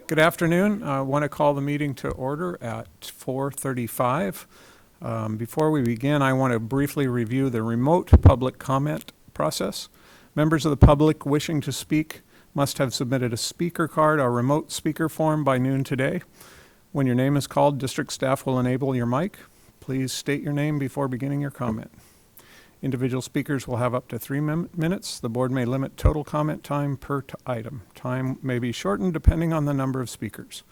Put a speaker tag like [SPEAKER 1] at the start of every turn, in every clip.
[SPEAKER 1] Good afternoon. I want to call the meeting to order at 4:35. Before we begin, I want to briefly review the remote public comment process. Members of the public wishing to speak must have submitted a speaker card or remote speaker form by noon today. When your name is called, district staff will enable your mic. Please state your name before beginning your comment. Individual speakers will have up to 3 minutes. The board may limit total comment time per item. Time may be shortened depending on the number of speakers.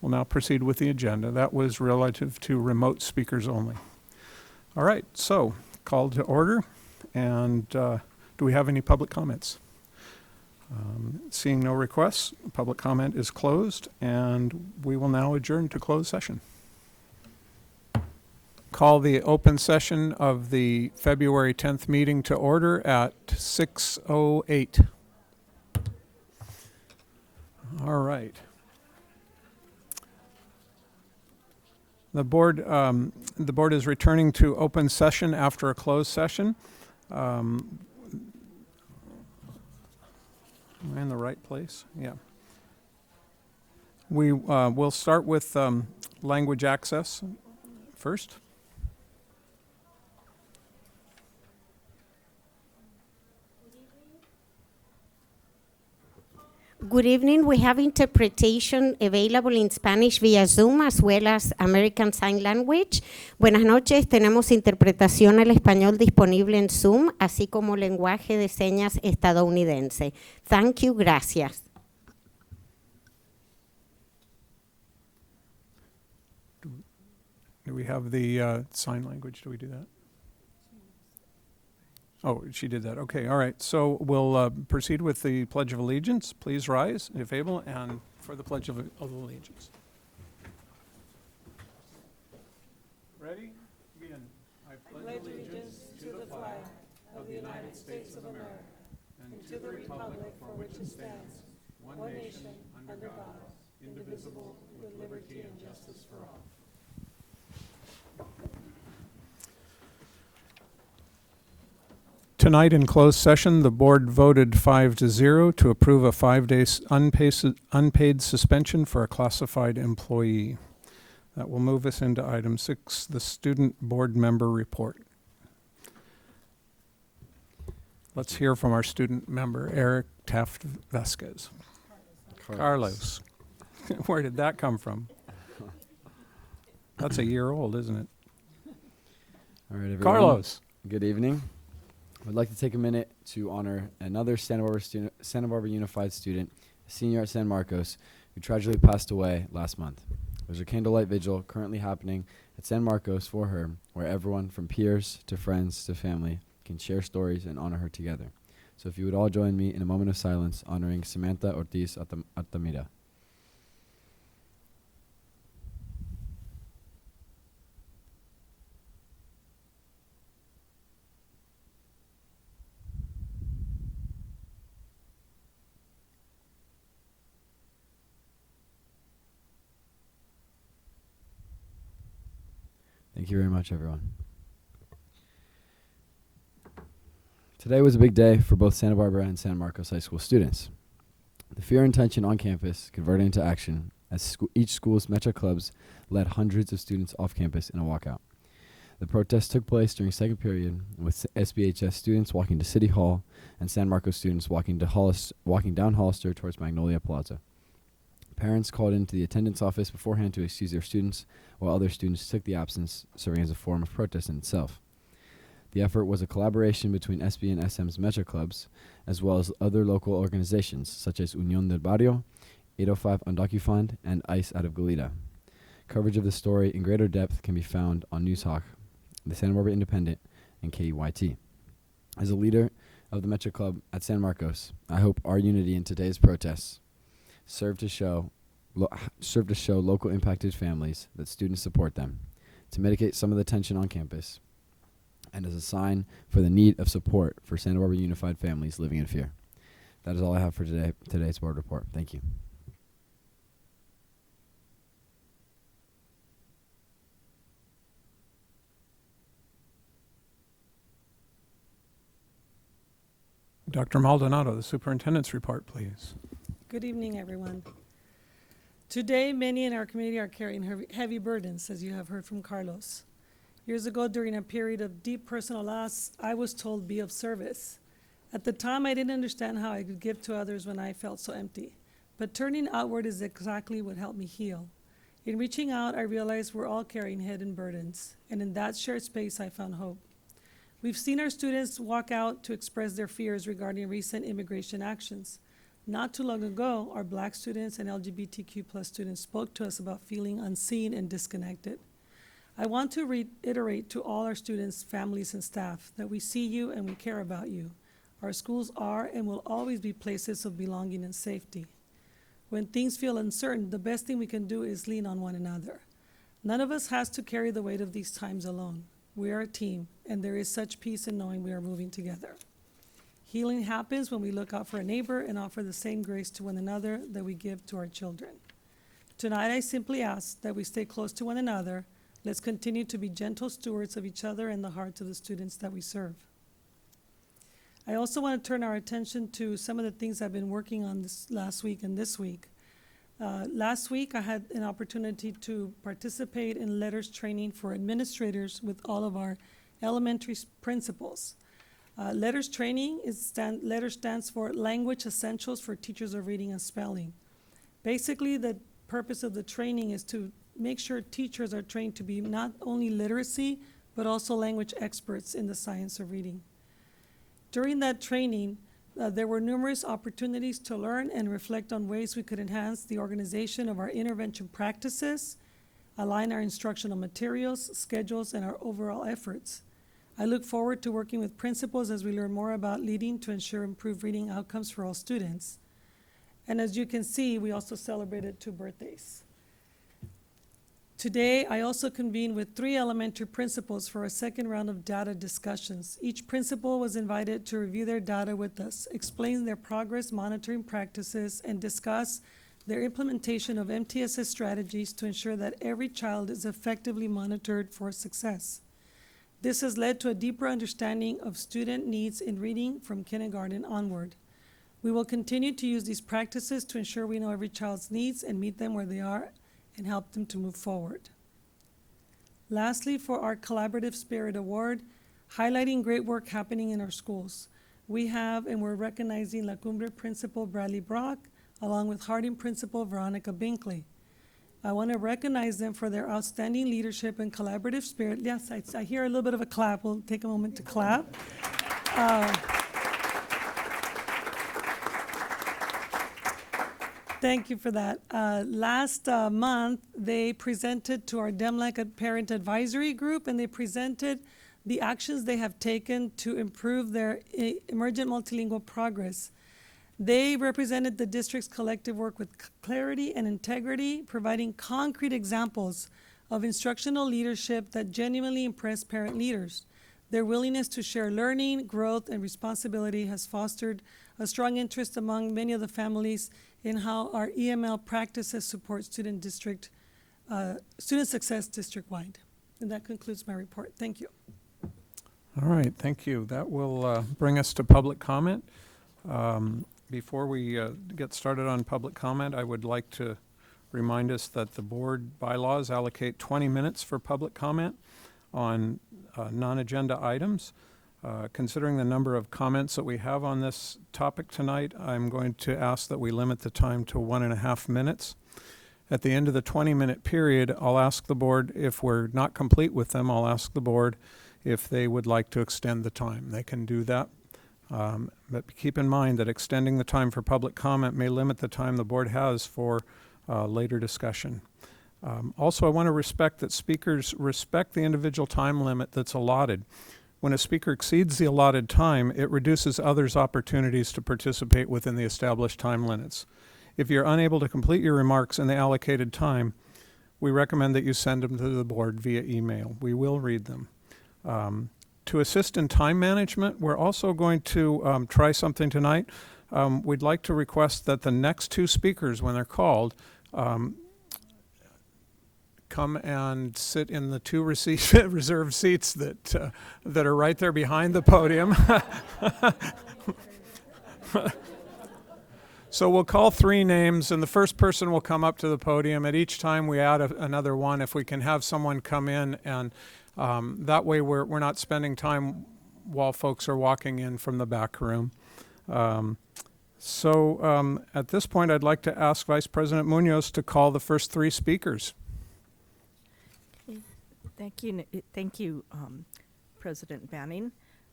[SPEAKER 1] We'll now proceed with the agenda. That was relative to remote speakers only. All right, so call to order. And do we have any public comments? Seeing no requests, public comment is closed, and we will now adjourn to closed session. Call the open session of the February 10th meeting to order at 6:08. All right. The board is returning to open session after a closed session. Am I in the right place? Yeah. We will start with language access first.
[SPEAKER 2] Good evening. We have interpretation available in Spanish via Zoom as well as American Sign Language. Buenas noches. Tenemos interpretación al español disponible en Zoom, así como lenguaje de señas estadounidense. Thank you. Gracias.
[SPEAKER 1] Do we have the sign language? Do we do that? Oh, she did that. Okay, all right. So we'll proceed with the Pledge of Allegiance. Please rise, if able, and for the Pledge of Allegiance. Ready? Begin. I pledge allegiance to the flag of the United States of America and to the republic for which it stands, one nation, under God, indivisible, with liberty and justice for all. Tonight in closed session, the board voted 5-0 to approve a 5-day unpaid suspension for a classified employee. That will move us into item 6, the student board member report. Let's hear from our student member, Eric Taft Vasquez. Carlos. Where did that come from? That's a year old, isn't it?
[SPEAKER 3] All right, everyone.
[SPEAKER 1] Carlos.
[SPEAKER 3] Good evening. I'd like to take a minute to honor another Santa Barbara Unified student, a senior at San Marcos, who tragically passed away last month. There's a candlelight vigil currently happening at San Marcos for her, where everyone from peers to friends to family can share stories and honor her together. So if you would all join me in a moment of silence honoring Samantha Ortiz Altamira. Thank you very much, everyone. Today was a big day for both Santa Barbara and San Marcos High School students. The fear and tension on campus converted into action as each school's Metro clubs led hundreds of students off campus in a walkout. The protest took place during second period, with SBHS students walking to City Hall and San Marcos students walking down Hollister towards Magnolia Plaza. Parents called into the attendance office beforehand to excuse their students, while other students took the absence, serving as a form of protest in itself. The effort was a collaboration between SB and SM's Metro clubs, as well as other local organizations, such as Unión del Barrio, 805 Undocu-Fund, and ICE out of Goleta. Coverage of the story in greater depth can be found on Newshawk, the Santa Barbara Independent, and KUYT. As a leader of the Metro Club at San Marcos, I hope our unity in today's protests serve to show local impacted families that students support them, to mitigate some of the tension on campus, and as a sign for the need of support for Santa Barbara Unified families living in fear. That is all I have for today's board report. Thank you.
[SPEAKER 1] Dr. Maldonado, the superintendent's report, please.
[SPEAKER 4] Good evening, everyone. Today, many in our community are carrying heavy burdens, as you have heard from Carlos. Years ago, during a period of deep personal loss, I was told, be of service. At the time, I didn't understand how I could give to others when I felt so empty. But turning outward is exactly what helped me heal. In reaching out, I realized we're all carrying hidden burdens, and in that shared space, I found hope. We've seen our students walk out to express their fears regarding recent immigration actions. Not too long ago, our Black students and LGBTQ+ students spoke to us about feeling unseen and disconnected. I want to reiterate to all our students, families, and staff that we see you and we care about you. Our schools are and will always be places of belonging and safety. When things feel uncertain, the best thing we can do is lean on one another. None of us has to carry the weight of these times alone. We are a team, and there is such peace in knowing we are moving together. Healing happens when we look out for a neighbor and offer the same grace to one another that we give to our children. Tonight, I simply ask that we stay close to one another. Let's continue to be gentle stewards of each other and the hearts of the students that we serve. I also want to turn our attention to some of the things I've been working on this last week and this week. Last week, I had an opportunity to participate in letters training for administrators with all of our elementary principals. Letters training letters stands for Language Essentials for Teachers of Reading and Spelling. Basically, the purpose of the training is to make sure teachers are trained to be not only literacy, but also language experts in the science of reading. During that training, there were numerous opportunities to learn and reflect on ways we could enhance the organization of our intervention practices, align our instructional materials, schedules, and our overall efforts. I look forward to working with principals as we learn more about leading to ensure improved reading outcomes for all students. And as you can see, we also celebrated 2 birthdays. Today, I also convened with 3 elementary principals for a second round of data discussions. Each principal was invited to review their data with us, explain their progress monitoring practices, and discuss their implementation of MTSS strategies to ensure that every child is effectively monitored for success. This has led to a deeper understanding of student needs in reading from kindergarten onward. We will continue to use these practices to ensure we know every child's needs and meet them where they are and help them to move forward. Lastly, for our Collaborative Spirit Award, highlighting great work happening in our schools, we have and we're recognizing La Cumbre Principal Bradley Brock, along with Harding Principal Veronica Binkley. I want to recognize them for their outstanding leadership and collaborative spirit. Yes, I hear a little bit of a clap. We'll take a moment to clap. Thank you for that. Last month, they presented to our DEMLAC Parent Advisory Group, and they presented the actions they have taken to improve their emergent multilingual progress. They represented the district's collective work with clarity and integrity, providing concrete examples of instructional leadership that genuinely impress parent leaders. Their willingness to share learning, growth, and responsibility has fostered a strong interest among many of the families in how our EML practices support student success district-wide. And that concludes my report. Thank you.
[SPEAKER 1] All right, thank you. That will bring us to public comment. Before we get started on public comment, I would like to remind us that the board bylaws allocate 20 minutes for public comment on non-agenda items. Considering the number of comments that we have on this topic tonight, I'm going to ask that we limit the time to 1.5 minutes. At the end of the 20-minute period, I'll ask the board, if we're not complete with them, I'll ask the board if they would like to extend the time. They can do that. But keep in mind that extending the time for public comment may limit the time the board has for later discussion. Also, I want to respect that speakers respect the individual time limit that's allotted. When a speaker exceeds the allotted time, it reduces others' opportunities to participate within the established time limits. If you're unable to complete your remarks in the allocated time, we recommend that you send them to the board via email. We will read them. To assist in time management, we're also going to try something tonight. We'd like to request that the next 2 speakers, when they're called, come and sit in the 2 reserved seats that are right there behind the podium. So we'll call three names, and the first person will come up to the podium. At each time, we add another one. If we can have someone come in, and that way we're not spending time while folks are walking in from the back room. So at this point, I'd like to ask Vice President Munoz to call the first three speakers.
[SPEAKER 5] Thank you, President Banning.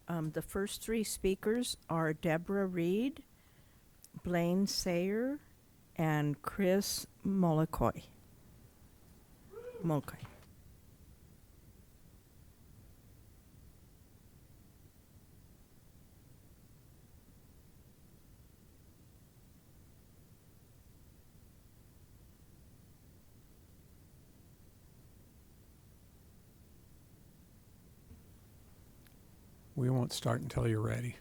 [SPEAKER 5] The first three speakers are Deborah Reed, Blaine Sayer, and Chris Molokoy.
[SPEAKER 1] We won't start until you're ready.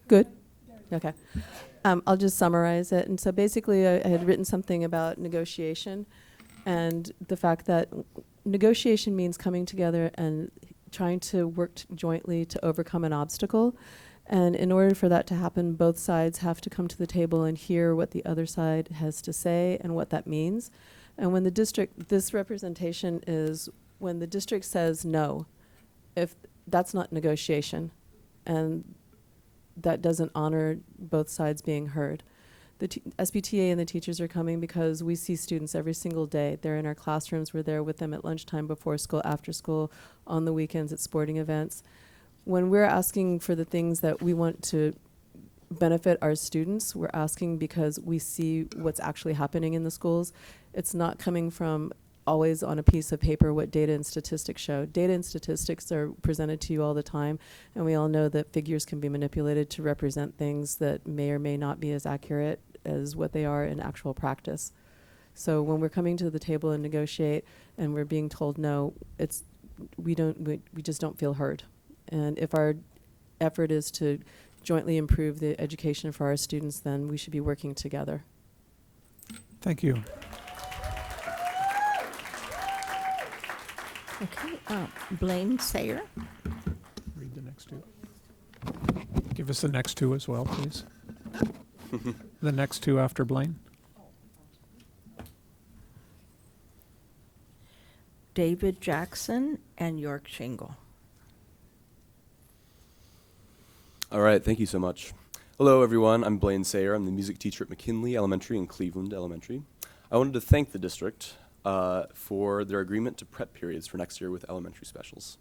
[SPEAKER 6] Good. Okay. I'll just summarize it. And so basically, I had written something about negotiation and the fact that negotiation means coming together and trying to work jointly to overcome an obstacle. And in order for that to happen, both sides have to come to the table and hear what the other side has to say and what that means. And when the district, this representation is when the district says no, if that's not negotiation, and that doesn't honor both sides being heard. The SBTA and the teachers are coming because we see students every single day. They're in our classrooms. We're there with them at lunchtime, before school, after school, on the weekends at sporting events. When we're asking for the things that we want to benefit our students, we're asking because we see what's actually happening in the schools. It's not coming from always on a piece of paper what data and statistics show. Data and statistics are presented to you all the time, and we all know that figures can be manipulated to represent things that may or may not be as accurate as what they are in actual practice. So when we're coming to the table and negotiate and we're being told no, we just don't feel heard. And if our effort is to jointly improve the education for our students, then we should be working together.
[SPEAKER 1] Thank you.
[SPEAKER 5] Okay, Blaine Sayer.
[SPEAKER 1] Read the next two. Give us the next two as well, please. The next two after Blaine.
[SPEAKER 5] David Jackson and York Shingle.
[SPEAKER 7] All right, thank you so much. Hello, everyone. I'm Blaine Sayer. I'm the music teacher at McKinley Elementary and Cleveland Elementary. I wanted to thank the district for their agreement to prep periods for next year with elementary specials.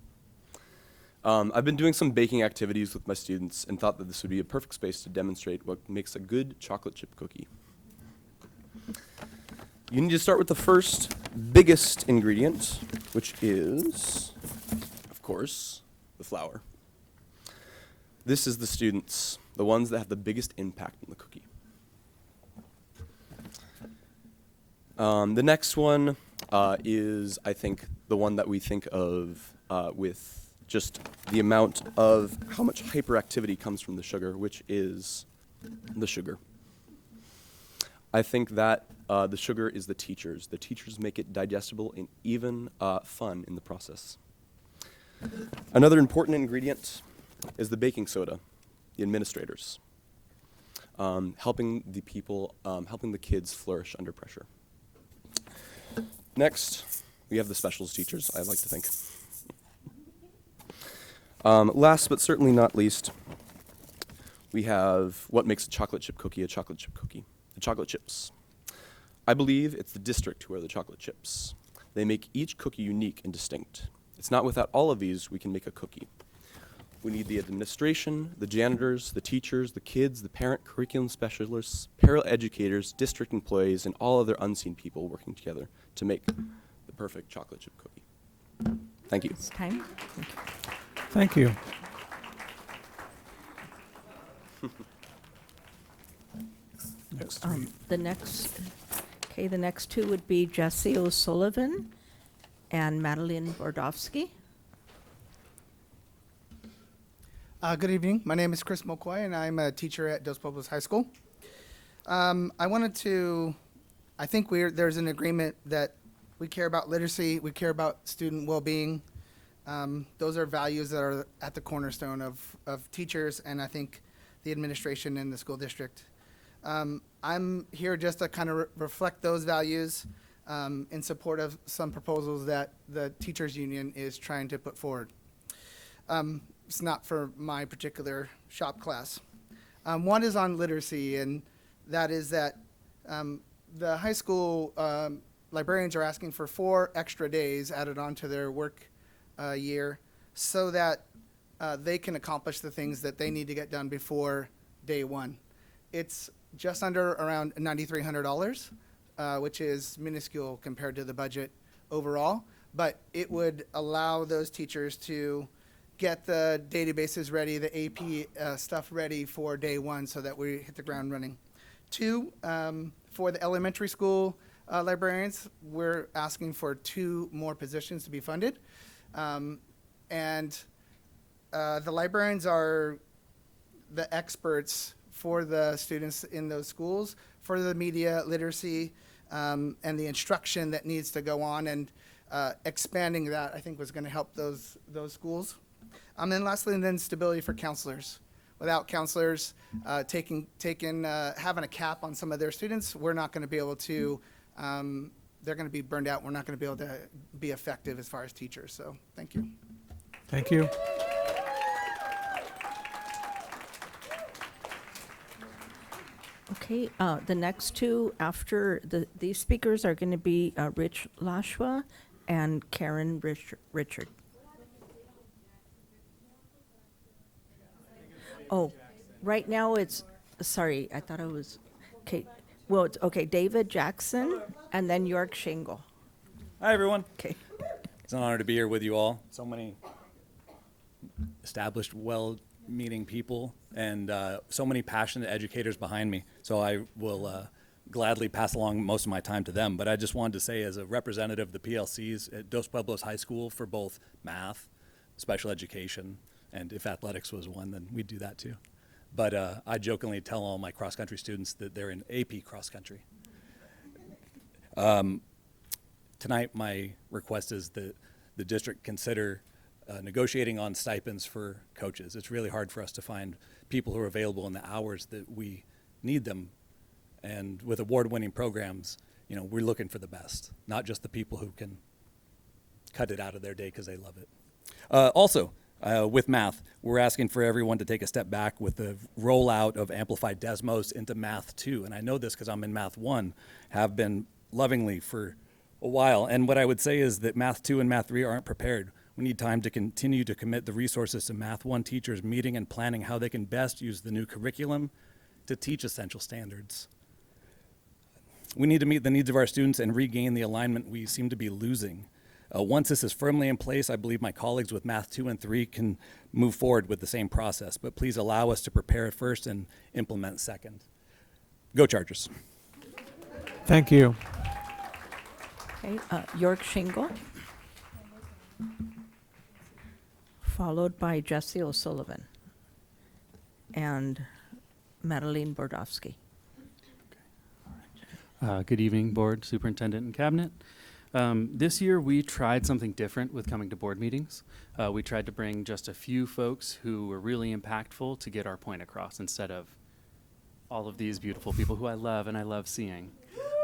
[SPEAKER 7] I've been doing some baking activities with my students and thought that this would be a perfect space to demonstrate what makes a good chocolate chip cookie. You need to start with the first biggest ingredient, which is, of course, the flour. This is the students, the ones that have the biggest impact on the cookie. The next one is, I think, the one that we think of with just the amount of how much hyperactivity comes from the sugar, which is the sugar. I think that the sugar is the teachers. The teachers make it digestible and even fun in the process. Another important ingredient is the baking soda, the administrators, helping the people, helping the kids flourish under pressure. Next, we have the specials teachers, I'd like to think. Last but certainly not least, we have what makes a chocolate chip cookie, the chocolate chips. I believe it's the district who are the chocolate chips. They make each cookie unique and distinct. It's not without all of these we can make a cookie. We need the administration, the janitors, the teachers, the kids, the parent curriculum specialists, paraeducators, district employees, and all other unseen people working together to make the perfect chocolate chip cookie. Thank you.
[SPEAKER 5] It's time.
[SPEAKER 1] Thank you. Next three.
[SPEAKER 5] The next two would be Jesse O'Sullivan and Madeline Bordowski.
[SPEAKER 8] Good evening. My name is Chris Mokoy, and I'm a teacher at Dos Pueblos High School. I think there's an agreement that we care about literacy, we care about student well-being. Those are values that are at the cornerstone of teachers and I think the administration in the school district. I'm here just to kind of reflect those values in support of some proposals that the teachers union is trying to put forward. It's not for my particular shop class. One is on literacy, and that is that the high school librarians are asking for 4 extra days added onto their work year so that they can accomplish the things that they need to get done before day one. It's just under around $9,300, which is minuscule compared to the budget overall, but it would allow those teachers to get the databases ready, the AP stuff ready for day one so that we hit the ground running. 2, for the elementary school librarians, we're asking for 2 more positions to be funded. The librarians are the experts for the students in those schools, for the media literacy and the instruction that needs to go on, and expanding that I think was going to help those schools. And then lastly, stability for counselors. Without counselors having a cap on some of their students, we're not going to be able to, they're going to be burned out. We're not going to be able to be effective as far as teachers. So thank you.
[SPEAKER 1] Thank you.
[SPEAKER 5] Okay, the next 2 after these speakers are going to be Rich Lashwa and Karen Richard. Oh, right now it's, sorry, I thought it was, okay, well, it's, okay, David Jackson and then York Shingle.
[SPEAKER 9] Hi, everyone.
[SPEAKER 5] Okay.
[SPEAKER 9] It's an honor to be here with you all. So many established, well-meaning people and so many passionate educators behind me. So I will gladly pass along most of my time to them. But I just wanted to say, as a representative of the PLCs at Dos Pueblos High School for both math, special education, and if athletics was one, then we'd do that too. But I jokingly tell all my cross-country students that they're in AP cross-country. Tonight, my request is that the district consider negotiating on stipends for coaches. It's really hard for us to find people who are available in the hours that we need them. And with award-winning programs, you know, we're looking for the best, not just the people who can cut it out of their day because they love it. Also, with math, we're asking for everyone to take a step back with the rollout of Amplified Desmos into Math 2. And I know this because I'm in Math 1, have been lovingly for a while. And what I would say is that Math 2 and Math 3 aren't prepared. We need time to continue to commit the resources to Math 1 teachers meeting and planning how they can best use the new curriculum to teach essential standards. We need to meet the needs of our students and regain the alignment we seem to be losing. Once this is firmly in place, I believe my colleagues with Math 2 and 3 can move forward with the same process, but please allow us to prepare first and implement second. Go Chargers.
[SPEAKER 1] Thank you.
[SPEAKER 5] Okay, York Shingle, followed by Jesse O'Sullivan and Madeline Bordowski.
[SPEAKER 10] Good evening, Board, Superintendent, and Cabinet. This year we tried something different with coming to board meetings. We tried to bring just a few folks who were really impactful to get our point across instead of all of these beautiful people who I love and I love seeing.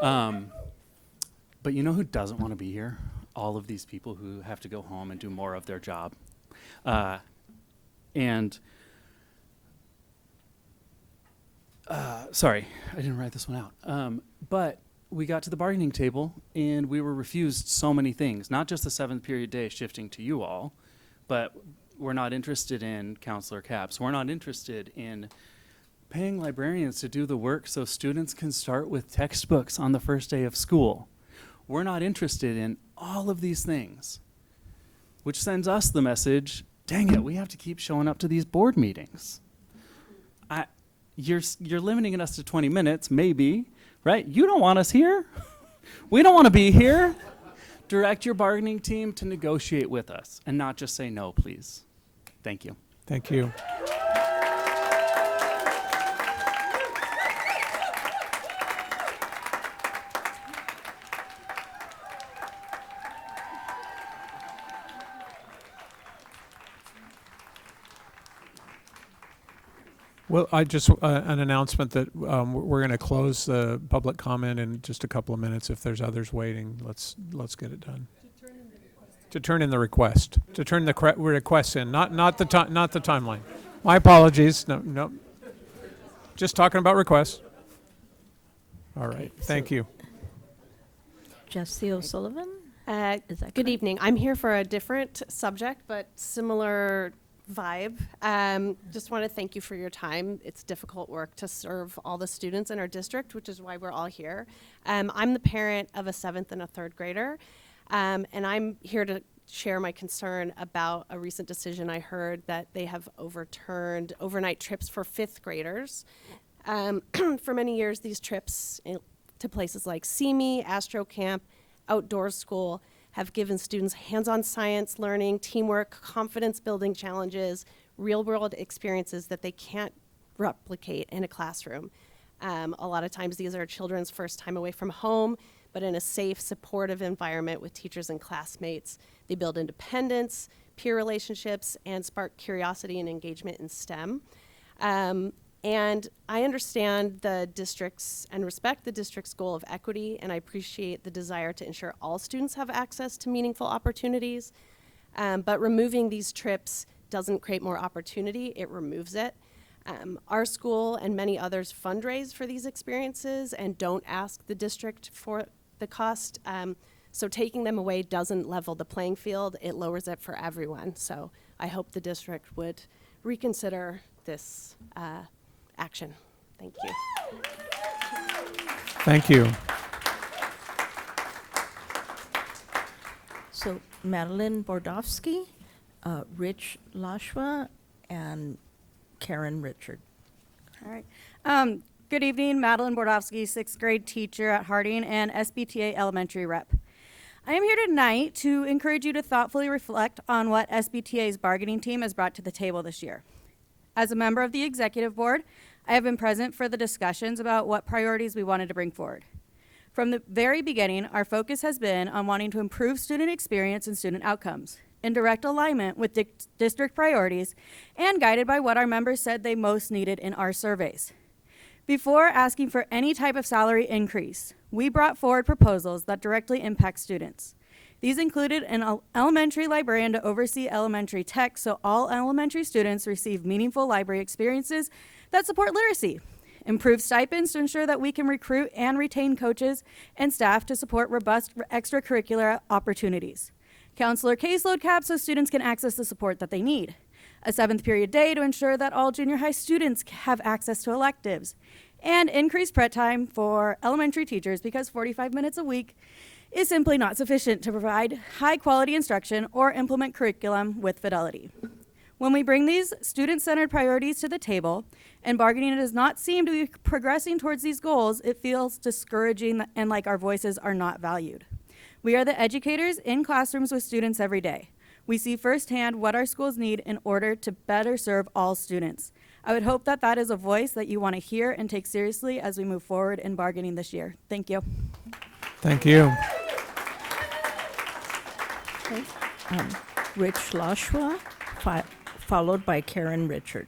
[SPEAKER 10] But you know who doesn't want to be here? All of these people who have to go home and do more of their job. Sorry, I didn't write this one out. But we got to the bargaining table and we were refused so many things, not just the 7th period day shifting to you all, but we're not interested in counselor caps. We're not interested in paying librarians to do the work so students can start with textbooks on the first day of school. We're not interested in all of these things, which sends us the message, dang it, we have to keep showing up to these board meetings. You're limiting us to 20 minutes, maybe, right? You don't want us here. We don't want to be here. Direct your bargaining team to negotiate with us and not just say no, please. Thank you.
[SPEAKER 1] Thank you. Well, I just, an announcement that we're going to close the public comment in just a couple of minutes. If there's others waiting, let's get it done. To turn in the request. To turn the request in, not the timeline. My apologies. No. Just talking about requests. All right. Thank you.
[SPEAKER 5] Jesse O'Sullivan? Is that
[SPEAKER 11] Good
[SPEAKER 5] correct?
[SPEAKER 11] evening. I'm here for a different subject, but similar vibe. Just want to thank you for your time. It's difficult work to serve all the students in our district, which is why we're all here. I'm the parent of a 7th and a 3rd grader, and I'm here to share my concern about a recent decision I heard that they have overturned overnight trips for 5th graders. For many years, these trips to places like SEME, Astro Camp, Outdoor School have given students hands-on science learning, teamwork, confidence-building challenges, real-world experiences that they can't replicate in a classroom. A lot of times these are children's first time away from home, but in a safe, supportive environment with teachers and classmates. They build independence, peer relationships, and spark curiosity and engagement in STEM. And I understand the district's and respect the district's goal of equity, and I appreciate the desire to ensure all students have access to meaningful opportunities. But removing these trips doesn't create more opportunity, it removes it. Our school and many others fundraise for these experiences and don't ask the district for the cost. So taking them away doesn't level the playing field, it lowers it for everyone. So I hope the district would reconsider this action. Thank you.
[SPEAKER 1] Thank you.
[SPEAKER 5] So Madeline Bordowski, Rich Lashwa, and Karen Richard.
[SPEAKER 12] All right. Good evening, Madeline Bordowski, 6th grade teacher at Harding and SBTA elementary rep. I am here tonight to encourage you to thoughtfully reflect on what SBTA's bargaining team has brought to the table this year. As a member of the executive board, I have been present for the discussions about what priorities we wanted to bring forward. From the very beginning, our focus has been on wanting to improve student experience and student outcomes, in direct alignment with district priorities and guided by what our members said they most needed in our surveys. Before asking for any type of salary increase, we brought forward proposals that directly impact students. These included an elementary librarian to oversee elementary tech so all elementary students receive meaningful library experiences that support literacy, improved stipends to ensure that we can recruit and retain coaches and staff to support robust extracurricular opportunities, counselor caseload caps so students can access the support that they need, a 7th period day to ensure that all junior high students have access to electives, and increased prep time for elementary teachers because 45 minutes a week is simply not sufficient to provide high quality instruction or implement curriculum with fidelity. When we bring these student-centered priorities to the table and bargaining does not seem to be progressing towards these goals, it feels discouraging and like our voices are not valued. We are the educators in classrooms with students every day. We see firsthand what our schools need in order to better serve all students. I would hope that that is a voice that you want to hear and take seriously as we move forward in bargaining this year. Thank you.
[SPEAKER 1] Thank you.
[SPEAKER 5] Okay. Rich Lashwa, followed by Karen Richard.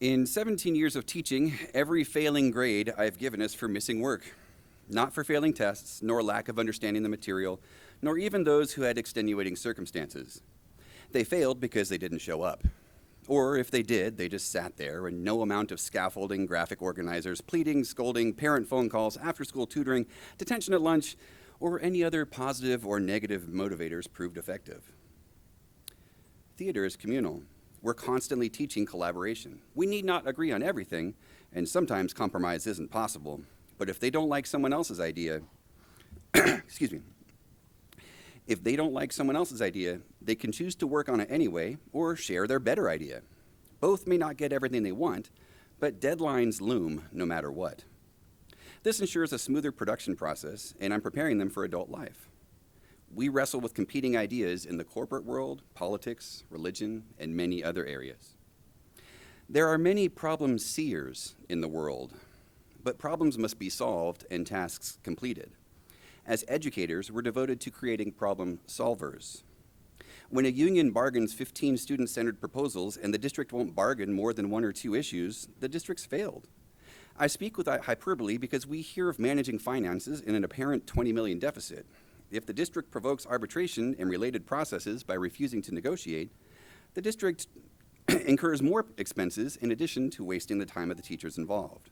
[SPEAKER 13] In 17 years of teaching, every failing grade I've given is for missing work. Not for failing tests, nor lack of understanding the material, nor even those who had extenuating circumstances. They failed because they didn't show up. Or if they did, they just sat there and no amount of scaffolding, graphic organizers, pleading, scolding, parent phone calls, after-school tutoring, detention at lunch, or any other positive or negative motivators proved effective. Theater is communal. We're constantly teaching collaboration. We need not agree on everything, and sometimes compromise isn't possible. But if they don't like someone else's idea, excuse me, if they don't like someone else's idea, they can choose to work on it anyway or share their better idea. Both may not get everything they want, but deadlines loom no matter what. This ensures a smoother production process, and I'm preparing them for adult life. We wrestle with competing ideas in the corporate world, politics, religion, and many other areas. There are many problem seers in the world, but problems must be solved and tasks completed. As educators, we're devoted to creating problem solvers. When a union bargains 15 student-centered proposals and the district won't bargain more than 1 or 2 issues, the district's failed. I speak with hyperbole because we hear of managing finances in an apparent $20 million deficit. If the district provokes arbitration and related processes by refusing to negotiate, the district incurs more expenses in addition to wasting the time of the teachers involved.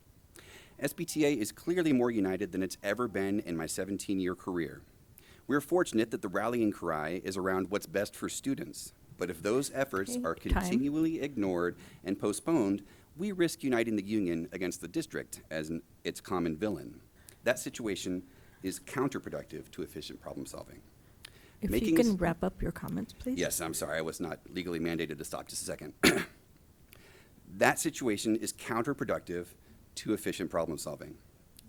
[SPEAKER 13] SBTA is clearly more united than it's ever been in my 17-year career. We're fortunate that the rallying cry is around what's best for students, but if those efforts are continually ignored and postponed, we risk uniting the union against the district as its common villain. That situation is counterproductive to efficient problem solving.
[SPEAKER 5] If you can wrap up your comments, please.
[SPEAKER 13] Yes, I'm sorry, I was not legally mandated to stop. Just a second. That situation is counterproductive to efficient problem solving.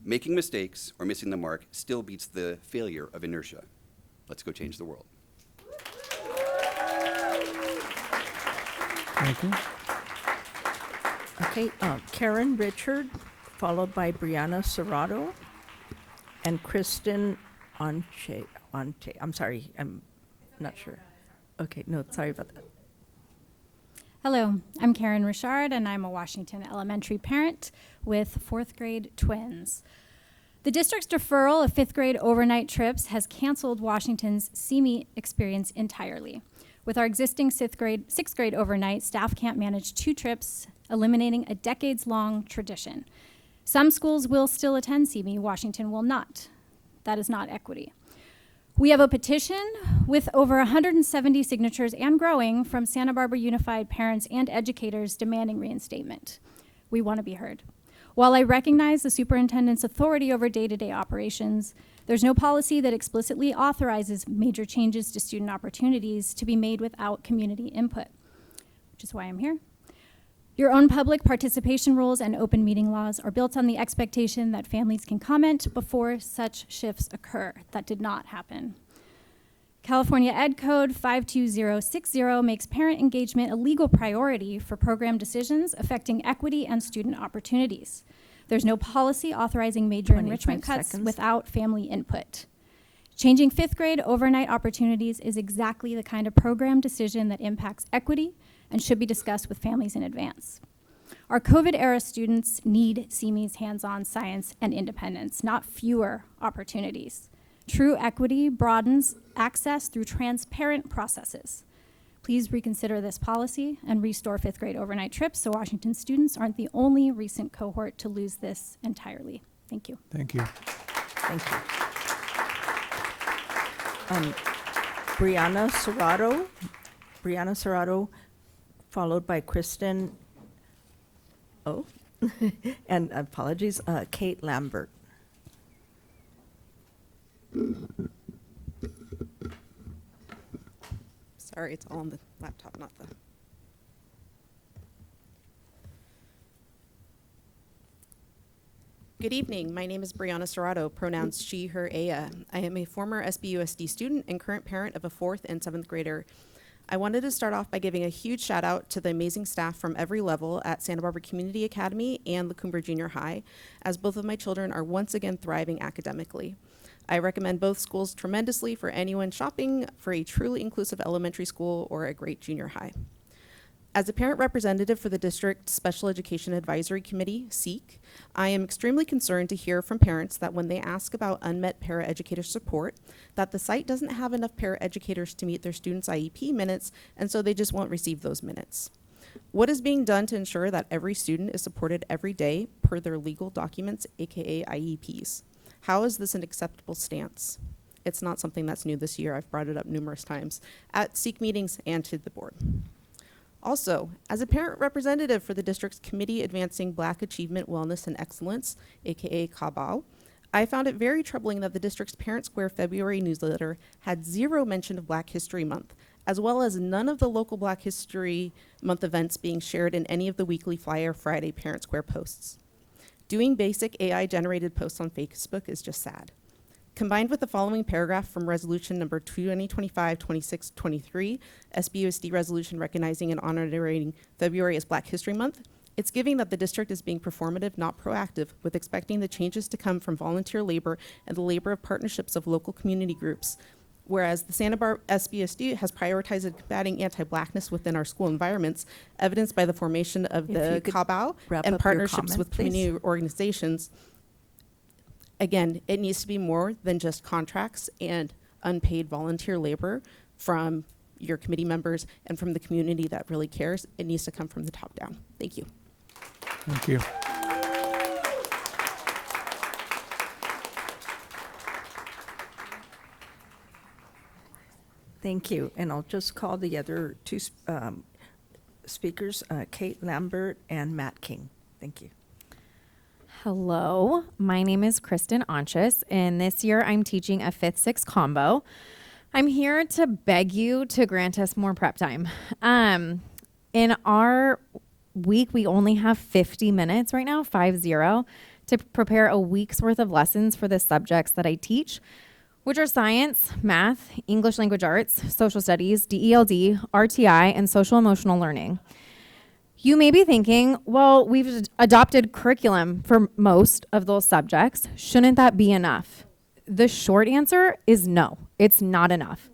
[SPEAKER 13] Making mistakes or missing the mark still beats the failure of inertia. Let's go change the world.
[SPEAKER 1] Thank you.
[SPEAKER 5] Okay, Karen Richard, followed by Brianna Serrato, and Kristen Onche. I'm sorry, I'm not sure. Okay, no, sorry about that.
[SPEAKER 14] Hello, I'm Karen Richard, and I'm a Washington Elementary parent with 4th grade twins. The district's deferral of 5th grade overnight trips has canceled Washington's See-Me experience entirely. With our existing 6th grade overnight, staff can't manage 2 trips, eliminating a decades-long tradition. Some schools will still attend See-Me, Washington will not. That is not equity. We have a petition with over 170 signatures and growing from Santa Barbara Unified parents and educators demanding reinstatement. We want to be heard. While I recognize the superintendent's authority over day-to-day operations, there's no policy that explicitly authorizes major changes to student opportunities to be made without community input, which is why I'm here. Your own public participation rules and open meeting laws are built on the expectation that families can comment before such shifts occur. That did not happen. California Ed Code 52060 makes parent engagement a legal priority for program decisions affecting equity and student opportunities. There's no policy authorizing major enrichment cuts without family input. Changing 5th grade overnight opportunities is exactly the kind of program decision that impacts equity and should be discussed with families in advance. Our COVID-era students need See-Me's hands-on science and independence, not fewer opportunities. True equity broadens access through transparent processes. Please reconsider this policy and restore 5th grade overnight trips so Washington students aren't the only recent cohort to lose this entirely. Thank you.
[SPEAKER 1] Thank you.
[SPEAKER 5] Thank you. Brianna Serrato, followed by Kristen, and apologies, Kate Lambert.
[SPEAKER 15] Sorry, it's all on the laptop, not the. Good evening. My name is Brianna Serrato, pronouns she, her, aya. I am a former SBUSD student and current parent of a 4th and 7th grader. I wanted to start off by giving a huge shout out to the amazing staff from every level at Santa Barbara Community Academy and La Cumbre Junior High, as both of my children are once again thriving academically. I recommend both schools tremendously for anyone shopping for a truly inclusive elementary school or a great junior high. As a parent representative for the District Special Education Advisory Committee, SEEK, I am extremely concerned to hear from parents that when they ask about unmet paraeducator support, that the site doesn't have enough paraeducators to meet their students' IEP minutes, and so they just won't receive those minutes. What is being done to ensure that every student is supported every day per their legal documents, aka IEPs? How is this an acceptable stance? It's not something that's new this year. I've brought it up numerous times at SEEK meetings and to the board. Also, as a parent representative for the district's Committee Advancing Black Achievement, Wellness, and Excellence, aka CABAW, I found it very troubling that the district's Parent Square February newsletter had zero mention of Black History Month, as well as none of the local Black History Month events being shared in any of the weekly Flyer Friday Parent Square posts. Doing basic AI-generated posts on Facebook is just sad. Combined with the following paragraph from Resolution Number 2025-2623, SBUSD resolution recognizing and honoring February as Black History Month, It's giving that the district is being performative, not proactive, with expecting the changes to come from volunteer labor and the labor of partnerships of local community groups. Whereas the Santa Barbara SBSD has prioritized combating anti-Blackness within our school environments, evidenced by the formation of
[SPEAKER 5] If
[SPEAKER 15] the
[SPEAKER 5] you could
[SPEAKER 15] CABAO
[SPEAKER 5] wrap
[SPEAKER 15] and
[SPEAKER 5] up your
[SPEAKER 15] partnerships
[SPEAKER 5] comment,
[SPEAKER 15] with
[SPEAKER 5] please.
[SPEAKER 15] community organizations. Again, it needs to be more than just contracts and unpaid volunteer labor from your committee members and from the community that really cares. It needs to come from the top down. Thank you.
[SPEAKER 1] Thank you.
[SPEAKER 5] Thank you. And I'll just call the other two speakers, Kate Lambert and Matt King. Thank you.
[SPEAKER 16] Hello, my name is Kristen Anches, and this year I'm teaching a 5th-6 combo. I'm here to beg you to grant us more prep time. In our week, we only have 50 minutes right now, 50, to prepare a week's worth of lessons for the subjects that I teach, which are science, math, English language arts, social studies, DELD, RTI, and social emotional learning. You may be thinking, well, we've adopted curriculum for most of those subjects. Shouldn't that be enough? The short answer is no, it's not enough.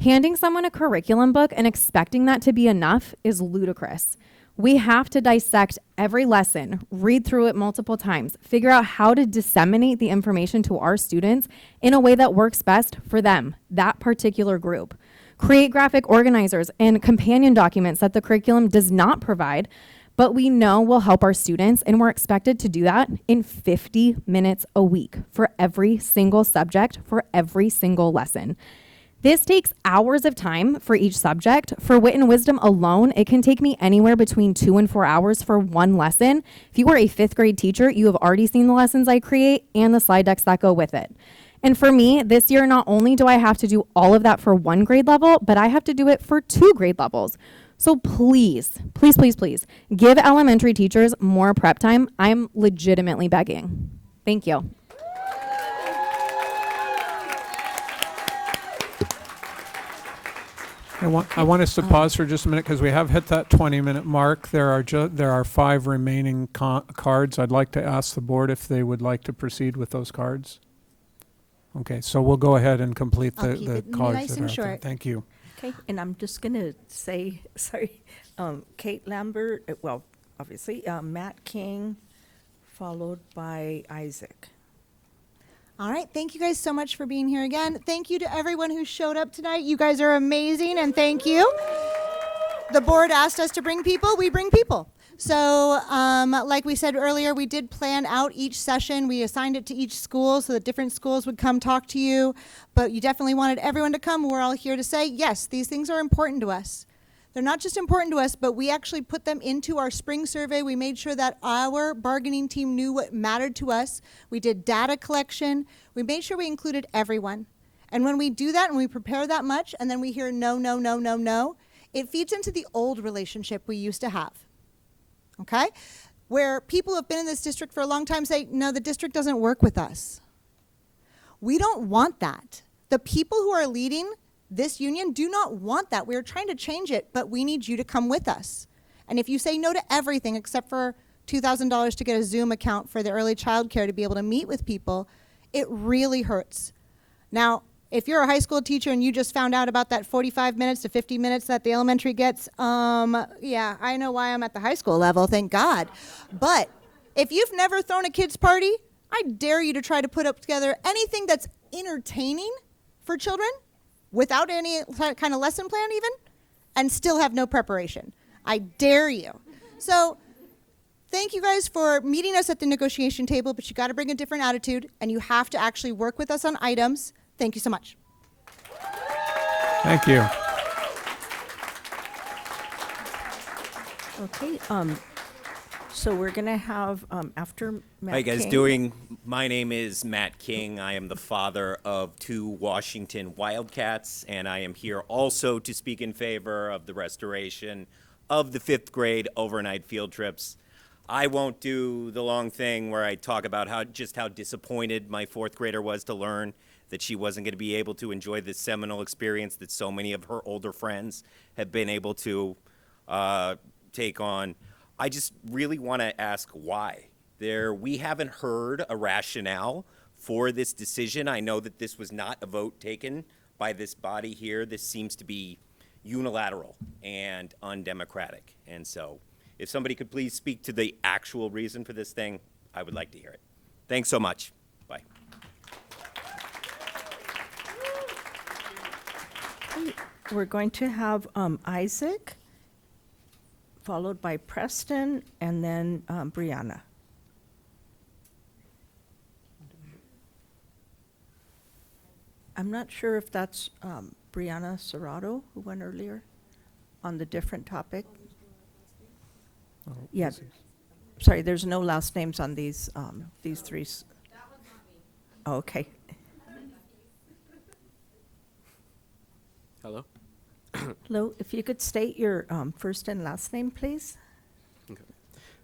[SPEAKER 16] Handing someone a curriculum book and expecting that to be enough is ludicrous. We have to dissect every lesson, read through it multiple times, figure out how to disseminate the information to our students in a way that works best for them, that particular group. Create graphic organizers and companion documents that the curriculum does not provide, but we know will help our students, and we're expected to do that in 50 minutes a week for every single subject, for every single lesson. This takes hours of time for each subject. For wit and wisdom alone, it can take me anywhere between 2 and 4 hours for one lesson. If you are a 5th grade teacher, you have already seen the lessons I create and the slide decks that go with it. And for me, this year, not only do I have to do all of that for 1 grade level, but I have to do it for 2 grade levels. So please, please, please, please, give elementary teachers more prep time. I'm legitimately begging. Thank you.
[SPEAKER 1] I want us to pause for just a minute because we have hit that 20-minute mark. There are 5 remaining cards. I'd like to ask the board if they would like to proceed with those cards. Okay, so we'll go ahead and complete
[SPEAKER 12] I'll
[SPEAKER 1] the
[SPEAKER 12] keep it
[SPEAKER 1] cards
[SPEAKER 12] nice
[SPEAKER 1] that
[SPEAKER 12] and
[SPEAKER 1] are out there.
[SPEAKER 12] short.
[SPEAKER 1] Thank you.
[SPEAKER 5] Okay, and I'm just going to say, sorry, Kate Lambert, well, obviously, Matt King, followed by Isaac.
[SPEAKER 12] All right, thank you guys so much for being here again. Thank you to everyone who showed up tonight. You guys are amazing, and thank you. The board asked us to bring people, we bring people. So like we said earlier, we did plan out each session. We assigned it to each school so that different schools would come talk to you, but you definitely wanted everyone to come. We're all here to say, yes, these things are important to us. They're not just important to us, but we actually put them into our spring survey. We made sure that our bargaining team knew what mattered to us. We did data collection. We made sure we included everyone. And when we do that and we prepare that much and then we hear no, no, no, no, no, it feeds into the old relationship we used to have, okay? Where people who have been in this district for a long time say, no, the district doesn't work with us. We don't want that. The people who are leading this union do not want that. We're trying to change it, but we need you to come with us. And if you say no to everything except for $2,000 to get a Zoom account for the early child care to be able to meet with people, it really hurts. Now, if you're a high school teacher and you just found out about that 45 minutes to 50 minutes that the elementary gets, yeah, I know why I'm at the high school level, thank God. But if you've never thrown a kids' party, I dare you to try to put up together anything that's entertaining for children without any kind of lesson plan even, and still have no preparation. I dare you. So thank you guys for meeting us at the negotiation table, but you got to bring a different attitude, and you have to actually work with us on items. Thank you so much.
[SPEAKER 1] Thank you.
[SPEAKER 5] Okay, so we're going to have, after Matt
[SPEAKER 17] How you guys
[SPEAKER 5] King-
[SPEAKER 17] doing? My name is Matt King. I am the father of 2 Washington Wildcats, and I am here also to speak in favor of the restoration of the 5th grade overnight field trips. I won't do the long thing where I talk about how disappointed my 4th grader was to learn that she wasn't going to be able to enjoy this seminal experience that so many of her older friends have been able to take on. I just really want to ask why. We haven't heard a rationale for this decision. I know that this was not a vote taken by this body here. This seems to be unilateral and undemocratic. And so if somebody could please speak to the actual reason for this thing, I would like to hear it. Thanks so much. Bye.
[SPEAKER 5] We're going to have Isaac, followed by Preston, and then Brianna. I'm not sure if that's Brianna Serrato, who went earlier on the different topic. Yeah. Sorry, there's no last names on these three. Oh, okay.
[SPEAKER 18] Hello?
[SPEAKER 5] Hello, if you could state your first and last name, please.
[SPEAKER 18] Okay.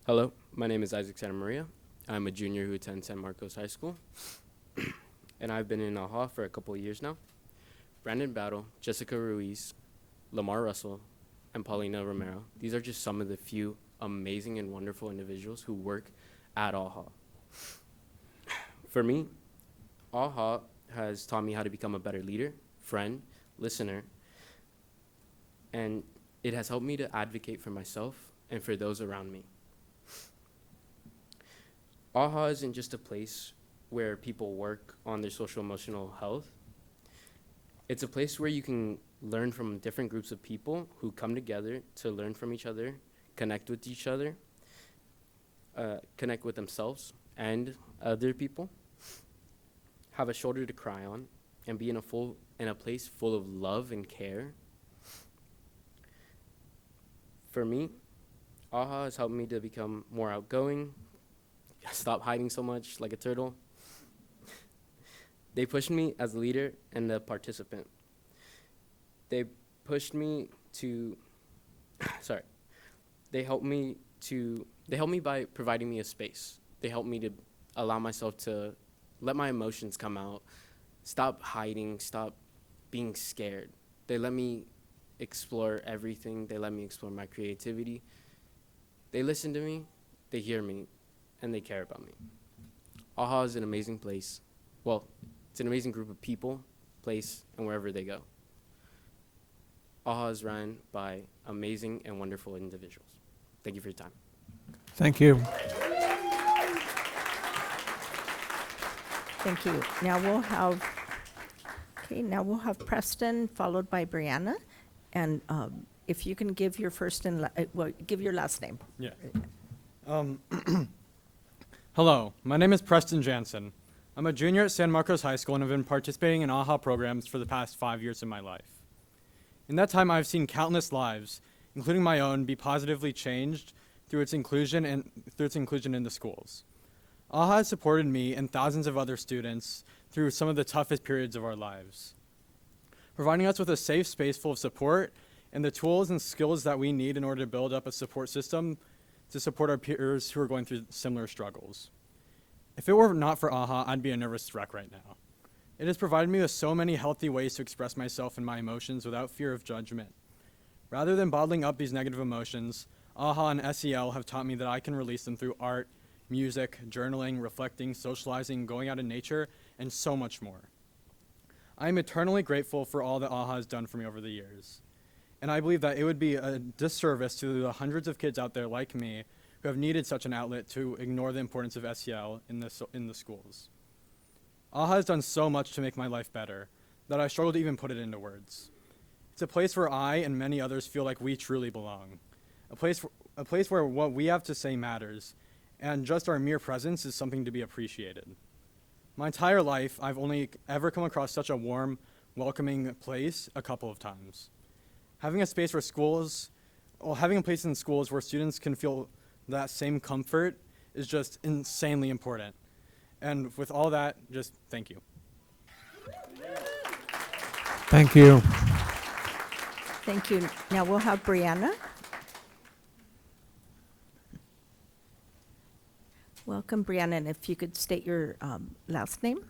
[SPEAKER 18] Hello, my name is Isaac Santa Maria. I'm a junior who attends San Marcos High School. And I've been in AHA for a couple of years now. Brandon Battle, Jessica Ruiz, Lamar Russell, and Paulina Romero. These are just some of the few amazing and wonderful individuals who work at AHA. For me, AHA has taught me how to become a better leader, friend, listener, and it has helped me to advocate for myself and for those around me. AHA isn't just a place where people work on their social emotional health. It's a place where you can learn from different groups of people who come together to learn from each other, connect with each other, connect with themselves and other people, have a shoulder to cry on, and be in a place full of love and care. For me, AHA has helped me to become more outgoing, stop hiding so much like a turtle. They pushed me as a leader and a participant. They pushed me to, they helped me by providing me a space. They helped me to allow myself to let my emotions come out, stop hiding, stop being scared. They let me explore everything. They let me explore my creativity. They listen to me, they hear me, and they care about me. AHA is an amazing place. Well, it's an amazing group of people, place, and wherever they go. AHA is run by amazing and wonderful individuals. Thank you for your time.
[SPEAKER 1] Thank you.
[SPEAKER 5] Thank you. Now we'll have Preston followed by Brianna, and if you can give your first and give your last name.
[SPEAKER 19] Yeah. Hello, my name is Preston Jansen. I'm a junior at San Marcos High School and have been participating in AHA programs for the past 5 years of my life. In that time, I've seen countless lives, including my own, be positively changed through its inclusion in the schools. AHA has supported me and thousands of other students through some of the toughest periods of our lives, providing us with a safe space full of support and the tools and skills that we need in order to build up a support system to support our peers who are going through similar struggles. If it were not for AHA, I'd be a nervous wreck right now. It has provided me with so many healthy ways to express myself and my emotions without fear of judgment. Rather than bottling up these negative emotions, AHA and SEL have taught me that I can release them through art, music, journaling, reflecting, socializing, going out in nature, and so much more. I am eternally grateful for all that AHA has done for me over the years. And I believe that it would be a disservice to the hundreds of kids out there like me who have needed such an outlet to ignore the importance of SEL in the schools. AHA has done so much to make my life better that I struggle to even put it into words. It's a place where I and many others feel like we truly belong. A place where what we have to say matters, and just our mere presence is something to be appreciated. My entire life, I've only ever come across such a warm, welcoming place a couple of times. Having a place in schools where students can feel that same comfort is just insanely important. And with all that, just thank you.
[SPEAKER 1] Thank you.
[SPEAKER 5] Thank you. Now we'll have Brianna. Welcome, Brianna, and if you could state your last name.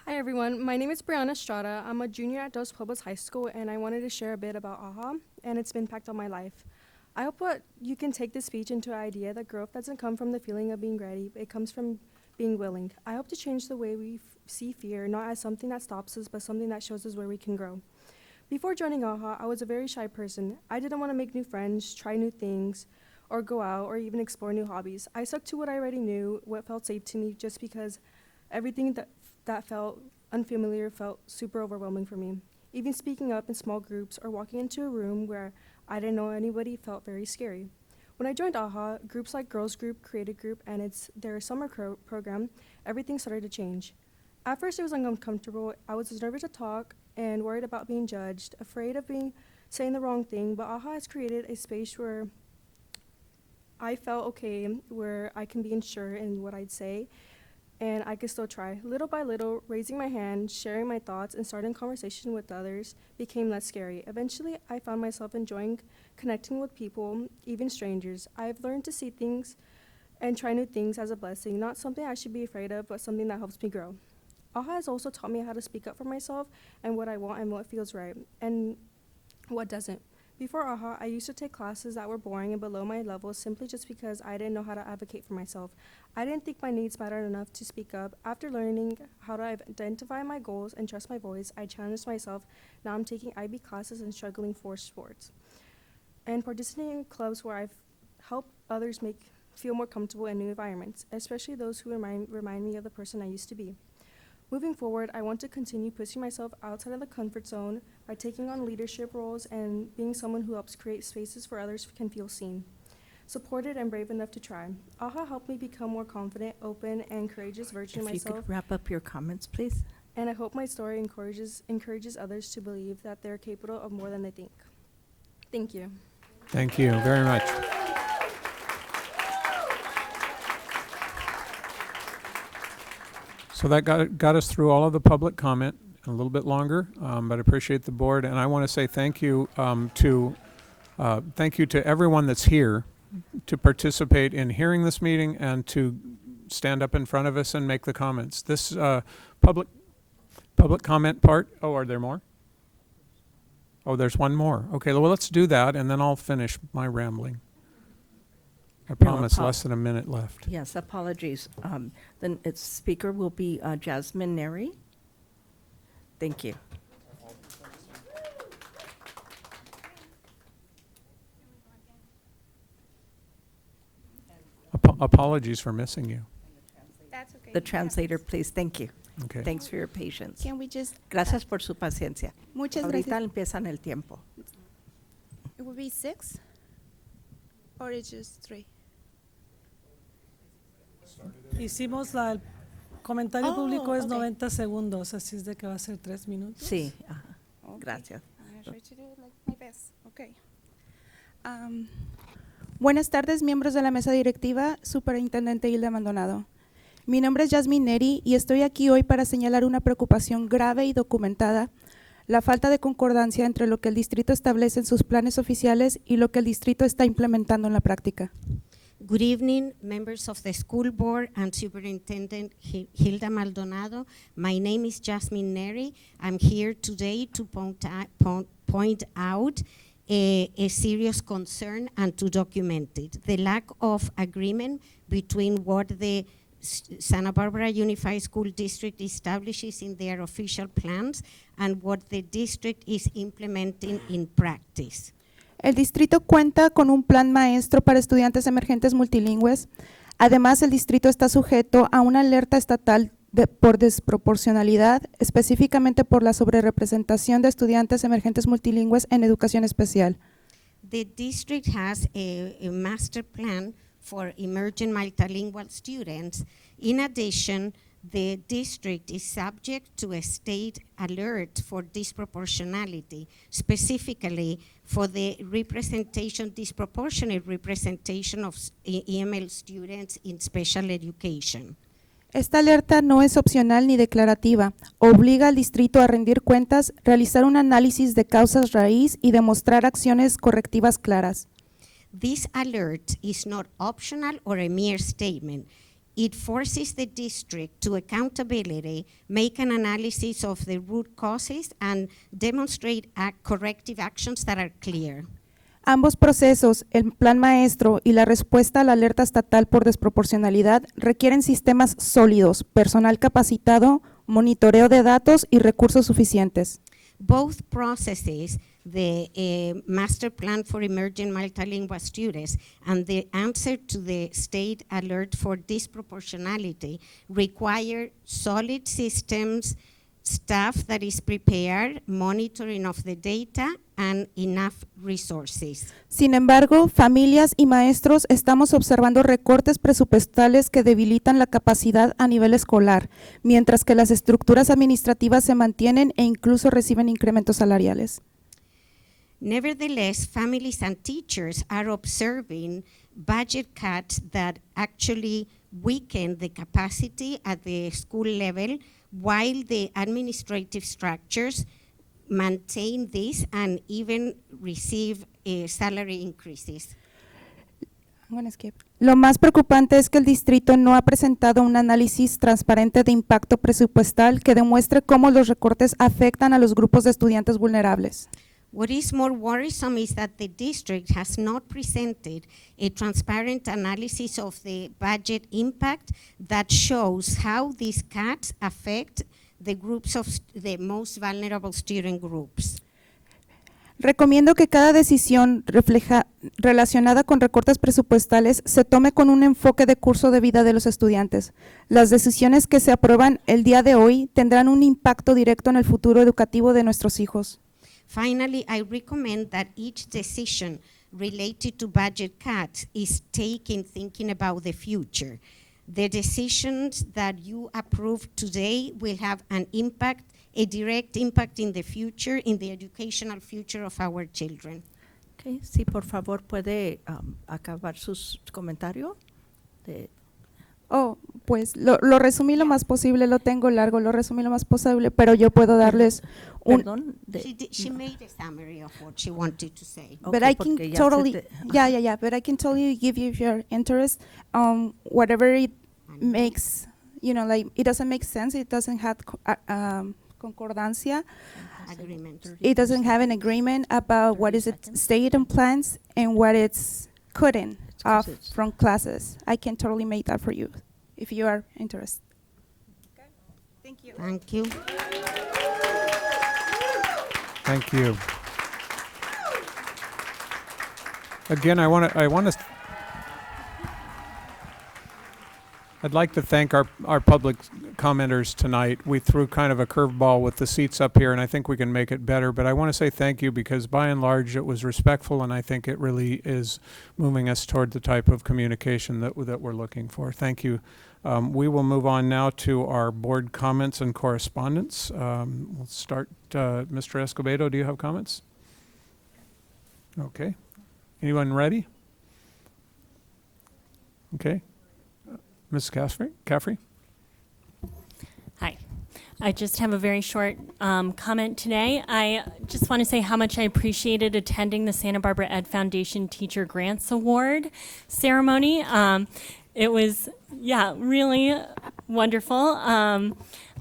[SPEAKER 20] Hi everyone, my name is Brianna Estrada. I'm a junior at Dos Pueblos High School and I wanted to share a bit about AHA and its impact on my life. I hope what you can take this speech into an idea that growth doesn't come from the feeling of being ready, it comes from being willing. I hope to change the way we see fear, not as something that stops us, but something that shows us where we can grow. Before joining AHA, I was a very shy person. I didn't want to make new friends, try new things, or go out, or even explore new hobbies. I stuck to what I already knew, what felt safe to me, just because everything that felt unfamiliar felt super overwhelming for me. Even speaking up in small groups or walking into a room where I didn't know anybody felt very scary. When I joined AHA, groups like Girls Group, Creative Group, and their summer program, everything started to change. At first, it was uncomfortable. I was nervous to talk and worried about being judged, afraid of saying the wrong thing, but AHA has created a space where I felt okay, where I can be sure in what I'd say, and I could still try. Little by little, raising my hand, sharing my thoughts, and starting conversation with others became less scary. Eventually, I found myself enjoying connecting with people, even strangers. I've learned to see things and try new things as a blessing, not something I should be afraid of, but something that helps me grow. AHA has also taught me how to speak up for myself and what I want and what feels right, and what doesn't. Before AHA, I used to take classes that were boring and below my level simply just because I didn't know how to advocate for myself. I didn't think my needs mattered enough to speak up. After learning how to identify my goals and trust my voice, I challenged myself. Now I'm taking IB classes and struggling for sports, and participating in clubs where I've helped others feel more comfortable in new environments, especially those who remind me of the person I used to be. Moving forward, I want to continue pushing myself outside of the comfort zone by taking on leadership roles and being someone who helps create spaces where others can feel seen, supported, and brave enough to try. AHA helped me become more confident, open, and courageous version of
[SPEAKER 5] If you
[SPEAKER 20] myself.
[SPEAKER 5] could wrap up your comments, please.
[SPEAKER 20] And I hope my story encourages others to believe that they're capable of more than they think. Thank you.
[SPEAKER 1] Thank you very much. So that got us through all of the public comment, a little bit longer, but I appreciate the board, and I want to say thank you to everyone that's here to participate in hearing this meeting and to stand up in front of us and make the comments. This public comment part. Oh, are there more? Oh, there's one more. Okay, well, let's do that, and then I'll finish my rambling. I promise less than a minute left.
[SPEAKER 5] Yes, apologies. Then its speaker will be Jasmine Neri. Thank you.
[SPEAKER 1] Apologies for missing you.
[SPEAKER 21] That's okay.
[SPEAKER 5] The translator, please. Thank you.
[SPEAKER 1] Okay.
[SPEAKER 5] Thanks for your patience.
[SPEAKER 21] Can we just?
[SPEAKER 5] Gracias por su paciencia.
[SPEAKER 21] Muchas
[SPEAKER 5] Ahorita
[SPEAKER 21] gracias.
[SPEAKER 5] empiezan el tiempo.
[SPEAKER 21] It will be 6, or it's just 3.
[SPEAKER 4] Hicimos el comentario público es
[SPEAKER 21] okay.
[SPEAKER 4] 90 segundos, así es de que va a ser 3 minutos.
[SPEAKER 5] Sí, ajá.
[SPEAKER 21] Okay.
[SPEAKER 5] Gracias.
[SPEAKER 21] I try to do it like my best. Okay. Buenas tardes, miembros de la mesa directiva, Superintendente Hilda Maldonado. Mi nombre es Jasmine Neri y estoy aquí hoy para señalar una preocupación grave y documentada: la falta de concordancia entre lo que el distrito establece en sus planes oficiales y lo que el distrito está implementando en la práctica.
[SPEAKER 2] Good evening, members of the school board and Superintendent Hilda Maldonado. My name is Jasmine Neri. I'm here today to point out a serious concern and to document it. The lack of agreement between what the Santa Barbara Unified School District establishes in their official plans and what the district is implementing in practice.
[SPEAKER 21] El distrito cuenta con un plan maestro para estudiantes emergentes multilingües. Además, el distrito está sujeto a una alerta estatal por desproporcionalidad, específicamente por la sobrerepresentación de estudiantes emergentes multilingües en educación especial.
[SPEAKER 2] The district has a master plan for emerging multilingual students. In addition, the district is subject to a state alert for disproportionality, specifically for the disproportionate representation of EML students in special education.
[SPEAKER 21] Esta alerta no es opcional ni declarativa. Obliga al distrito a rendir cuentas, realizar un análisis de causas raíz y demostrar acciones correctivas claras.
[SPEAKER 2] This alert is not optional or a mere statement. It forces the district to accountability, make an analysis of the root causes, and demonstrate corrective actions that are clear.
[SPEAKER 21] Ambos procesos, el plan maestro y la respuesta a la alerta estatal por desproporcionalidad, requieren sistemas sólidos, personal capacitado, monitoreo de datos y recursos suficientes.
[SPEAKER 2] Both processes, the Master Plan for Emerging Multilingual Students and the answer to the State Alert for Disproportionality, require solid systems, staff that is prepared, monitoring of the data, and enough resources.
[SPEAKER 21] Sin embargo, familias y maestros estamos observando recortes presupuestales que debilitan la capacidad a nivel escolar, mientras que las estructuras administrativas se mantienen e incluso reciben incrementos salariales.
[SPEAKER 2] Nevertheless, families and teachers are observing budget cuts that actually weaken the capacity at the school level, while the administrative structures maintain this and even receive salary increases.
[SPEAKER 21] I'm gonna skip. Lo más preocupante es que el distrito no ha presentado un análisis transparente de impacto presupuestal que demuestre cómo los recortes afectan a los grupos de estudiantes vulnerables.
[SPEAKER 2] What is more worrisome is that the district has not presented a transparent analysis of the budget impact that shows how these cuts affect the groups of the most vulnerable student groups.
[SPEAKER 21] Recomiendo que cada decisión relacionada con recortes presupuestales se tome con un enfoque de curso de vida de los estudiantes. Las decisiones que se aprueban el día de hoy tendrán un impacto directo en el futuro educativo de nuestros hijos.
[SPEAKER 2] Finally, I recommend that each decision related to budget cuts is taken thinking about the future. The decisions that you approve today will have an impact, a direct impact in the future, in the educational future of our children.
[SPEAKER 5] Okay, sí, por favor, puede acabar sus comentarios.
[SPEAKER 21] Oh, pues lo resumí lo más posible, lo tengo largo, lo resumí lo más posible, pero yo puedo darles un...
[SPEAKER 5] Perdón.
[SPEAKER 2] She made a summary of what she wanted to say.
[SPEAKER 21] But I can totally, but I can totally give you your interest, whatever it makes, like, it doesn't make sense, it doesn't have concordancia.
[SPEAKER 2] Agreement.
[SPEAKER 21] It doesn't have an agreement about what is it stated in plans and what it's cutting off from classes. I can totally make that for you, if you are interested.
[SPEAKER 2] Okay. Thank you. Thank you.
[SPEAKER 1] Thank you. Again, I'd like to thank our public commenters tonight. We threw kind of a curveball with the seats up here, and I think we can make it better. But I want to say thank you because by and large it was respectful, and I think it really is moving us toward the type of communication that we're looking for. Thank you. We will move on now to our board comments and correspondence. We'll start, Mr. Escobedo, do you have comments? Okay. Anyone ready? Okay. Ms. Caffrey?
[SPEAKER 3] Hi. I just have a very short comment today. I just want to say how much I appreciated attending the Santa Barbara Ed Foundation Teacher Grants Award ceremony. It was, really wonderful.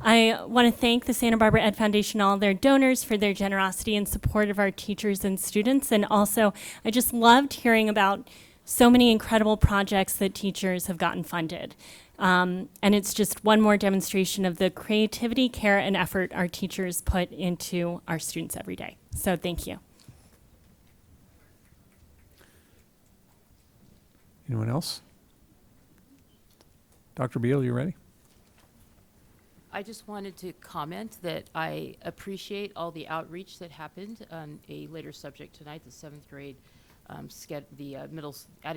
[SPEAKER 3] I want to thank the Santa Barbara Ed Foundation, all their donors, for their generosity and support of our teachers and students. And also, I just loved hearing about so many incredible projects that teachers have gotten funded. And it's just one more demonstration of the creativity, care, and effort our teachers put into our students every day. So thank you.
[SPEAKER 1] Anyone else? Dr. Beal, you ready?
[SPEAKER 22] I just wanted to comment that I appreciate all the outreach that happened on a later subject tonight, the 7th grade, adding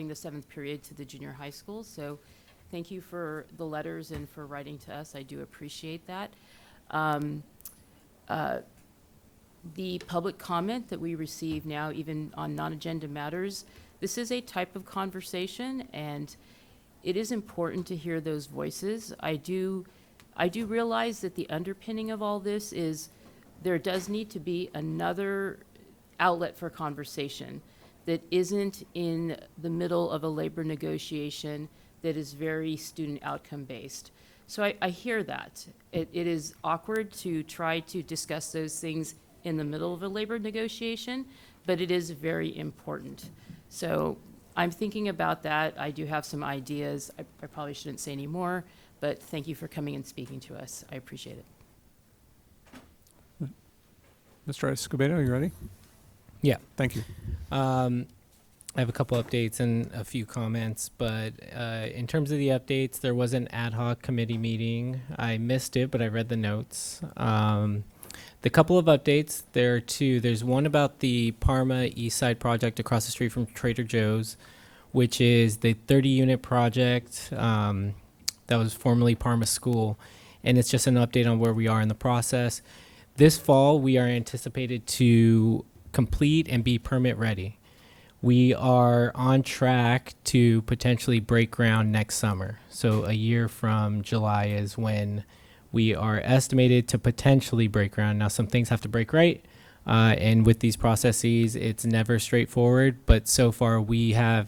[SPEAKER 22] the 7th period to the junior high school. So thank you for the letters and for writing to us. I do appreciate that. The public comment that we receive now, even on non-agenda matters, this is a type of conversation, and it is important to hear those voices. I do realize that the underpinning of all this is there does need to be another outlet for conversation that isn't in the middle of a labor negotiation that is very student outcome based. So I hear that. It is awkward to try to discuss those things in the middle of a labor negotiation, but it is very important. So I'm thinking about that. I do have some ideas. I probably shouldn't say any more, but thank you for coming and speaking to us. I appreciate it.
[SPEAKER 1] Mr. Escobedo, you ready?
[SPEAKER 6] Yeah.
[SPEAKER 1] Thank you.
[SPEAKER 6] I have a couple updates and a few comments, but in terms of the updates, there was an ad hoc committee meeting. I missed it, but I read the notes. The couple of updates, there are two. There's one about the Parma East Side project across the street from Trader Joe's, which is the 30-unit project that was formerly Parma School, and it's just an update on where we are in the process. This fall, we are anticipated to complete and be permit ready. We are on track to potentially break ground next summer. So a year from July is when we are estimated to potentially break ground. Now, some things have to break right. And with these processes, it's never straightforward. But so far, we have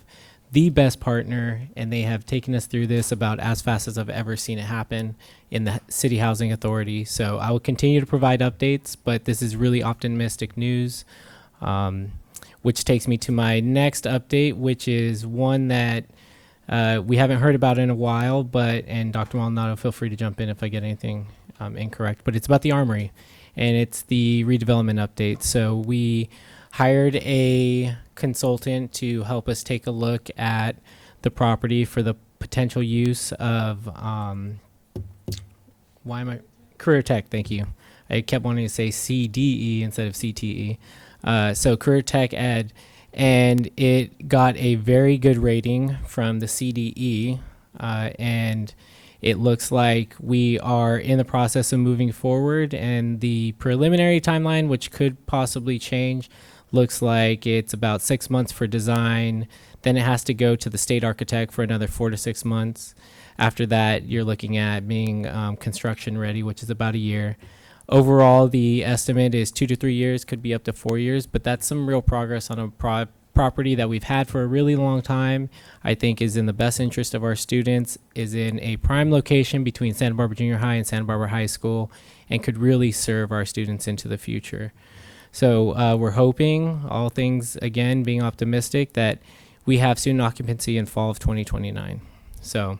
[SPEAKER 6] the best partner, and they have taken us through this about as fast as I've ever seen it happen in the City Housing Authority. So I will continue to provide updates, but this is really optimistic news. Which takes me to my next update, which is one that we haven't heard about in a while, and Dr. Maldonado, feel free to jump in if I get anything incorrect, but it's about the Armory, and it's the redevelopment update. So we hired a consultant to help us take a look at the property for the potential use of, Career Tech, thank you. I kept wanting to say CDE instead of CTE. So Career Tech Ed, and it got a very good rating from the CDE, and it looks like we are in the process of moving forward, and the preliminary timeline, which could possibly change, looks like it's about 6 months for design, then it has to go to the state architect for another 4 to 6 months. After that, you're looking at being construction ready, which is about a year. Overall, the estimate is 2 to 3 years, could be up to 4 years, but that's some real progress on a property that we've had for a really long time. I think is in the best interest of our students, is in a prime location between Santa Barbara Junior High and Santa Barbara High School, and could really serve our students into the future. So we're hoping, all things again being optimistic, that we have student occupancy in fall of 2029. So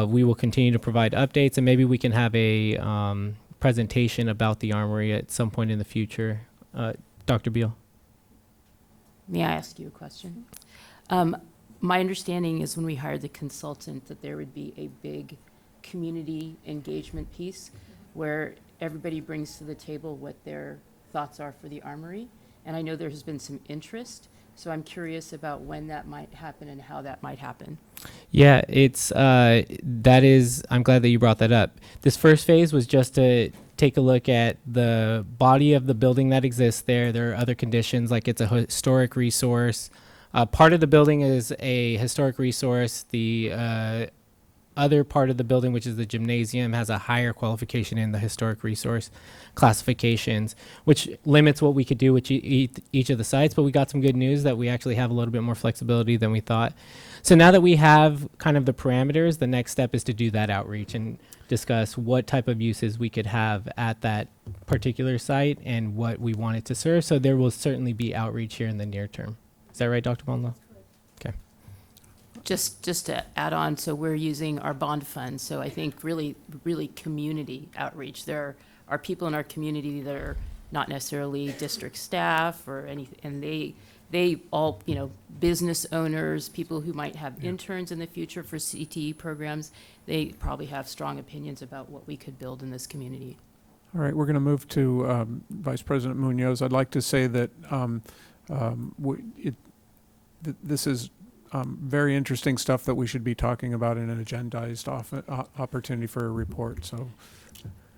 [SPEAKER 6] we will continue to provide updates, and maybe we can have a presentation about the Armory at some point in the future. Dr. Beal.
[SPEAKER 22] May I ask you a question? My understanding is when we hired the consultant that there would be a big community engagement piece where everybody brings to the table what their thoughts are for the Armory. And I know there has been some interest, so I'm curious about when that might happen and how that might happen.
[SPEAKER 6] Yeah, I'm glad that you brought that up. This first phase was just to take a look at the body of the building that exists there. There are other conditions, like it's a historic resource. Part of the building is a historic resource. The other part of the building, which is the gymnasium, has a higher qualification in the historic resource classifications, which limits what we could do with each of the sites. But we got some good news that we actually have a little bit more flexibility than we thought. So now that we have kind of the parameters, the next step is to do that outreach and discuss what type of uses we could have at that particular site and what we want it to serve. So there will certainly be outreach here in the near term. Is that right, Dr. Maldonado? Okay.
[SPEAKER 22] Just to add on, so we're using our bond fund. So I think really community outreach. There are people in our community that are not necessarily district staff or anything, and they all, business owners, people who might have interns in the future for CTE programs, they probably have strong opinions about what we could build in this community.
[SPEAKER 1] All right, we're going to move to Vice President Munoz. I'd like to say that this is very interesting stuff that we should be talking about in an agendized opportunity for a report. So,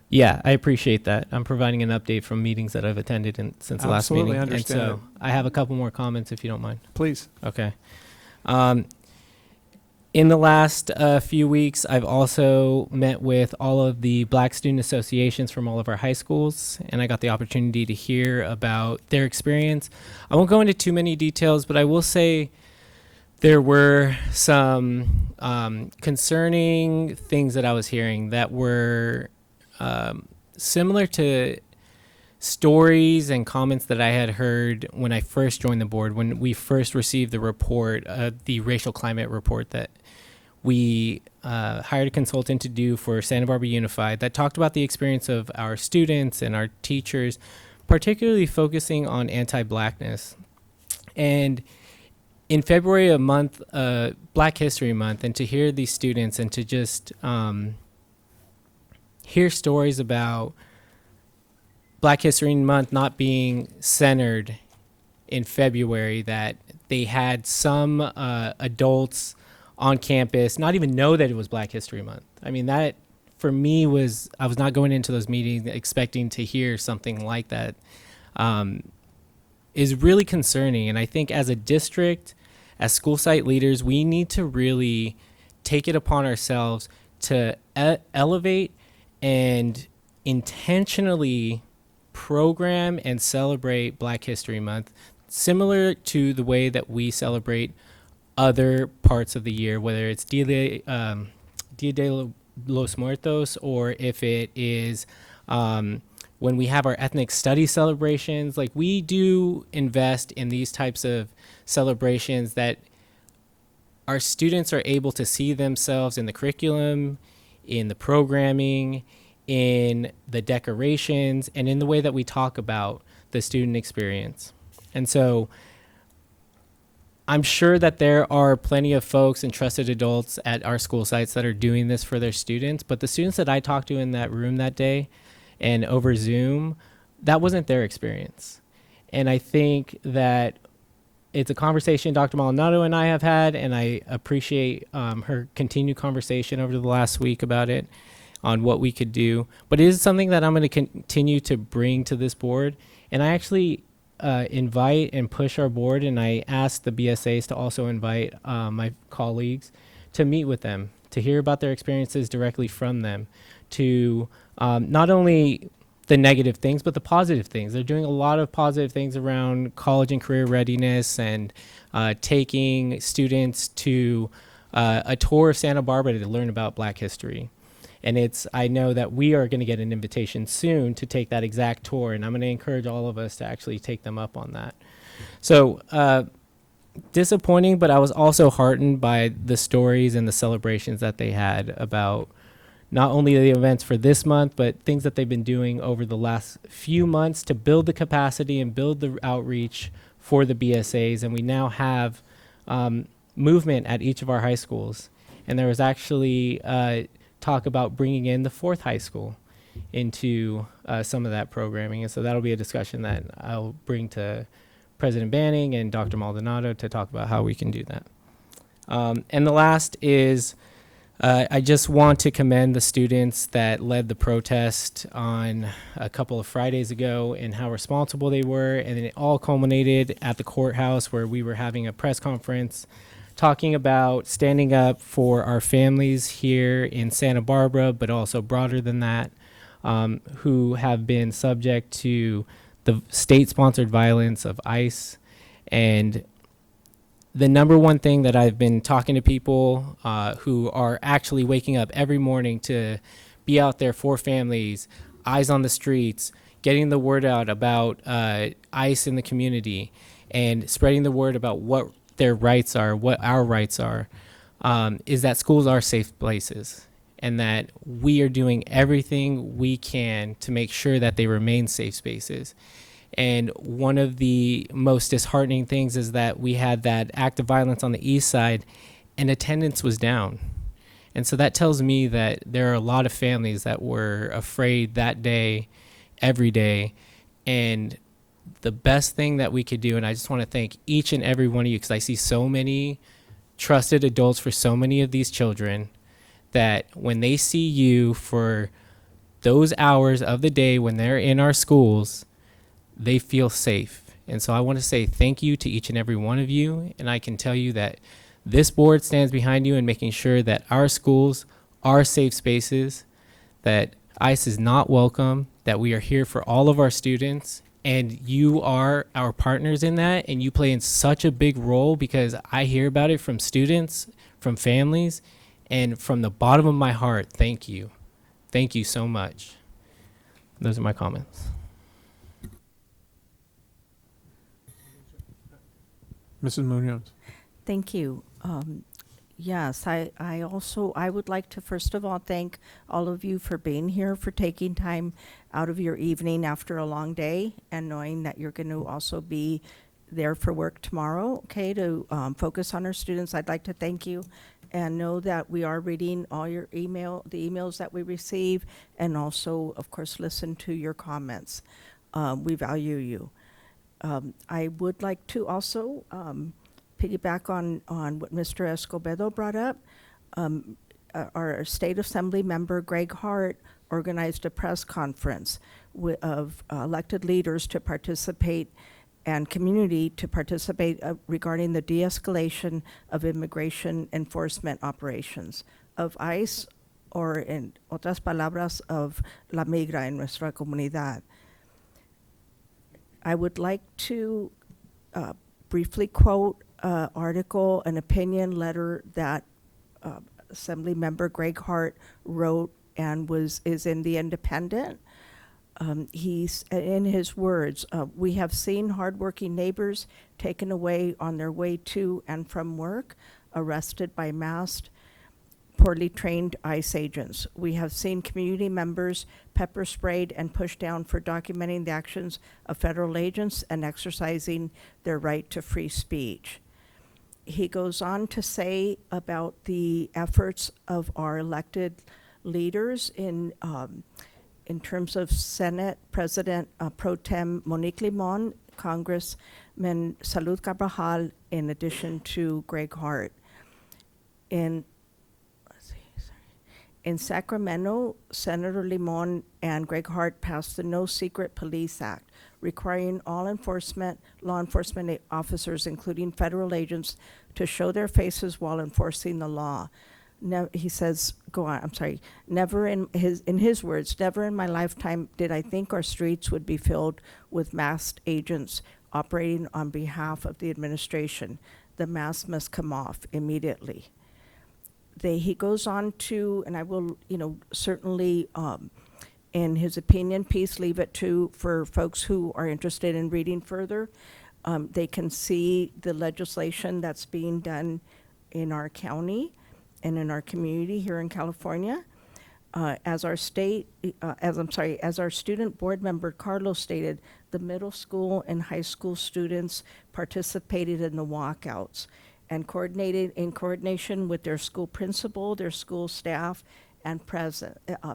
[SPEAKER 6] yeah, I appreciate that. I'm providing an update from meetings that I've attended since the last meeting.
[SPEAKER 1] Understand.
[SPEAKER 6] And so I have a couple more comments if you don't mind.
[SPEAKER 1] Please.
[SPEAKER 6] Okay. In the last few weeks, I've also met with all of the Black student associations from all of our high schools, and I got the opportunity to hear about their experience. I won't go into too many details, but I will say there were some concerning things that I was hearing that were similar to stories and comments that I had heard when I first joined the board, when we first received the report, the racial climate report that we hired a consultant to do for Santa Barbara Unified, that talked about the experience of our students and our teachers, particularly focusing on anti-Blackness. And in February, a month, Black History Month, and to hear these students and to just hear stories about Black History Month not being centered in February, that they had some adults on campus not even know that it was Black History Month. I mean, that for me was, I was not going into those meetings expecting to hear something like that, is really concerning. And I think as a district, as school site leaders, we need to really take it upon ourselves to elevate and intentionally program and celebrate Black History Month, similar to the way that we celebrate other parts of the year, whether it's Dia de los Muertos, or if it is when we have our ethnic studies celebrations. Like, we do invest in these types of celebrations that our students are able to see themselves in the curriculum, in the programming, in the decorations, and in the way that we talk about the student experience. And so I'm sure that there are plenty of folks and trusted adults at our school sites that are doing this for their students, but the students that I talked to in that room that day and over Zoom, that wasn't their experience. And I think that it's a conversation Dr. Maldonado and I have had, and I appreciate her continued conversation over the last week about it, on what we could do. But it is something that I'm going to continue to bring to this board. And I actually invite and push our board, and I ask the BSAs to also invite my colleagues to meet with them, to hear about their experiences directly from them, to not only the negative things, but the positive things. They're doing a lot of positive things around college and career readiness, and taking students to a tour of Santa Barbara to learn about Black history. And I know that we are going to get an invitation soon to take that exact tour, and I'm going to encourage all of us to actually take them up on that. So disappointing, but I was also heartened by the stories and the celebrations that they had about not only the events for this month, but things that they've been doing over the last few months to build the capacity and build the outreach for the BSAs. And we now have movement at each of our high schools. And there was actually talk about bringing in the 4th high school into some of that programming. And so that'll be a discussion that I'll bring to President Banning and Dr. Maldonado to talk about how we can do that. And the last is, I just want to commend the students that led the protest on a couple of Fridays ago, and how responsible they were. And it all culminated at the courthouse, where we were having a press conference talking about standing up for our families here in Santa Barbara, but also broader than that, who have been subject to the state-sponsored violence of ICE. And the number one thing that I've been talking to people who are actually waking up every morning to be out there for families, eyes on the streets, getting the word out about ICE in the community, and spreading the word about what their rights are, what our rights are, is that schools are safe places, and that we are doing everything we can to make sure that they remain safe spaces. And one of the most disheartening things is that we had that act of violence on the east side, and attendance was down. And so that tells me that there are a lot of families that were afraid that day, every day. And the best thing that we could do, and I just want to thank each and every one of you, because I see so many trusted adults for so many of these children, that when they see you for those hours of the day when they're in our schools, they feel safe. And so I want to say thank you to each and every one of you. And I can tell you that this board stands behind you in making sure that our schools are safe spaces, that ICE is not welcome, that we are here for all of our students. And you are our partners in that, and you play in such a big role, because I hear about it from students, from families, and from the bottom of my heart, thank you. Thank you so much. Those are my comments.
[SPEAKER 1] Mrs. Munoz.
[SPEAKER 5] Thank you. Yes, I would like to first of all thank all of you for being here, for taking time out of your evening after a long day and knowing that you're going to also be there for work tomorrow, okay, to focus on our students. I'd like to thank you and know that we are reading all your the emails that we receive, and also, of course, listen to your comments. We value you. I would like to also piggyback on what Mr. Escobedo brought up. Our State Assembly member, Greg Hart, organized a press conference of elected leaders to participate and community to participate regarding the de-escalation of immigration enforcement operations of ICE, or en otras palabras, of La Migra en nuestra comunidad. I would like to briefly quote an article, an opinion letter that Assembly Member Greg Hart wrote and is in The Independent. He's, in his words, we have seen hardworking neighbors taken away on their way to and from work, arrested by masked, poorly trained ICE agents. We have seen community members pepper sprayed and pushed down for documenting the actions of federal agents and exercising their right to free speech. He goes on to say about the efforts of our elected leaders in terms of Senate President Pro Tem Monique Limon, Congressman Salud Carvajal, in addition to Greg Hart. In Sacramento, Senator Limon and Greg Hart passed the No Secret Police Act, requiring all law enforcement officers, including federal agents, to show their faces while enforcing the law. He says, never in his words, never in my lifetime did I think our streets would be filled with masked agents operating on behalf of the administration. The mask must come off immediately. He goes on to, and I will, certainly, in his opinion piece, leave it for folks who are interested in reading further. They can see the legislation that's being done in our county and in our community here in California. As our student board member Carlos stated, the middle school and high school students participated in the walkouts and in coordination with their school principal, their school staff, and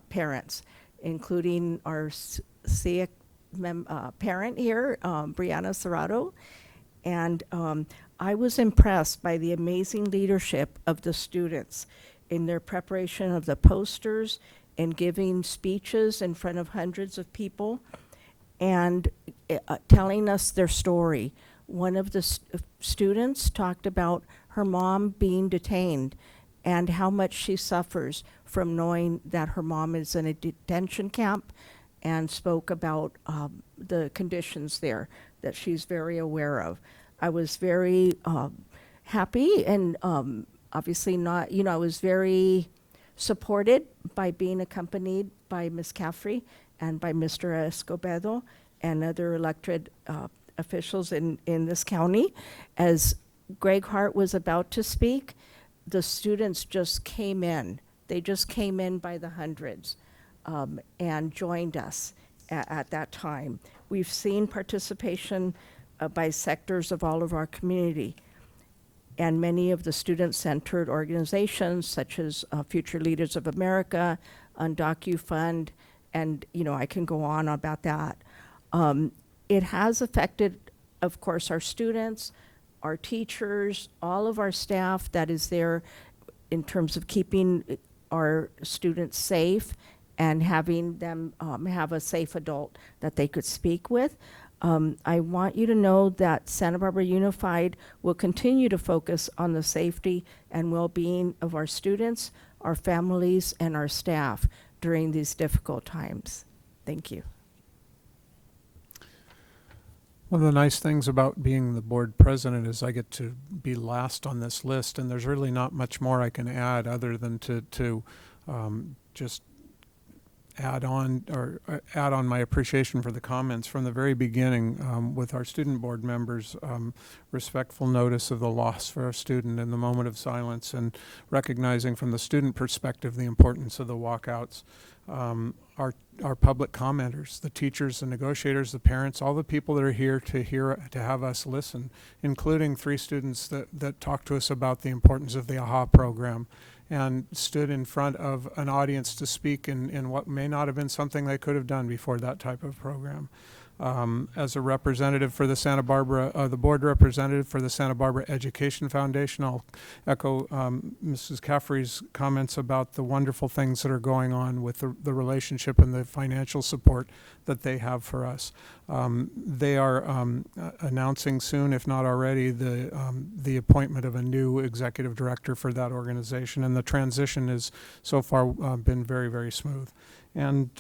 [SPEAKER 5] parents, including our SIAC parent here, Brianna Serrato. And I was impressed by the amazing leadership of the students in their preparation of the posters and giving speeches in front of hundreds of people and telling us their story. One of the students talked about her mom being detained and how much she suffers from knowing that her mom is in a detention camp, and spoke about the conditions there that she's very aware of. I was very happy and obviously not, I was very supported by being accompanied by Ms. Caffrey and by Mr. Escobedo and other elected officials in this county. As Greg Hart was about to speak, the students just came in. They just came in by the hundreds and joined us at that time. We've seen participation by sectors of all of our community, and many of the student-centered organizations such as Future Leaders of America, UndocuFund, and I can go on about that. It has affected, of course, our students, our teachers, all of our staff that is there in terms of keeping our students safe and having them have a safe adult that they could speak with. I want you to know that Santa Barbara Unified will continue to focus on the safety and well-being of our students, our families, and our staff during these difficult times. Thank you.
[SPEAKER 1] One of the nice things about being the board president is I get to be last on this list, and there's really not much more I can add other than to just add on my appreciation for the comments from the very beginning with our student board members, respectful notice of the loss for our student in the moment of silence, and recognizing from the student perspective the importance of the walkouts. Our public commenters, the teachers, the negotiators, the parents, all the people that are here to have us listen, including 3 students that talked to us about the importance of the AHA program and stood in front of an audience to speak in what may not have been something they could have done before that type of program. As a representative for the Santa Barbara, the board representative for the Santa Barbara Education Foundation, I'll echo Mrs. Caffrey's comments about the wonderful things that are going on with the relationship and the financial support that they have for us. They are announcing soon, if not already, the appointment of a new executive director for that organization, and the transition has so far been very, very smooth. And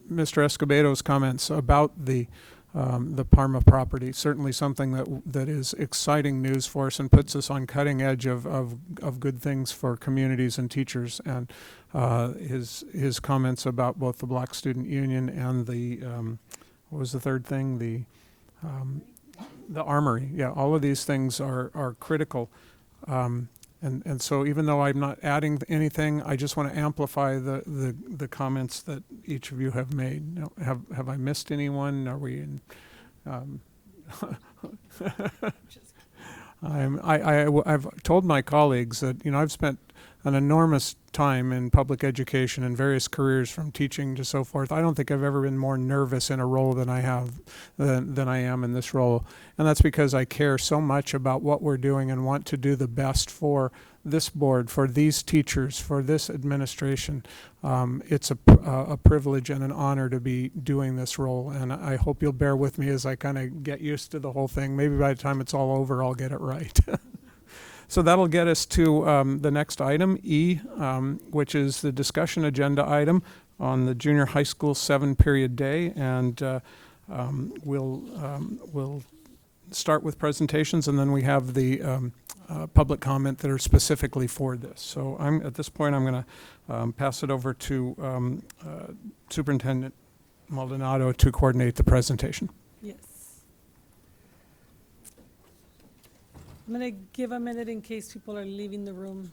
[SPEAKER 1] Mr. Escobedo's comments about the Parma property, certainly something that is exciting news for us and puts us on cutting edge of good things for communities and teachers. And his comments about both the Black Student Union and the what was the third thing? The Armory. Yeah, all of these things are critical. And so even though I'm not adding anything, I just want to amplify the comments that each of you have made. Now, have I missed anyone? Are we in? I've told my colleagues that, I've spent an enormous time in public education and various careers from teaching to so forth. I don't think I've ever been more nervous in a role than I am in this role. And that's because I care so much about what we're doing and want to do the best for this board, for these teachers, for this administration. It's a privilege and an honor to be doing this role. And I hope you'll bear with me as I kind of get used to the whole thing. Maybe by the time it's all over, I'll get it right. So that'll get us to the next item, E, which is the discussion agenda item on the junior high school 7-period day. And we'll start with presentations, and then we have the public comment that are specifically for this. So at this point, I'm going to pass it over to Superintendent Maldonado to coordinate the presentation.
[SPEAKER 4] Yes. I'm going to give a minute in case people are leaving the room.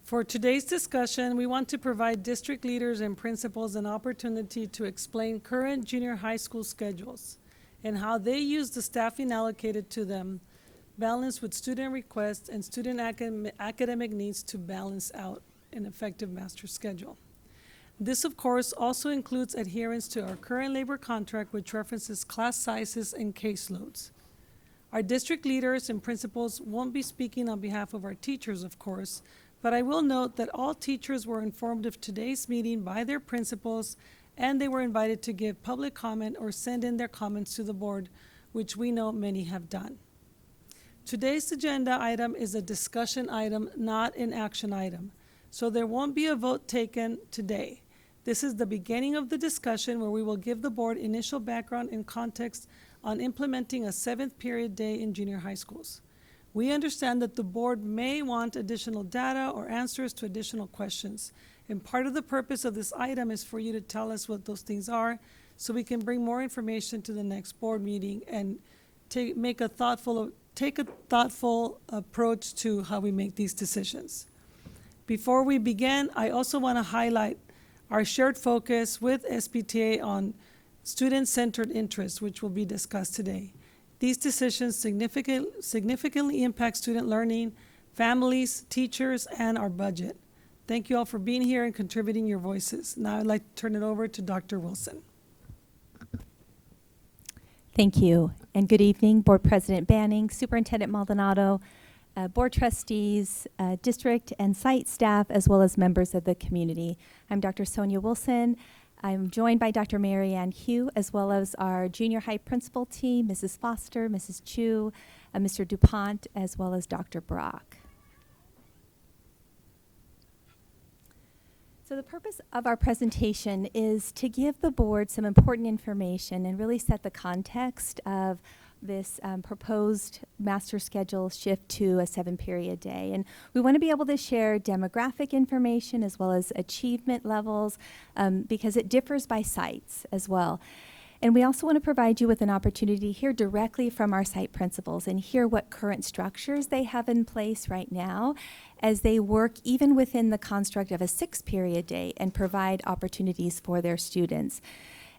[SPEAKER 4] For today's discussion, we want to provide district leaders and principals an opportunity to explain current junior high school schedules and how they use the staffing allocated to them, balanced with student requests and student academic needs to balance out an effective master schedule. This, of course, also includes adherence to our current labor contract, which references class sizes and caseloads. Our district leaders and principals won't be speaking on behalf of our teachers, of course, but I will note that all teachers were informed of today's meeting by their principals, and they were invited to give public comment or send in their comments to the board, which we know many have done. Today's agenda item is a discussion item, not an action item, so there won't be a vote taken today. This is the beginning of the discussion where we will give the board initial background and context on implementing a 7th-period day in junior high schools. We understand that the board may want additional data or answers to additional questions, and part of the purpose of this item is for you to tell us what those things are so we can bring more information to the next board meeting and take a thoughtful approach to how we make these decisions. Before we begin, I also want to highlight our shared focus with SBTA on student-centered interest, which will be discussed today. These decisions significantly impact student learning, families, teachers, and our budget. Thank you all for being here and contributing your voices. Now I'd like to turn it over to Dr. Wilson.
[SPEAKER 7] Thank you, and good evening, Board President Banning, Superintendent Maldonado, Board Trustees, district and site staff, as well as members of the community. I'm Dr. Sonia Wilson. I'm joined by Dr. Mary Ann Hugh, as well as our junior high principal team, Mrs. Foster, Mrs. Chu, Mr. DuPont, as well as Dr. Brock. So the purpose of our presentation is to give the board some important information and really set the context of this proposed master schedule shift to a 7-period day. And we want to be able to share demographic information as well as achievement levels because it differs by sites as well. And we also want to provide you with an opportunity to hear directly from our site principals and hear what current structures they have in place right now as they work even within the construct of a 6-period day and provide opportunities for their students.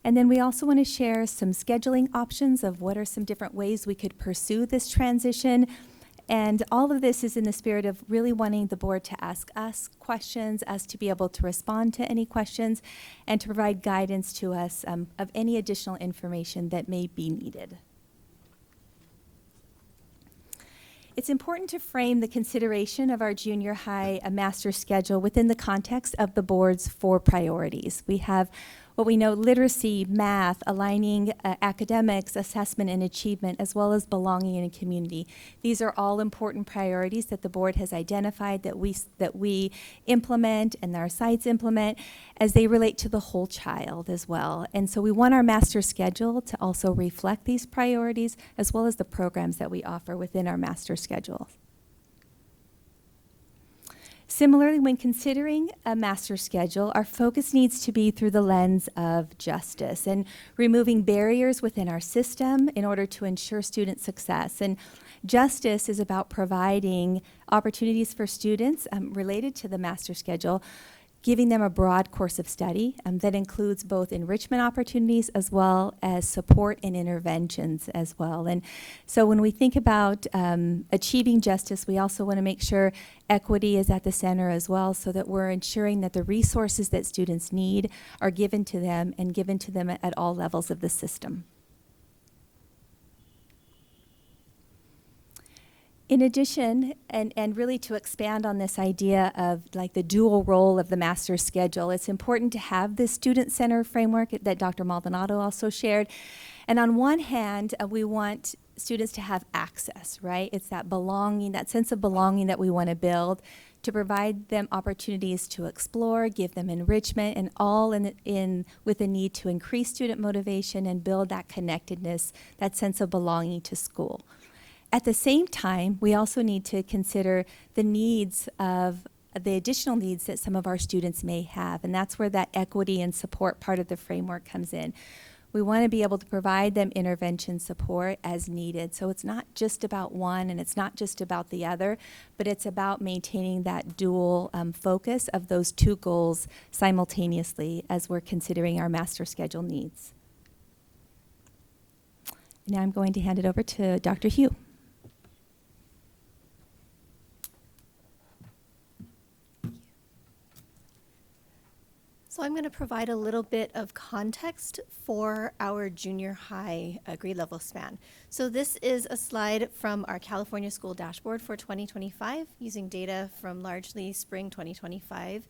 [SPEAKER 7] And then we also want to share some scheduling options of what are some different ways we could pursue this transition. And all of this is in the spirit of really wanting the board to ask us questions, us to be able to respond to any questions, and to provide guidance to us of any additional information that may be needed. It's important to frame the consideration of our junior high master schedule within the context of the board's 4 priorities. We have what we know: literacy, math, aligning academics, assessment and achievement, as well as belonging in a community. These are all important priorities that the board has identified that we implement and our sites implement as they relate to the whole child as well. And so we want our master schedule to also reflect these priorities as well as the programs that we offer within our master schedule. Similarly, when considering a master schedule, our focus needs to be through the lens of justice and removing barriers within our system in order to ensure student success. And justice is about providing opportunities for students related to the master schedule, giving them a broad course of study that includes both enrichment opportunities as well as support and interventions as well. And so when we think about achieving justice, we also want to make sure equity is at the center as well, so that we're ensuring that the resources that students need are given to them and given to them at all levels of the system. In addition, and really to expand on this idea of like the dual role of the master schedule, it's important to have this student-centered framework that Dr. Maldonado also shared. And on one hand, we want students to have access, right? It's that belonging, that sense of belonging that we want to build, to provide them opportunities to explore, give them enrichment, and all in with a need to increase student motivation and build that connectedness, that sense of belonging to school. At the same time, we also need to consider the needs of the additional needs that some of our students may have, and that's where that equity and support part of the framework comes in. We want to be able to provide them intervention support as needed. So it's not just about one and it's not just about the other, but it's about maintaining that dual focus of those 2 goals simultaneously as we're considering our master schedule needs. Now I'm going to hand it over to Dr. Hugh.
[SPEAKER 8] So I'm going to provide a little bit of context for our junior high grade level span. So this is a slide from our California School Dashboard for 2025 using data from largely spring 2025.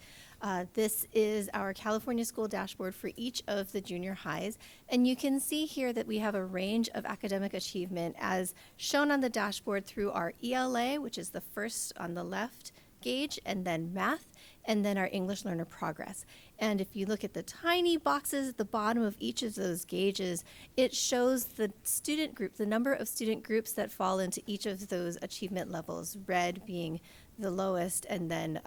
[SPEAKER 8] This is our California School Dashboard for each of the junior highs. And you can see here that we have a range of academic achievement as shown on the dashboard through our ELA, which is the first on the left gauge, and then math, and then our English learner progress. And if you look at the tiny boxes at the bottom of each of those gauges, it shows the student group, the number of student groups that fall into each of those achievement levels, red being the lowest and then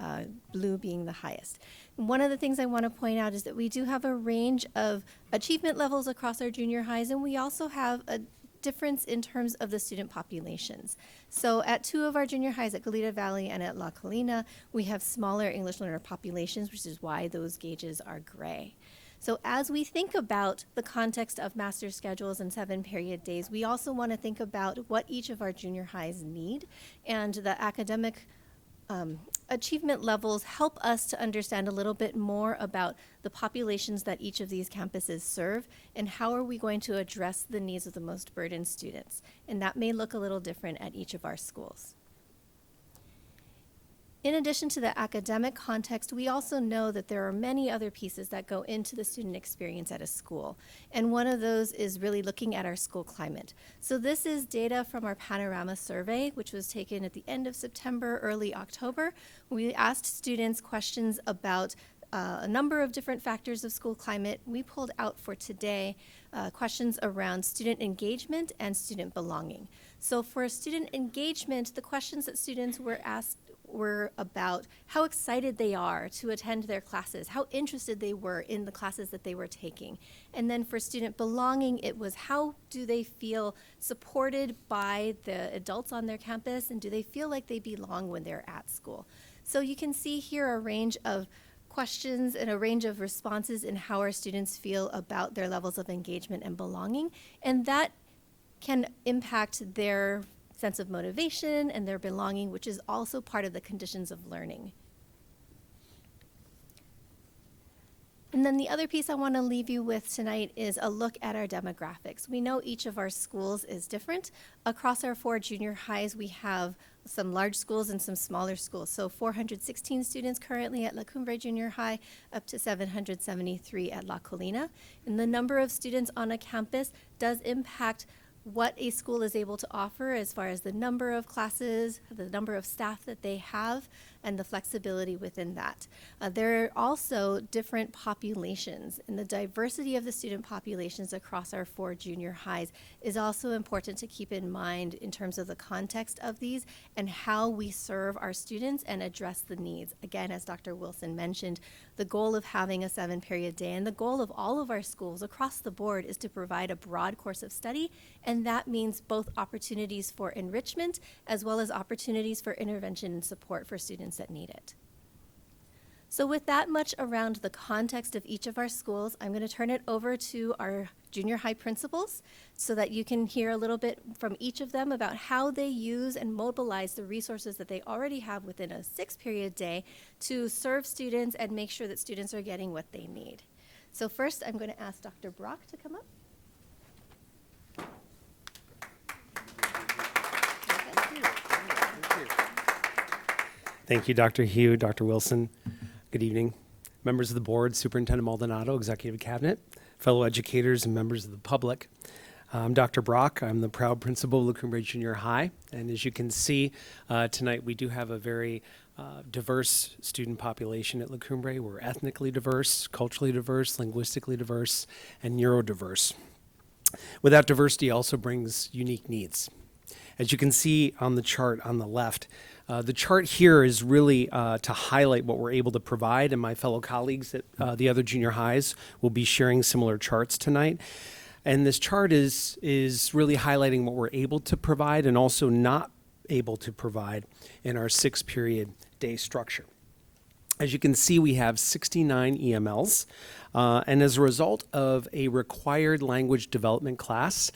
[SPEAKER 8] blue being the highest. One of the things I want to point out is that we do have a range of achievement levels across our junior highs, and we also have a difference in terms of the student populations. So at 2 of our junior highs, at Goleta Valley and at La Colina, we have smaller English learner populations, which is why those gauges are gray. So as we think about the context of master schedules and 7-period days, we also want to think about what each of our junior highs need, and the academic achievement levels help us to understand a little bit more about the populations that each of these campuses serve and how are we going to address the needs of the most burdened students. And that may look a little different at each of our schools. In addition to the academic context, we also know that there are many other pieces that go into the student experience at a school. And one of those is really looking at our school climate. So this is data from our Panorama survey, which was taken at the end of September, early October. We asked students questions about a number of different factors of school climate. We pulled out for today questions around student engagement and student belonging. So for student engagement, the questions that students were asked were about how excited they are to attend their classes, how interested they were in the classes that they were taking. And then for student belonging, it was how do they feel supported by the adults on their campus, and do they feel like they belong when they're at school? So you can see here a range of questions and a range of responses in how our students feel about their levels of engagement and belonging, and that can impact their sense of motivation and their belonging, which is also part of the conditions of learning. And then the other piece I want to leave you with tonight is a look at our demographics. We know each of our schools is different. Across our 4 junior highs, we have some large schools and some smaller schools. So 416 students currently at La Cumbre Junior High, up to 773 at La Colina. And the number of students on a campus does impact what a school is able to offer as far as the number of classes, the number of staff that they have, and the flexibility within that. There are also different populations, and the diversity of the student populations across our 4 junior highs is also important to keep in mind in terms of the context of these and how we serve our students and address the needs. Again, as Dr. Wilson mentioned, the goal of having a 7-period day and the goal of all of our schools across the board is to provide a broad course of study, and that means both opportunities for enrichment as well as opportunities for intervention and support for students that need it. So with that much around the context of each of our schools, I'm going to turn it over to our junior high principals so that you can hear a little bit from each of them about how they use and mobilize the resources that they already have within a 6-period day to serve students and make sure that students are getting what they need. So first, I'm going to ask Dr. Brock to come up.
[SPEAKER 9] Thank you, Dr. Hugh, Dr. Wilson. Good evening. Members of the board, Superintendent Maldonado, Executive Cabinet, fellow educators, and members of the public. I'm Dr. Brock. I'm the proud principal of La Cumbre Junior High. And as you can see, tonight we do have a very diverse student population at La Cumbre. We're ethnically diverse, culturally diverse, linguistically diverse, and neurodiverse. With that diversity also brings unique needs. As you can see on the chart on the left, the chart here is really to highlight what we're able to provide, and my fellow colleagues at the other junior highs will be sharing similar charts tonight. And this chart is really highlighting what we're able to provide and also not able to provide in our 6-period day structure. As you can see, we have 69 EMLs, and as a result of a required language development class,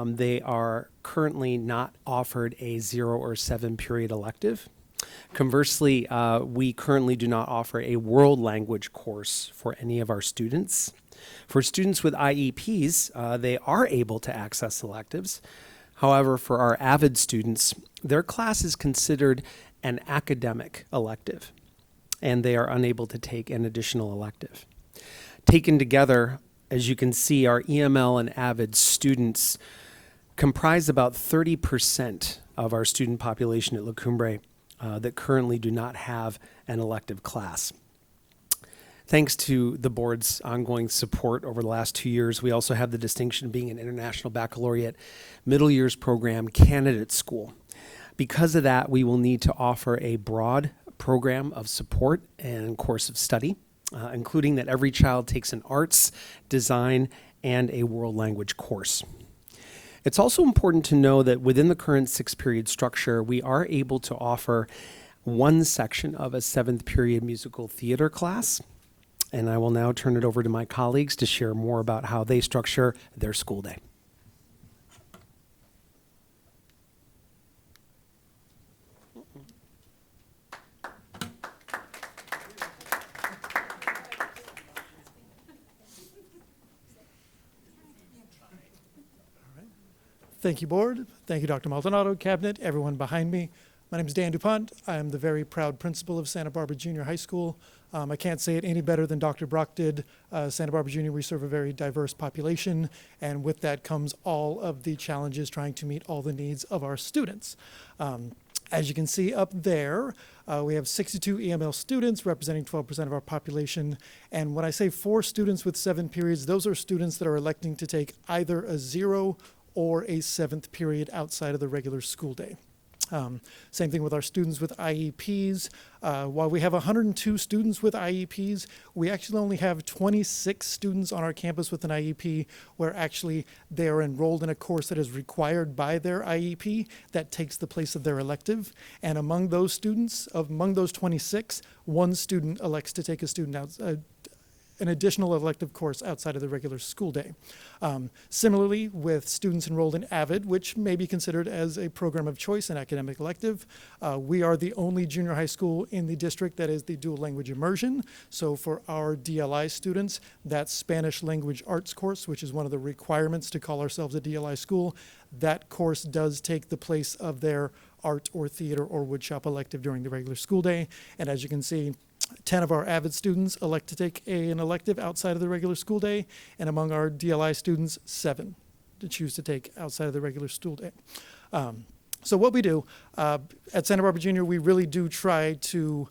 [SPEAKER 9] they are currently not offered a 0 or 7-period elective. Conversely, we currently do not offer a world language course for any of our students. For students with IEPs, they are able to access electives. However, for our AVID students, their class is considered an academic elective, and they are unable to take an additional elective. Taken together, as you can see, our EML and AVID students comprise about 30% of our student population at La Cumbre that currently do not have an elective class. Thanks to the board's ongoing support over the last 2 years, we also have the distinction of being an International Baccalaureate Middle Years Program candidate school. Because of that, we will need to offer a broad program of support and course of study, including that every child takes an arts, design, and a world language course. It's also important to know that within the current 6-period structure, we are able to offer one section of a 7th period musical theater class. And I will now turn it over to my colleagues to share more about how they structure their school day.
[SPEAKER 10] Thank you, board. Thank you, Dr. Maldonado, cabinet, everyone behind me. My name is Dan DuPont. I am the very proud principal of Santa Barbara Junior High School. I can't say it any better than Dr. Brock did. Santa Barbara Junior, we serve a very diverse population, and with that comes all of the challenges trying to meet all the needs of our students. As you can see up there, We have 62 EML students representing 12% of our population. And when I say 4 students with 7 periods, those are students that are electing to take either a 0 or a 7th period outside of the regular school day. Same thing with our students with IEPs. While we have 102 students with IEPs, we actually only have 26 students on our campus with an IEP where actually they are enrolled in a course that is required by their IEP that takes the place of their elective. And among those students, among those 26, 1 student elects to take a student out, an additional elective course outside of the regular school day. Similarly, with students enrolled in AVID, which may be considered as a program of choice in academic elective, we are the only junior high school in the district that is the dual language immersion. So for our DLI students, that Spanish language arts course, which is one of the requirements to call ourselves a DLI school, that course does take the place of their art or theater or woodshop elective during the regular school day. And as you can see, 10 of our AVID students elect to take an elective outside of the regular school day, and among our DLI students, 7 to choose to take outside of the regular school day. So what we do at Santa Barbara Junior, we really do try to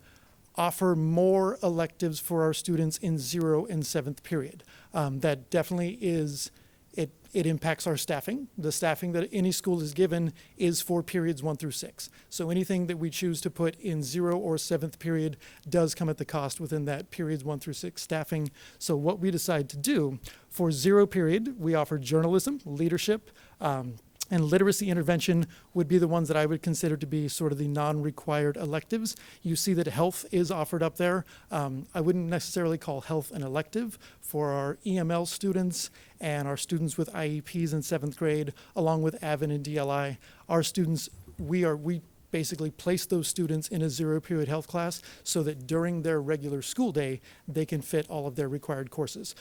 [SPEAKER 10] offer more electives for our students in 0 and 7th period. That definitely is, it impacts our staffing. The staffing that any school is given is for periods 1 through 6. So anything that we choose to put in 0 or 7th period does come at the cost within that periods 1 through 6 staffing. So what we decide to do for 0 period, we offer journalism, leadership, and literacy intervention would be the ones that I would consider to be sort of the non-required electives. You see that health is offered up there. I wouldn't necessarily call health an elective. For our EML students and our students with IEPs in 7th grade, along with AVID and DLI, our students, we basically place those students in a 0 period health class so that during their regular school day, they can fit all of their required courses.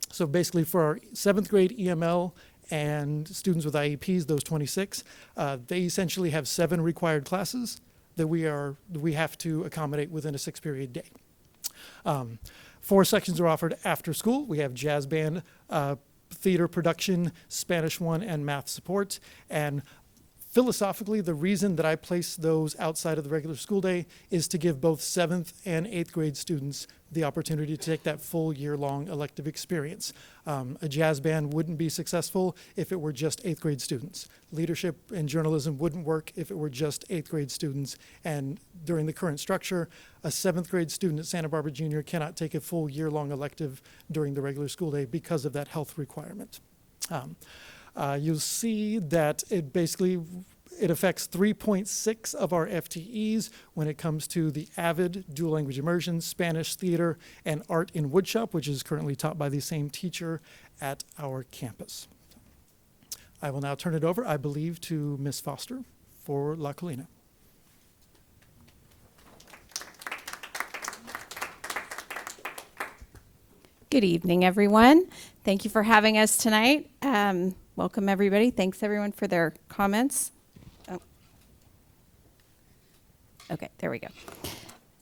[SPEAKER 10] So basically for our 7th grade EML and students with IEPs, those 26, they essentially have 7 required classes that we have to accommodate within a 6-period day. 4 sections are offered after school. We have jazz band, theater production, Spanish 1, and math support. And philosophically, the reason that I place those outside of the regular school day is to give both 7th and 8th grade students the opportunity to take that full year-long elective experience. A jazz band wouldn't be successful if it were just 8th grade students. Leadership and journalism wouldn't work if it were just 8th grade students. And during the current structure, a 7th grade student at Santa Barbara Junior cannot take a full year-long elective during the regular school day because of that health requirement. You'll see that it affects 3.6 of our FTEs when it comes to the AVID, dual language immersion, Spanish theater, and art in woodshop, which is currently taught by the same teacher at our campus. I will now turn it over, I believe, to Ms. Foster for La Colina.
[SPEAKER 11] Good evening, everyone. Thank you for having us tonight. Welcome, everybody. Thanks, everyone, for their comments. Oh. Okay, there we go.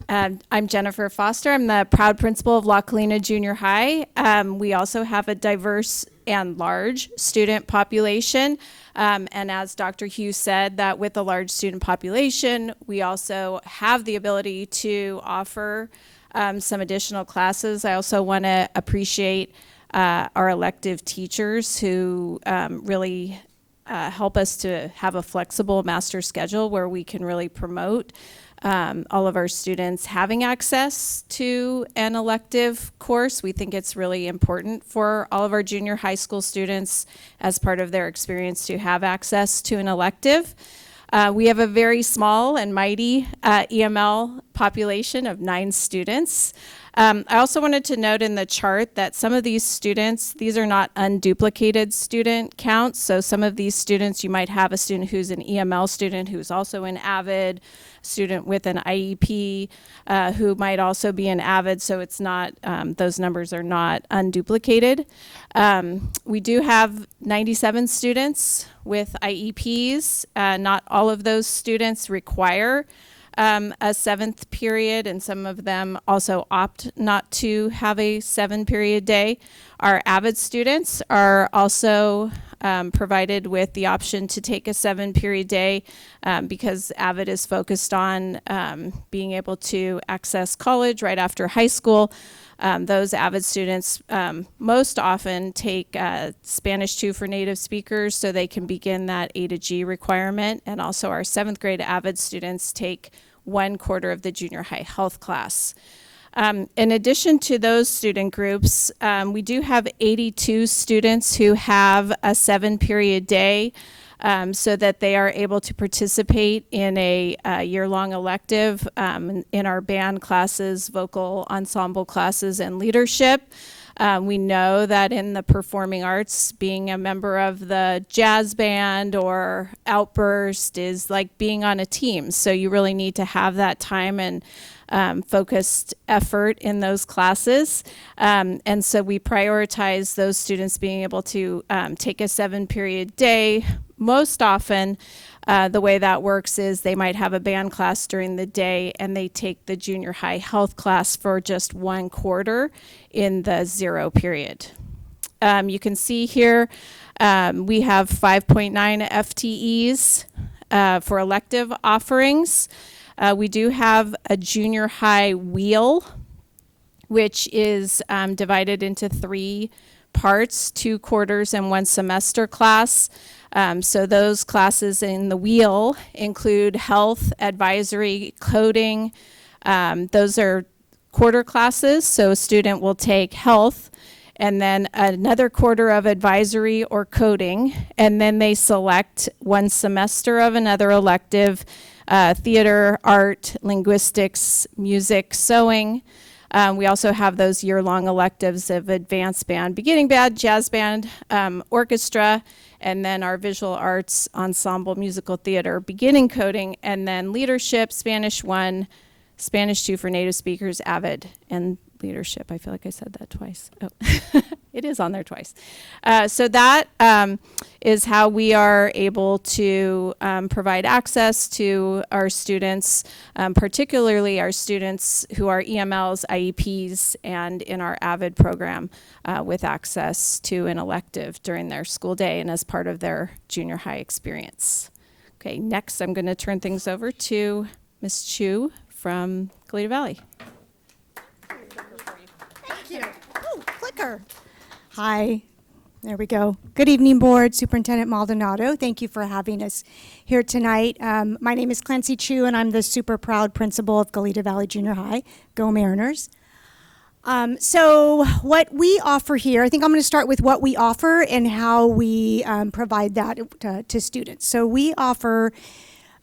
[SPEAKER 11] I'm Jennifer Foster. I'm the proud principal of La Colina Junior High. We also have a diverse and large student population. And as Dr. Hughes said, that with a large student population, we also have the ability to offer some additional classes. I also want to appreciate our elective teachers who really help us to have a flexible master schedule where we can really promote all of our students having access to an elective course. We think it's really important for all of our junior high school students as part of their experience to have access to an elective. We have a very small and mighty EML population of 9 students. I also wanted to note in the chart that some of these students, these are not unduplicated student counts. So some of these students, you might have a student who's an EML student who's also an AVID, student with an IEP who might also be an AVID. So it's not, those numbers are not unduplicated. We do have 97 students with IEPs. Not all of those students require a 7th period, and some of them also opt not to have a 7-period day. Our AVID students are also provided with the option to take a 7-period day because AVID is focused on being able to access college right after high school. Those AVID students most often take Spanish 2 for native speakers so they can begin that A to G requirement. And also our 7th grade AVID students take 1 quarter of the junior high health class. In addition to those student groups, we do have 82 students who have a 7-period day so that they are able to participate in a year-long elective in our band classes, vocal ensemble classes, and leadership. We know that in the performing arts, being a member of the jazz band or Outburst is like being on a team. So you really need to have that time and focused effort in those classes. And so we prioritize those students being able to take a 7-period day. Most often, the way that works is they might have a band class during the day and they take the junior high health class for just 1 quarter in the 0 period. You can see here we have 5.9 FTEs for elective offerings. We do have a junior high wheel, which is divided into 3 parts, 2 quarters and 1 semester class. So those classes in the wheel include health, advisory, coding. Those are quarter classes, so a student will take health and then another quarter of advisory or coding, and then they select 1 semester of another elective, theater, art, linguistics, music, sewing. We also have those year-long electives of advanced band, beginning band, jazz band, orchestra, and then our visual arts, ensemble, musical theater, beginning coding, and then leadership, Spanish 1, Spanish 2 for native speakers, AVID, and leadership. I feel like I said that twice. Oh, it is on there twice. So that is how we are able to provide access to our students, particularly our students who are EMLs, IEPs, and in our AVID program with access to an elective during their school day and as part of their junior high experience. Okay, next I'm going to turn things over to Ms. Chu from Goleta Valley.
[SPEAKER 13] Thank you. Oh, clicker. Hi. There we go. Good evening, Board. Superintendent Maldonado. Thank you for having us here tonight. My name is Clancy Chu, and I'm the super proud principal of Goleta Valley Junior High. Go Mariners. So what we offer here, I think I'm going to start with what we offer and how we provide that to students. So we offer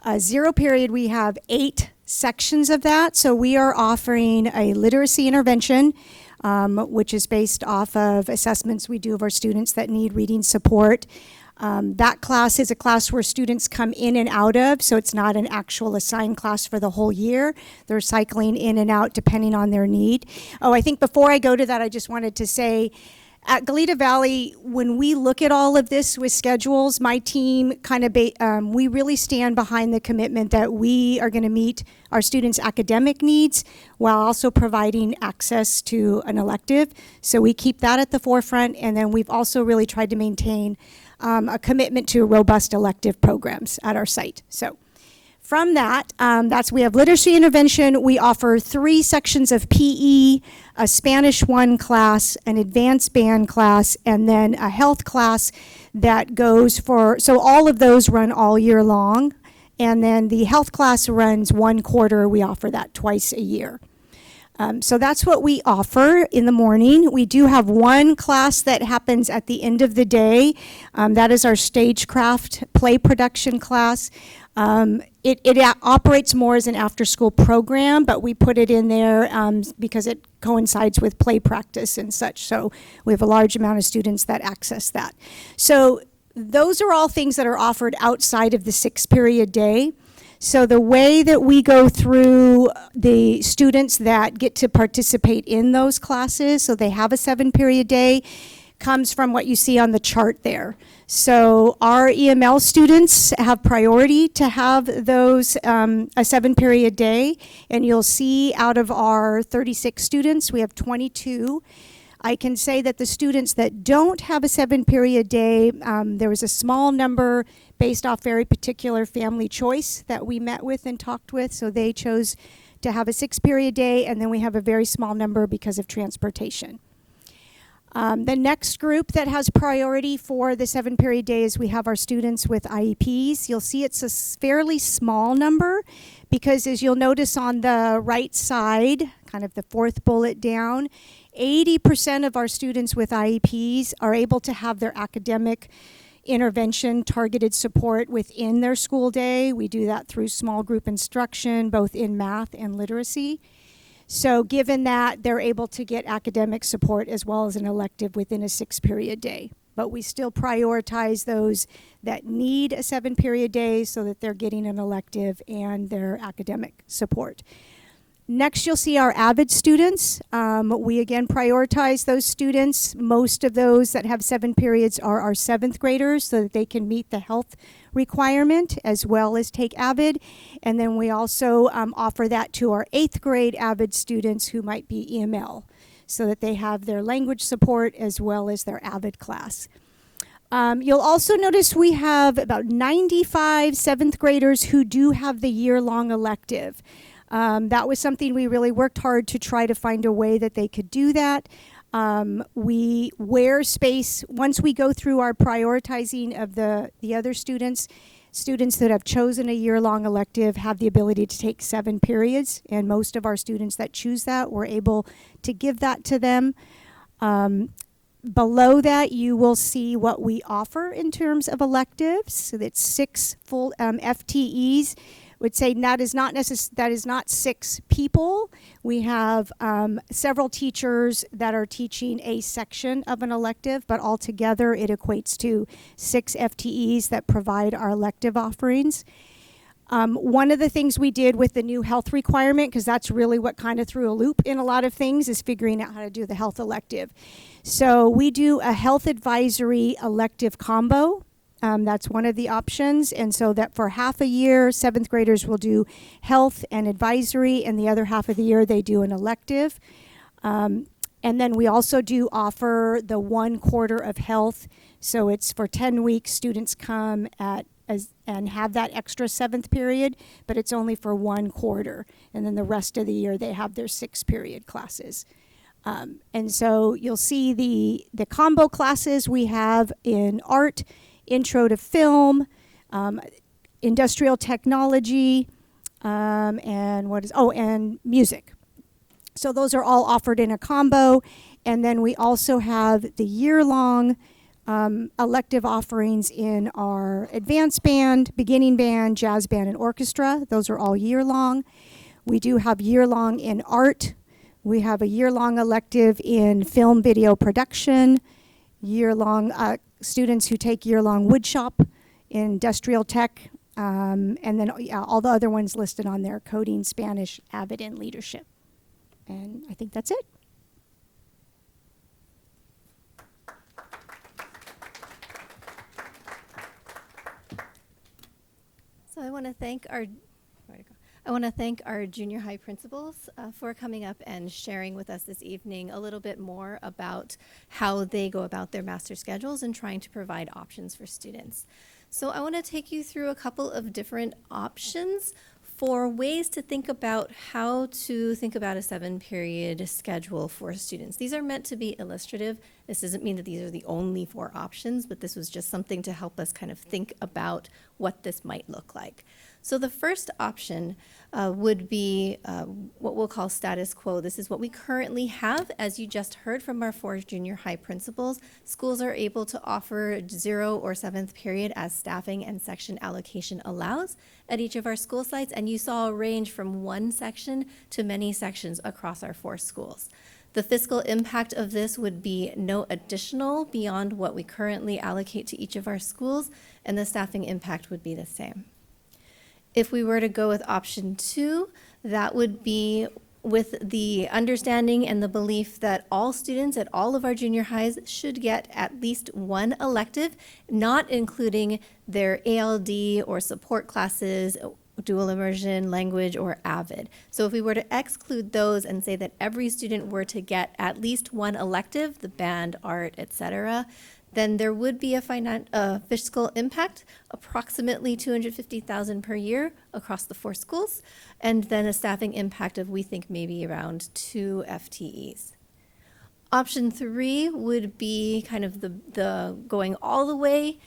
[SPEAKER 13] a 0 period. We have 8 sections of that. So we are offering a literacy intervention, which is based off of assessments we do of our students that need reading support. That class is a class where students come in and out of, so it's not an actual assigned class for the whole year. They're cycling in and out depending on their need. Oh, I think before I go to that, I just wanted to say, at Goleta Valley, when we look at all of this with schedules, my team kind of, we really stand behind the commitment that we are going to meet our students' academic needs while also providing access to an elective. So we keep that at the forefront, and then we've also really tried to maintain a commitment to robust elective programs at our site. So from that, we have literacy intervention. We offer 3 sections of PE, a Spanish 1 class, an advanced band class, and then a health class that goes for, so all of those run all year long. And then the health class runs 1 quarter. We offer that twice a year. So that's what we offer in the morning. We do have 1 class that happens at the end of the day. That is our stagecraft play production class. It operates more as an after-school program, but we put it in there because it coincides with play practice and such. So we have a large amount of students that access that. So those are all things that are offered outside of the 6-period day. So the way that we go through the students that get to participate in those classes, so they have a 7-period day, comes from what you see on the chart there. So our EML students have priority to have those a 7-period day, and you'll see out of our 36 students, we have 22 I can say that the students that don't have a 7-period day, there was a small number based off very particular family choice that we met with and talked with, so they chose to have a 6-period day, and then we have a very small number because of transportation. The next group that has priority for the 7-period day is we have our students with IEPs. You'll see it's a fairly small number because, as you'll notice on the right side, kind of the fourth bullet down, 80% of our students with IEPs are able to have their academic intervention targeted support within their school day. We do that through small group instruction, both in math and literacy. So given that, they're able to get academic support as well as an elective within a 6-period day. But we still prioritize those that need a 7-period day so that they're getting an elective and their academic support. Next, you'll see our AVID students. We again prioritize those students. Most of those that have 7 periods are our 7th graders so that they can meet the health requirement as well as take AVID. And then we also offer that to our 8th grade AVID students who might be EML so that they have their language support as well as their AVID class. You'll also notice we have about 95 7th graders who do have the year-long elective. That was something we really worked hard to try to find a way that they could do that. We wear space, once we go through our prioritizing of the other students that have chosen a year-long elective have the ability to take 7 periods, and most of our students that choose that, we're able to give that to them. Below that, you will see what we offer in terms of electives. So that's 6 full FTEs. Would say that is not 6 people. We have several teachers that are teaching a section of an elective, but altogether it equates to 6 FTEs that provide our elective offerings. One of the things we did with the new health requirement, because that's really what kind of threw a loop in a lot of things, is figuring out how to do the health elective. So we do a health advisory elective combo. That's one of the options, and so that for half a year, 7th graders will do health and advisory, and the other half of the year they do an elective. And then we also do offer the 1 quarter of health, so it's for 10 weeks, students come and have that extra 7th period, but it's only for 1 quarter, and then the rest of the year they have their 6-period classes. And so you'll see the combo classes we have in art, intro to film, industrial technology, and music. So those are all offered in a combo. And then we also have the year-long elective offerings in our advanced band, beginning band, jazz band, and orchestra. Those are all year-long. We do have year-long in art. We have a year-long elective in film video production, year-long students who take year-long woodshop, industrial tech, and then all the other ones listed on there, coding, Spanish, AVID, and leadership. And I think that's it.
[SPEAKER 8] So I want to thank our junior high principals for coming up and sharing with us this evening a little bit more about how they go about their master schedules and trying to provide options for students. So I want to take you through a couple of different options for ways to think about how to think about a 7-period schedule for students. These are meant to be illustrative. This doesn't mean that these are the only 4 options, but this was just something to help us kind of think about what this might look like. So the first option would be what we'll call status quo. This is what we currently have. As you just heard from our 4 junior high principals, schools are able to offer 0 or 7th period as staffing and section allocation allows at each of our school sites, and you saw a range from 1 section to many sections across our 4 schools. The fiscal impact of this would be no additional beyond what we currently allocate to each of our schools, and the staffing impact would be the same. If we were to go with option 2, that would be with the understanding and the belief that all students at all of our junior highs should get at least 1 elective, not including their ALD or support classes, dual immersion, language, or AVID. So if we were to exclude those and say that every student were to get at least one elective, the band, art, etc., then there would be a fiscal impact, approximately $250,000 per year across the 4 schools, and then a staffing impact of, we think, maybe around 2 FTEs. Option 3 would be kind of the going all the way.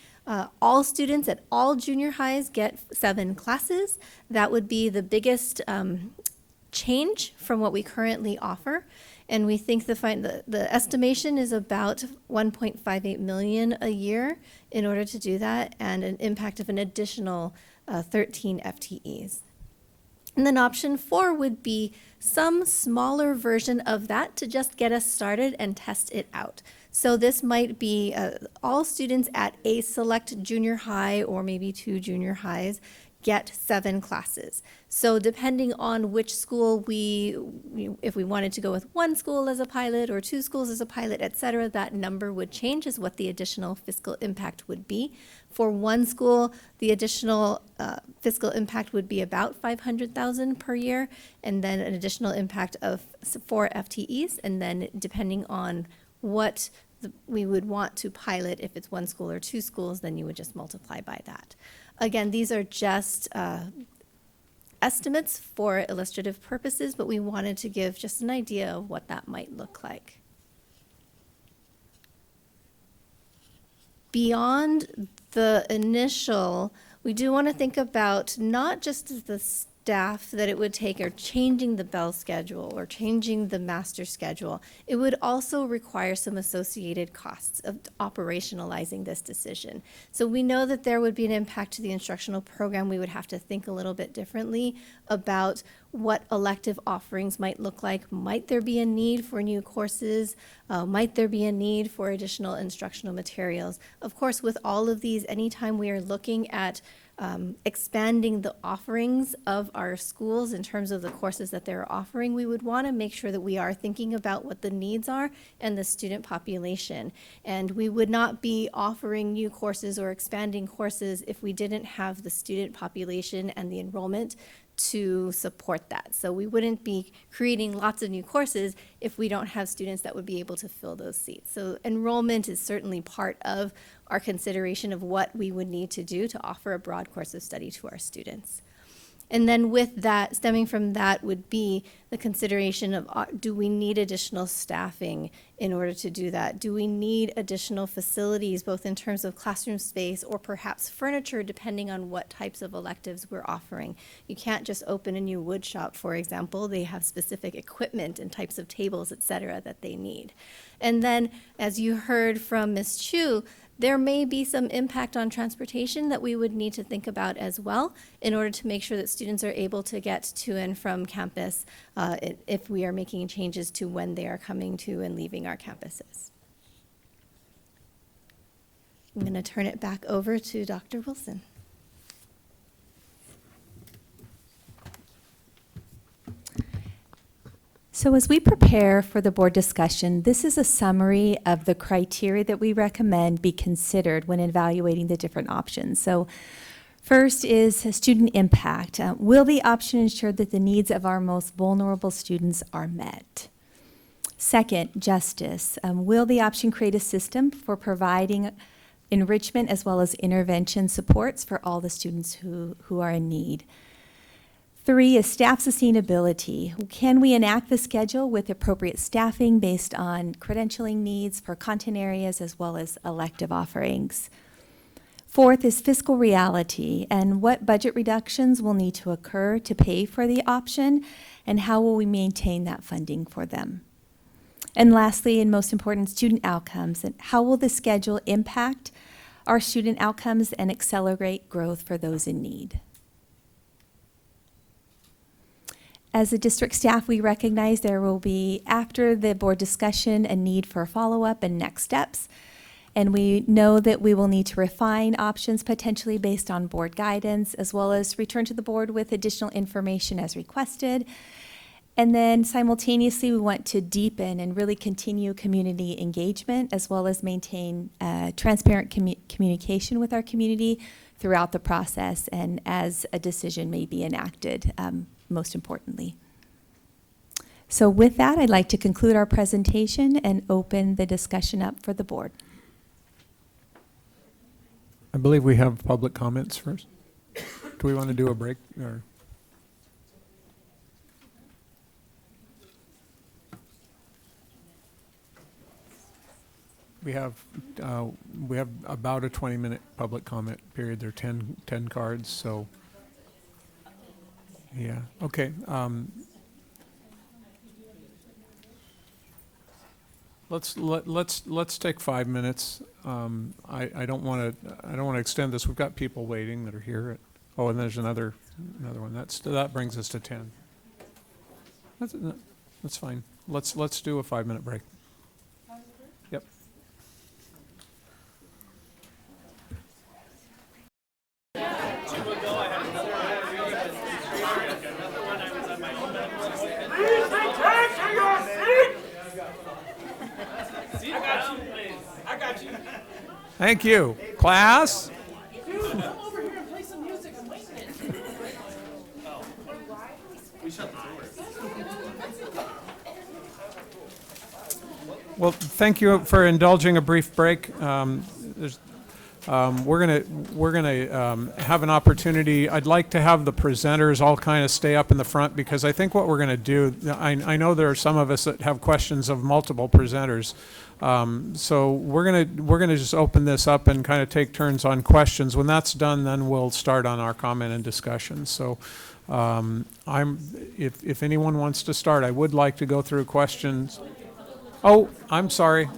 [SPEAKER 8] All students at all junior highs get 7 classes. That would be the biggest change from what we currently offer. And we think the estimation is about $1.58 million a year in order to do that, and an impact of an additional 13 FTEs. And then option 4 would be some smaller version of that to just get us started and test it out. So this might be all students at a select junior high or maybe 2 junior highs get 7 classes. So depending on which school if we wanted to go with 1 school as a pilot or 2 schools as a pilot, et cetera, that number would change as what the additional fiscal impact would be. For 1 school, the additional fiscal impact would be about $500,000 per year, and then an additional impact of 4 FTEs, and then depending on what we would want to pilot, if it's 1 school or 2 schools, then you would just multiply by that. Again, these are just estimates for illustrative purposes, but we wanted to give just an idea of what that might look like. Beyond the initial, we do want to think about not just the staff that it would take, or changing the Bell schedule or changing the master schedule. It would also require some associated costs of operationalizing this decision. So we know that there would be an impact to the instructional program. We would have to think a little bit differently about what elective offerings might look like. Might there be a need for new courses? Might there be a need for additional instructional materials? Of course, with all of these, anytime we are looking at expanding the offerings of our schools in terms of the courses that they're offering, we would want to make sure that we are thinking about what the needs are and the student population. And we would not be offering new courses or expanding courses if we didn't have the student population and the enrollment to support that. So we wouldn't be creating lots of new courses if we don't have students that would be able to fill those seats. So enrollment is certainly part of our consideration of what we would need to do to offer a broad course of study to our students. And then with that, stemming from that would be the consideration of, do we need additional staffing in order to do that? Do we need additional facilities, both in terms of classroom space or perhaps furniture, depending on what types of electives we're offering? You can't just open a new wood shop, for example. They have specific equipment and types of tables, et cetera, that they need. And then, as you heard from Ms. Chu, there may be some impact on transportation that we would need to think about as well in order to make sure that students are able to get to and from campus if we are making changes to when they are coming to and leaving our campuses. I'm going to turn it back over to Dr. Wilson.
[SPEAKER 7] So as we prepare for the board discussion, this is a summary of the criteria that we recommend be considered when evaluating the different options. So first is student impact. Will the option ensure that the needs of our most vulnerable students are met? Second, justice. Will the option create a system for providing enrichment as well as intervention supports for all the students who are in need? 3 is staff sustainability. Can we enact the schedule with appropriate staffing based on credentialing needs for content areas as well as elective offerings? 4th is fiscal reality, and what budget reductions will need to occur to pay for the option, and how will we maintain that funding for them? And lastly, and most important, student outcomes, and how will the schedule impact our student outcomes and accelerate growth for those in need? As a district staff, we recognize there will be, after the board discussion, a need for follow-up and next steps. And we know that we will need to refine options potentially based on board guidance, as well as return to the board with additional information as requested. And then simultaneously, we want to deepen and really continue community engagement as well as maintain transparent communication with our community throughout the process and as a decision may be enacted, most importantly. So with that, I'd like to conclude our presentation and open the discussion up for the board.
[SPEAKER 1] I believe we have public comments first. Do we want to do a break or? We have about a 20-minute public comment period. There are 10 cards, so yeah. Okay. Let's take 5 minutes. I don't want to extend this. We've got people waiting that are here. Oh, and there's another one. That brings us to 10. That's fine. Let's do a 5-minute break. Yep. Thank you. Class? Well, thank you for indulging a brief break. We're gonna have an opportunity. I'd like to have the presenters all kind of stay up in the front because I think what we're gonna do, I know there are some of us that have questions of multiple presenters. So we're gonna just open this up and kind of take turns on questions. When that's done, then we'll start on our comment and discussion. So if anyone wants to start, I would like to go through questions. Oh, I'm sorry.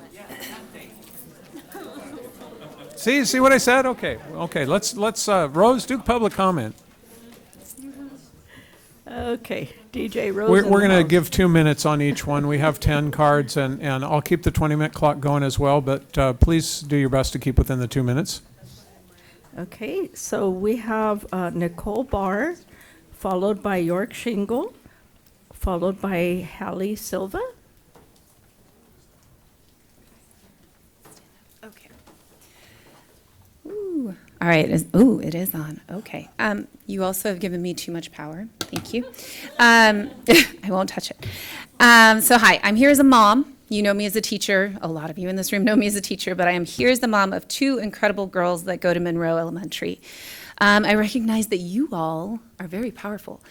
[SPEAKER 1] See what I said? Okay. Let's Rose, do public comment.
[SPEAKER 5] Okay, DJ Rose.
[SPEAKER 1] We're going to give 2 minutes on each one. We have 10 cards, and I'll keep the 20-minute clock going as well, but please do your best to keep within the 2 minutes.
[SPEAKER 5] Okay, so we have Nicole Barr, followed by York Shingle, followed by Hallie Silva.
[SPEAKER 14] Okay. Ooh. All right. It is on. Okay. You also have given me too much power. Thank you. I won't touch it. So hi, I'm here as a mom. You know me as a teacher. A lot of you in this room know me as a teacher, but I am here as the mom of 2 incredible girls that go to Monroe Elementary. I recognize that you all are very powerful.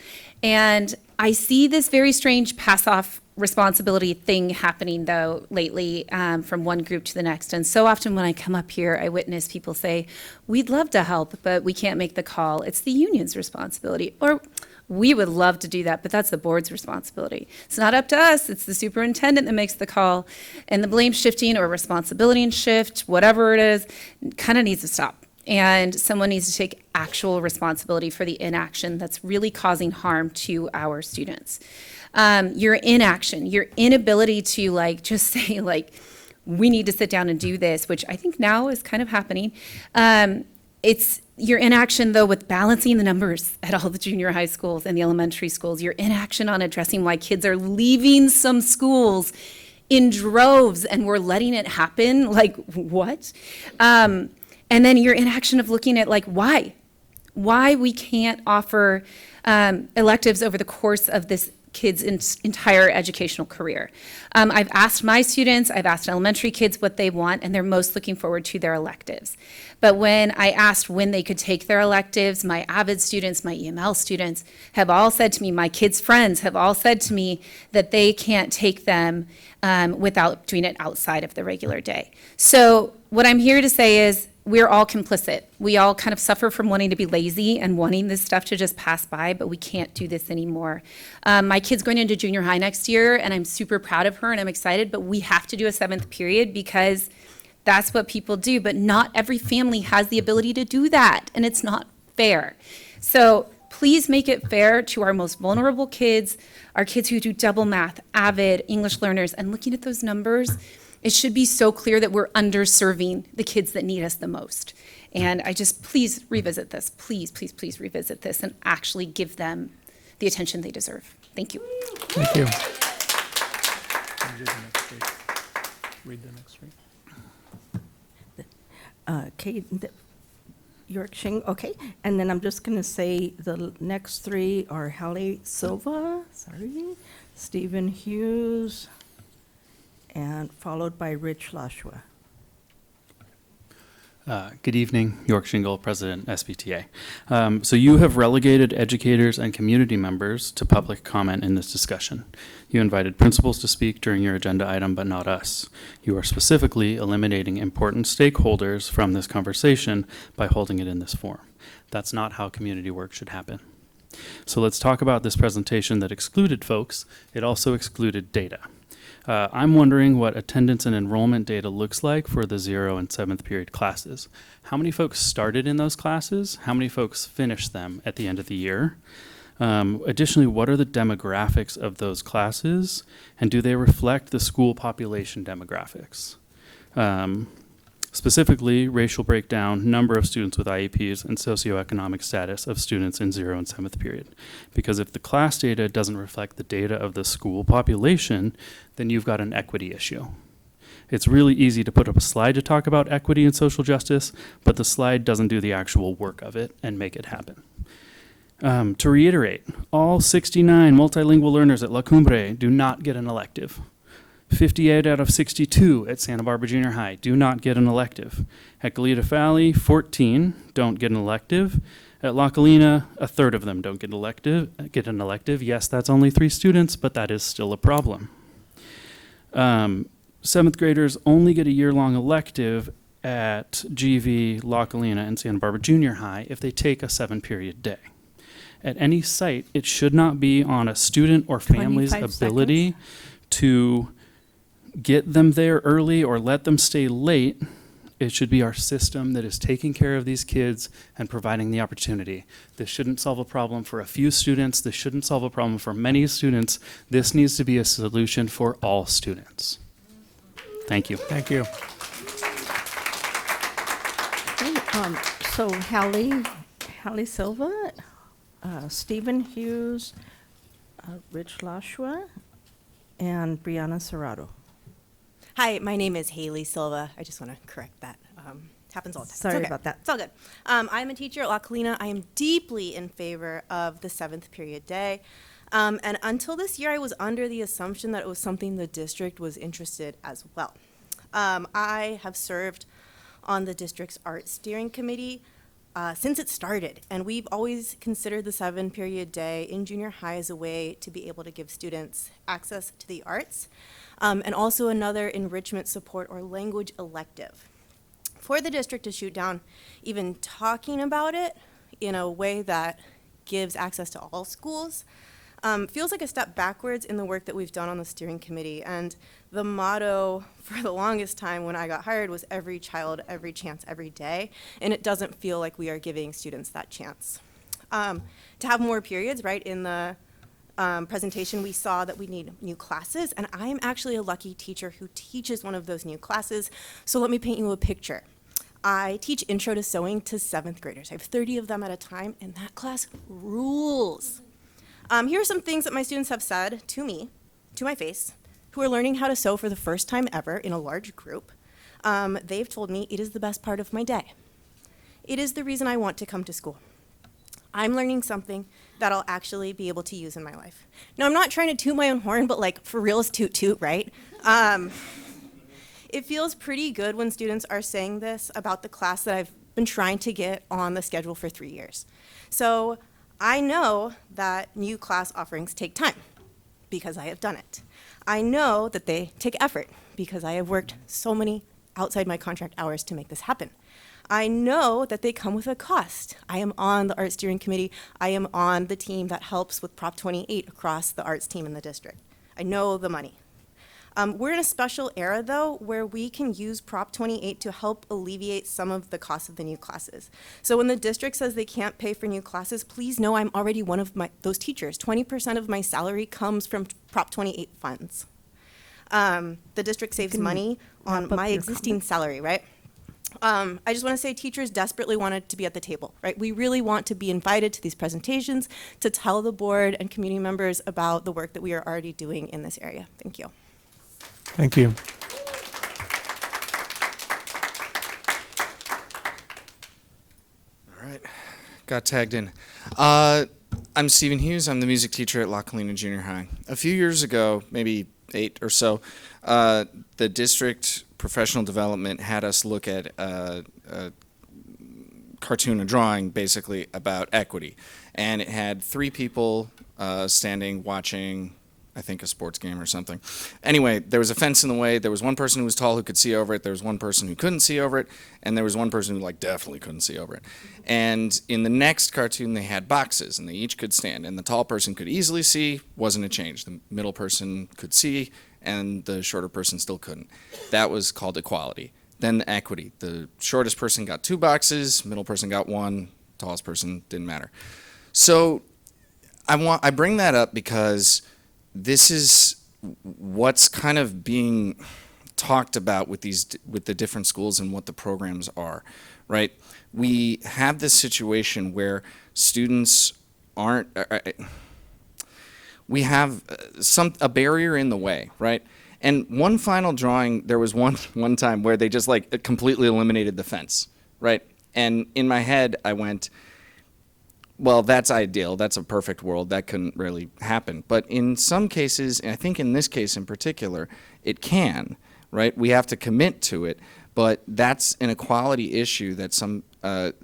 [SPEAKER 14] And I see this very strange pass-off responsibility thing happening, though, lately from one group to the next. And so often when I come up here, I witness people say, we'd love to help, but we can't make the call. It's the union's responsibility. Or we would love to do that, but that's the board's responsibility. It's not up to us. It's the superintendent that makes the call. And the blame shifting or responsibility and shift, whatever it is, kind of needs to stop. And someone needs to take actual responsibility for the inaction that's really causing harm to our students. Your inaction, your inability to just say we need to sit down and do this, which I think now is kind of happening. It's your inaction, though, with balancing the numbers at all the junior high schools and the elementary schools. Your inaction on addressing why kids are leaving some schools in droves and we're letting it happen. What? And then your inaction of looking at why we can't offer electives over the course of this kid's entire educational career. I've asked my students, I've asked elementary kids what they want, and they're most looking forward to their electives. But when I asked when they could take their electives, my AVID students, my EML students have all said to me, my kids' friends have all said to me that they can't take them without doing it outside of the regular day. So what I'm here to say is, we're all complicit. We all kind of suffer from wanting to be lazy and wanting this stuff to just pass by, but we can't do this anymore. My kid's going into junior high next year, and I'm super proud of her, and I'm excited, but we have to do a 7th period because that's what people do, but not every family has the ability to do that, and it's not fair. So please make it fair to our most vulnerable kids, our kids who do double math, AVID, English learners, and looking at those numbers, it should be so clear that we're underserving the kids that need us the most. And I just, please revisit this. Please revisit this and actually give them the attention they deserve. Thank you.
[SPEAKER 1] Thank you. Read the next three.
[SPEAKER 5] York Shing, okay. And then I'm just going to say the next three are Hallie Silva, Stephen Hughes, and followed by Rich Lashua.
[SPEAKER 15] Good evening, York Shingle, President, SBTA. So you have relegated educators and community members to public comment in this discussion. You invited principals to speak during your agenda item, but not us. You are specifically eliminating important stakeholders from this conversation by holding it in this form. That's not how community work should happen. So let's talk about this presentation that excluded folks. It also excluded data. I'm wondering what attendance and enrollment data looks like for the 0 and 7th period classes. How many folks started in those classes? How many folks finished them at the end of the year? Additionally, what are the demographics of those classes? And do they reflect the school population demographics? Specifically, racial breakdown, number of students with IEPs, and socioeconomic status of students in 0 and 7th period. Because if the class data doesn't reflect the data of the school population, then you've got an equity issue. It's really easy to put up a slide to talk about equity and social justice, but the slide doesn't do the actual work of it and make it happen. To reiterate, all 69 multilingual learners at La Cumbre do not get an elective. 58 out of 62 at Santa Barbara Junior High do not get an elective. At Goleta Valley, 14 don't get an elective. At La Colina, a third of them don't get an elective. Yes, that's only 3 students, but that is still a problem. 7th graders only get a year-long elective at GV, La Colina, and Santa Barbara Junior High if they take a 7-period day. At any site, it should not be on a student or family's ability to get them there early or let them stay late. It should be our system that is taking care of these kids and providing the opportunity. This shouldn't solve a problem for a few students. This shouldn't solve a problem for many students. This needs to be a solution for all students. Thank you.
[SPEAKER 1] Thank you.
[SPEAKER 5] So Hallie Silva, Stephen Hughes, Rich Lashua, and Brianna Serrato.
[SPEAKER 16] Hi, my name is Haley Silva. I just want to correct that. Happens all the time.
[SPEAKER 5] Sorry
[SPEAKER 16] It's okay.
[SPEAKER 5] about that.
[SPEAKER 16] It's all good. I'm a teacher at La Colina. I am deeply in favor of the 7th period day. And until this year, I was under the assumption that it was something the district was interested as well. I have served on the district's art steering committee since it started, and we've always considered the 7-period day in junior high as a way to be able to give students access to the arts, and also another enrichment support or language elective. For the district to shoot down even talking about it in a way that gives access to all schools feels like a step backwards in the work that we've done on the steering committee. And the motto for the longest time when I got hired was every child, every chance, every day. And it doesn't feel like we are giving students that chance. To have more periods, right, in the presentation, we saw that we need new classes. And I am actually a lucky teacher who teaches one of those new classes. So let me paint you a picture. I teach Intro to Sewing to 7th graders. I have 30 of them at a time, and that class rules. Here are some things that my students have said to me, to my face, who are learning how to sew for the first time ever in a large group. They've told me it is the best part of my day. It is the reason I want to come to school. I'm learning something that I'll actually be able to use in my life. Now, I'm not trying to toot my own horn, but like for real is toot toot, right? It feels pretty good when students are saying this about the class that I've been trying to get on the schedule for 3 years. So I know that new class offerings take time because I have done it. I know that they take effort because I have worked so many outside my contract hours to make this happen. I know that they come with a cost. I am on the art steering committee. I am on the team that helps with Prop 28 across the arts team in the district. I know the money. We're in a special era, though, where we can use Prop 28 to help alleviate some of the costs of the new classes. So when the district says they can't pay for new classes, please know I'm already one of those teachers. 20% of my salary comes from Prop 28 funds. The district saves money on my existing salary, right? I just want to say teachers desperately wanted to be at the table, right? We really want to be invited to these presentations to tell the board and community members about the work that we are already doing in this area. Thank you.
[SPEAKER 1] Thank you.
[SPEAKER 12] All right, got tagged in. I'm Stephen Hughes. I'm the music teacher at La Colina Junior High. A few years ago, maybe 8 or so, the district professional development had us look at a cartoon, a drawing, basically, about equity. And it had 3 people standing, watching, I think, a sports game or something. Anyway, there was a fence in the way. There was one person who was tall who could see over it. There was one person who couldn't see over it. And there was one person who, like, definitely couldn't see over it. And in the next cartoon, they had boxes, and they each could stand. And the tall person could easily see, wasn't a change. The middle person could see, and the shorter person still couldn't. That was called equality. Then the equity. The shortest person got 2 boxes, middle person got 1, tallest person didn't matter. So I bring that up because this is what's kind of being talked about with the different schools and what the programs are, right? We have this situation where students aren't. We have a barrier in the way, right? And one final drawing, there was one time where they just like completely eliminated the fence, right? And in my head, I went, well, that's ideal. That's a perfect world. That couldn't really happen. But in some cases, and I think in this case in particular, it can, right? We have to commit to it. But that's an equality issue that some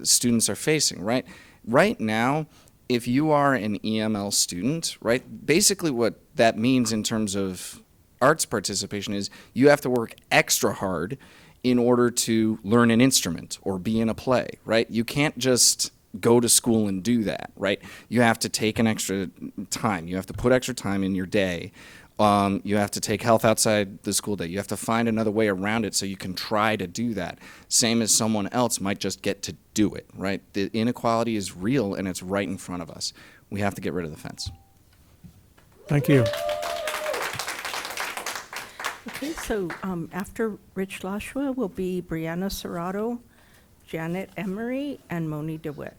[SPEAKER 12] students are facing, right? Right now, if you are an EML student, right, basically what that means in terms of arts participation is you have to work extra hard in order to learn an instrument or be in a play, right? You can't just go to school and do that, right? You have to take an extra time. You have to put extra time in your day. You have to take health outside the school day. You have to find another way around it so you can try to do that. Same as someone else might just get to do it, right? The inequality is real and it's right in front of us. We have to get rid of the fence.
[SPEAKER 1] Thank you.
[SPEAKER 5] Okay, so after Rich Lashua will be Brianna Serrato, Janet Emery, and Moni DeWitt.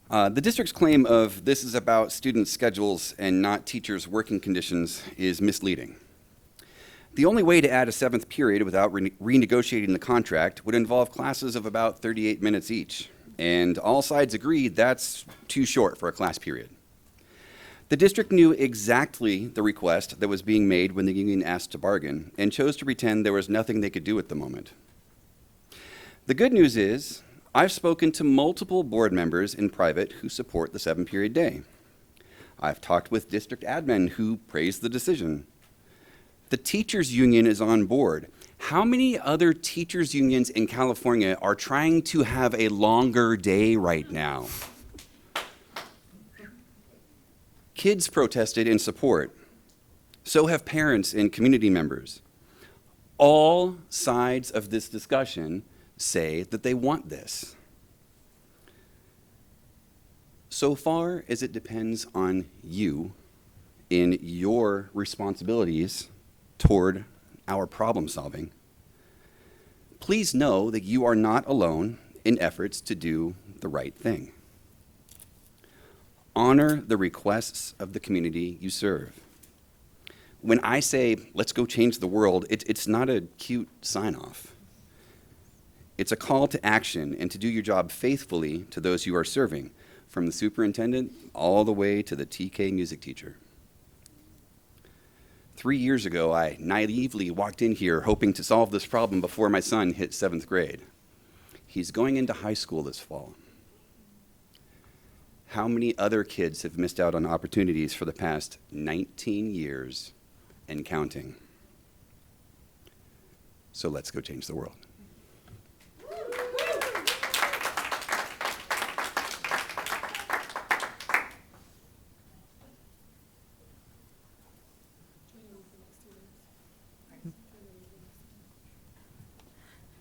[SPEAKER 17] The district's claim of this is about student schedules and not teachers' working conditions is misleading. The only way to add a 7th period without renegotiating the contract would involve classes of about 38 minutes each, and all sides agreed that's too short for a class period. The district knew exactly the request that was being made when the union asked to bargain and chose to pretend there was nothing they could do at the moment. The good news is, I've spoken to multiple board members in private who support the 7-period day. I've talked with district admin who praised the decision. The teachers union is on board. How many other teachers unions in California are trying to have a longer day right now? Kids protested in support. So have parents and community members. All sides of this discussion say that they want this. So far as it depends on you in your responsibilities toward our problem solving, please know that you are not alone in efforts to do the right thing. Honor the requests of the community you serve. When I say, let's go change the world, it's not a cute sign-off. It's a call to action and to do your job faithfully to those you are serving, from the superintendent all the way to the TK music teacher. 3 years ago, I naively walked in here hoping to solve this problem before my son hit 7th grade. He's going into high school this fall. How many other kids have missed out on opportunities for the past 19 years and counting? So let's go change the world.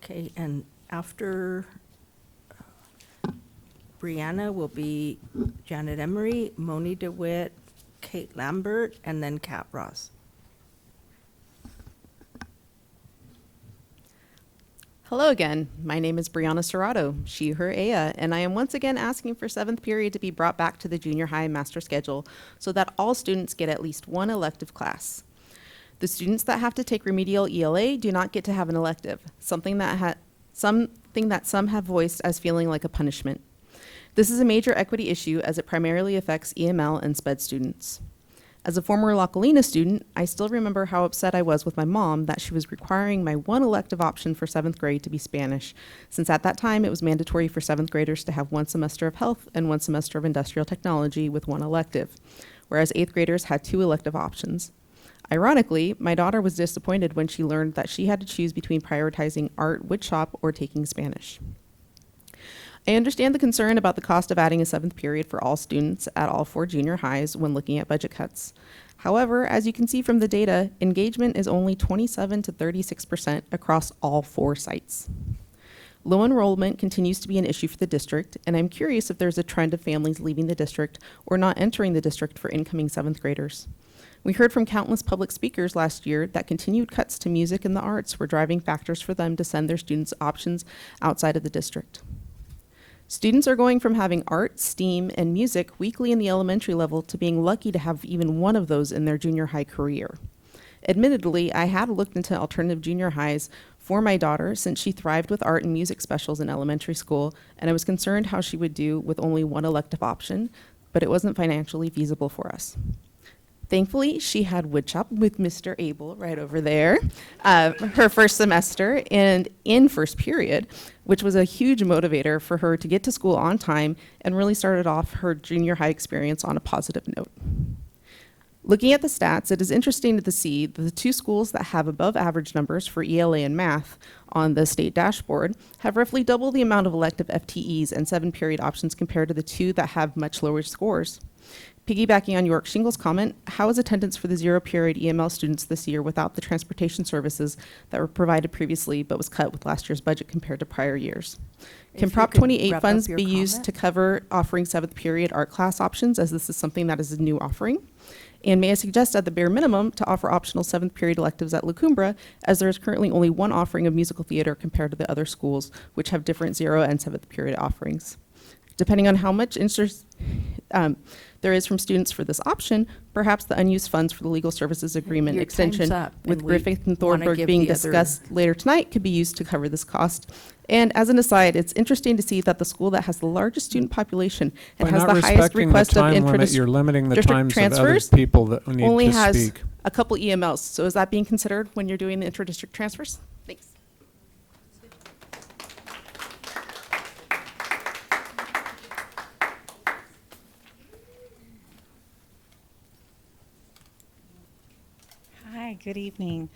[SPEAKER 5] Okay, and after Brianna will be Janet Emery, Moni DeWitt, Kate Lambert, and then Kat Ross.
[SPEAKER 18] Hello again. My name is Brianna Serrato, she, her, Aya, and I am once again asking for 7th period to be brought back to the junior high master schedule so that all students get at least one elective class. The students that have to take remedial ELA do not get to have an elective, something that some have voiced as feeling like a punishment. This is a major equity issue as it primarily affects EML and SPED students. As a former La Colina student, I still remember how upset I was with my mom that she was requiring my one elective option for 7th grade to be Spanish, since at that time it was mandatory for 7th graders to have one semester of health and one semester of industrial technology with one elective, whereas 8th graders had 2 elective options. Ironically, my daughter was disappointed when she learned that she had to choose between prioritizing art, woodshop, or taking Spanish. I understand the concern about the cost of adding a 7th period for all students at all 4 junior highs when looking at budget cuts. However, as you can see from the data, engagement is only 27 to 36% across all 4 sites. Low enrollment continues to be an issue for the district, and I'm curious if there's a trend of families leaving the district or not entering the district for incoming 7th graders. We heard from countless public speakers last year that continued cuts to music and the arts were driving factors for them to send their students options outside of the district. Students are going from having art, STEAM, and music weekly in the elementary level to being lucky to have even one of those in their junior high career. Admittedly, I had looked into alternative junior highs for my daughter since she thrived with art and music specials in elementary school, and I was concerned how she would do with only one elective option, but it wasn't financially feasible for us. Thankfully, she had woodshop with Mr. Abel right over there, her first semester and in first period, which was a huge motivator for her to get to school on time and really started off her junior high experience on a positive note. Looking at the stats, it is interesting to see that the 2 schools that have above average numbers for ELA and math on the state dashboard have roughly double the amount of elective FTEs and 7-period options compared to the 2 that have much lower scores. Piggybacking on York Shingle's comment, how is attendance for the 0-period EML students this year without the transportation services that were provided previously but was cut with last year's budget compared to prior years? Can Prop 28 funds be used to cover offering 7th period art class options, as this is something that is a new offering? And may I suggest at the bare minimum to offer optional 7th period electives at La Cumbra, as there is currently only one offering of musical theater compared to the other schools, which have different 0 and 7th period offerings. Depending on how much interest there is from students for this option, perhaps the unused funds for the legal services agreement
[SPEAKER 5] Your
[SPEAKER 18] extension
[SPEAKER 5] time's up,
[SPEAKER 18] with
[SPEAKER 5] and we
[SPEAKER 18] Griffith and
[SPEAKER 5] wanna
[SPEAKER 18] Thornburg
[SPEAKER 5] give
[SPEAKER 18] being
[SPEAKER 5] the other-
[SPEAKER 18] discussed later tonight could be used to cover this cost. And as an aside, it's interesting to see that the school that has the largest student population and
[SPEAKER 1] By
[SPEAKER 18] has
[SPEAKER 1] not
[SPEAKER 18] the highest
[SPEAKER 1] respecting the
[SPEAKER 18] request of
[SPEAKER 1] time limit,
[SPEAKER 18] intra-district
[SPEAKER 1] you're limiting the
[SPEAKER 18] district
[SPEAKER 1] times of other
[SPEAKER 18] transfers
[SPEAKER 1] people that need
[SPEAKER 18] only
[SPEAKER 1] to
[SPEAKER 18] has
[SPEAKER 1] speak.
[SPEAKER 18] a couple EMLs. So is that being considered when you're doing the intra-district transfers? Thanks.
[SPEAKER 19] Hi, good evening.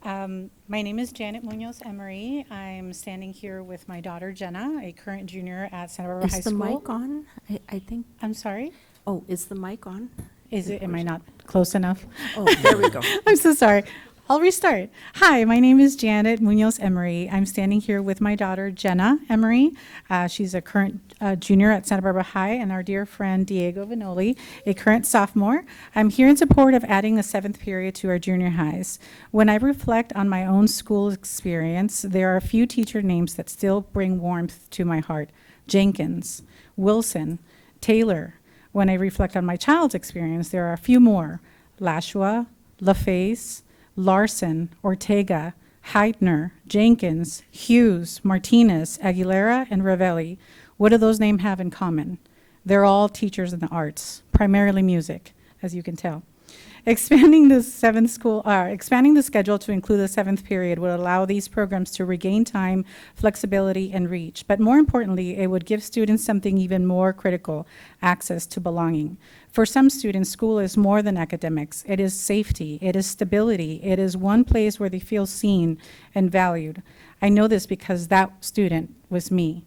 [SPEAKER 19] My name is Janet Munoz Emery. I'm standing here with my daughter Jenna, a current junior at Santa Barbara High
[SPEAKER 5] Is the
[SPEAKER 19] School.
[SPEAKER 5] mic on? I think.
[SPEAKER 19] I'm sorry?
[SPEAKER 5] Oh, is the mic on?
[SPEAKER 19] Is it, am I not close enough?
[SPEAKER 5] Oh, there we go.
[SPEAKER 19] I'm so sorry. I'll restart. Hi, my name is Janet Munoz Emery. I'm standing here with my daughter Jenna Emery. She's a current junior at Santa Barbara High, and our dear friend Diego Vinoli, a current sophomore. I'm here in support of adding a 7th period to our junior highs. When I reflect on my own school experience, there are a few teacher names that still bring warmth to my heart. Jenkins, Wilson, Taylor. When I reflect on my child's experience, there are a few more. Lashua, LaFace, Larson, Ortega, Heitner, Jenkins, Hughes, Martinez, Aguilera, and Ravelli. What do those names have in common? They're all teachers in the arts, primarily music, as you can tell. Expanding the schedule to include the 7th period would allow these programs to regain time, flexibility, and reach. But more importantly, it would give students something even more critical, access to belonging. For some students, school is more than academics. It is safety, it is stability, it is one place where they feel seen and valued. I know this because that student was me.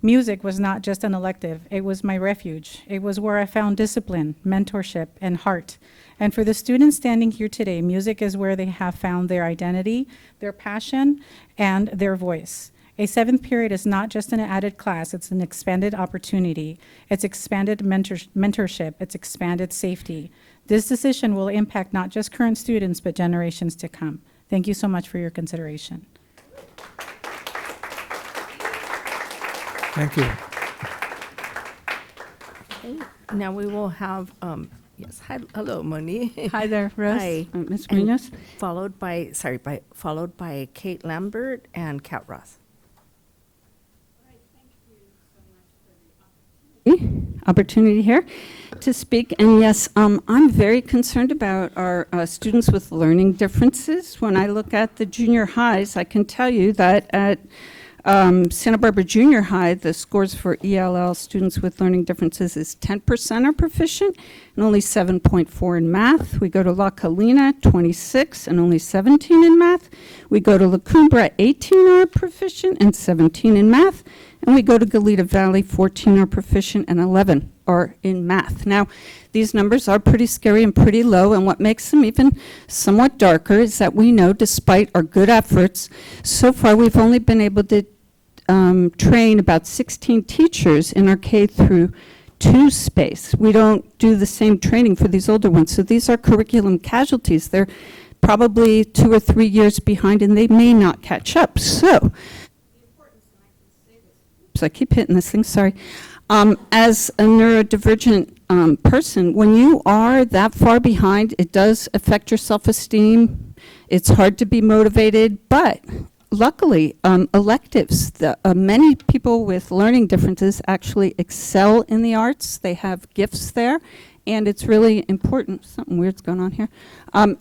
[SPEAKER 19] Music was not just an elective, it was my refuge. It was where I found discipline, mentorship, and heart. And for the students standing here today, music is where they have found their identity, their passion, and their voice. A 7th period is not just an added class, it's an expanded opportunity. It's expanded mentorship, it's expanded safety. This decision will impact not just current students, but generations to come. Thank you so much for your consideration.
[SPEAKER 1] Thank you.
[SPEAKER 5] Okay, now we will have, yes, hi, hello, Moni.
[SPEAKER 20] Hi there, Russ.
[SPEAKER 5] Hi.
[SPEAKER 20] Ms.
[SPEAKER 5] And
[SPEAKER 20] Munoz.
[SPEAKER 5] Followed by Kate Lambert and Kat Ross.
[SPEAKER 20] Opportunity here to speak. And yes, I'm very concerned about our students with learning differences. When I look at the junior highs, I can tell you that at Santa Barbara Junior High, the scores for ELL students with learning differences is 10% are proficient and only 7.4 in math. We go to La Colina, 26 and only 17 in math. We go to La Cumbra, 18 are proficient and 17 in math. And we go to Goleta Valley, 14 are proficient and 11 are in math. Now, these numbers are pretty scary and pretty low, and what makes them even somewhat darker is that we know, despite our good efforts, so far we've only been able to train about 16 teachers in our K through 2 space. We don't do the same training for these older ones, so these are curriculum casualties. They're probably 2 or 3 years behind, and they may not catch up. So I keep hitting this thing, sorry. As a neurodivergent person, when you are that far behind, it does affect your self-esteem. It's hard to be motivated, but luckily, electives, many people with learning differences actually excel in the arts. They have gifts there, and it's really important. Something weird's going on here.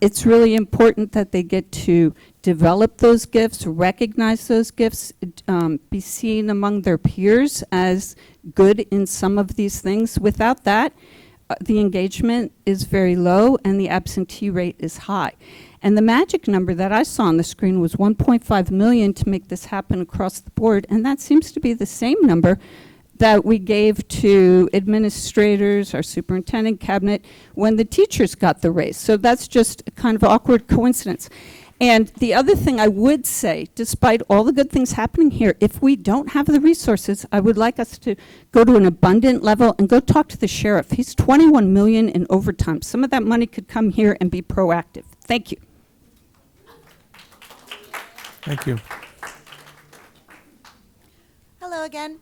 [SPEAKER 20] It's really important that they get to develop those gifts, recognize those gifts, be seen among their peers as good in some of these things. Without that, the engagement is very low and the absentee rate is high. And the magic number that I saw on the screen was 1.5 million to make this happen across the board, and that seems to be the same number that we gave to administrators, our superintendent, cabinet, when the teachers got the raise. So that's just a kind of awkward coincidence. And the other thing I would say, despite all the good things happening here, if we don't have the resources, I would like us to go to an abundant level and go talk to the sheriff. He's 21 million in overtime. Some of that money could come here and be proactive. Thank you.
[SPEAKER 1] Thank you.
[SPEAKER 21] Hello again.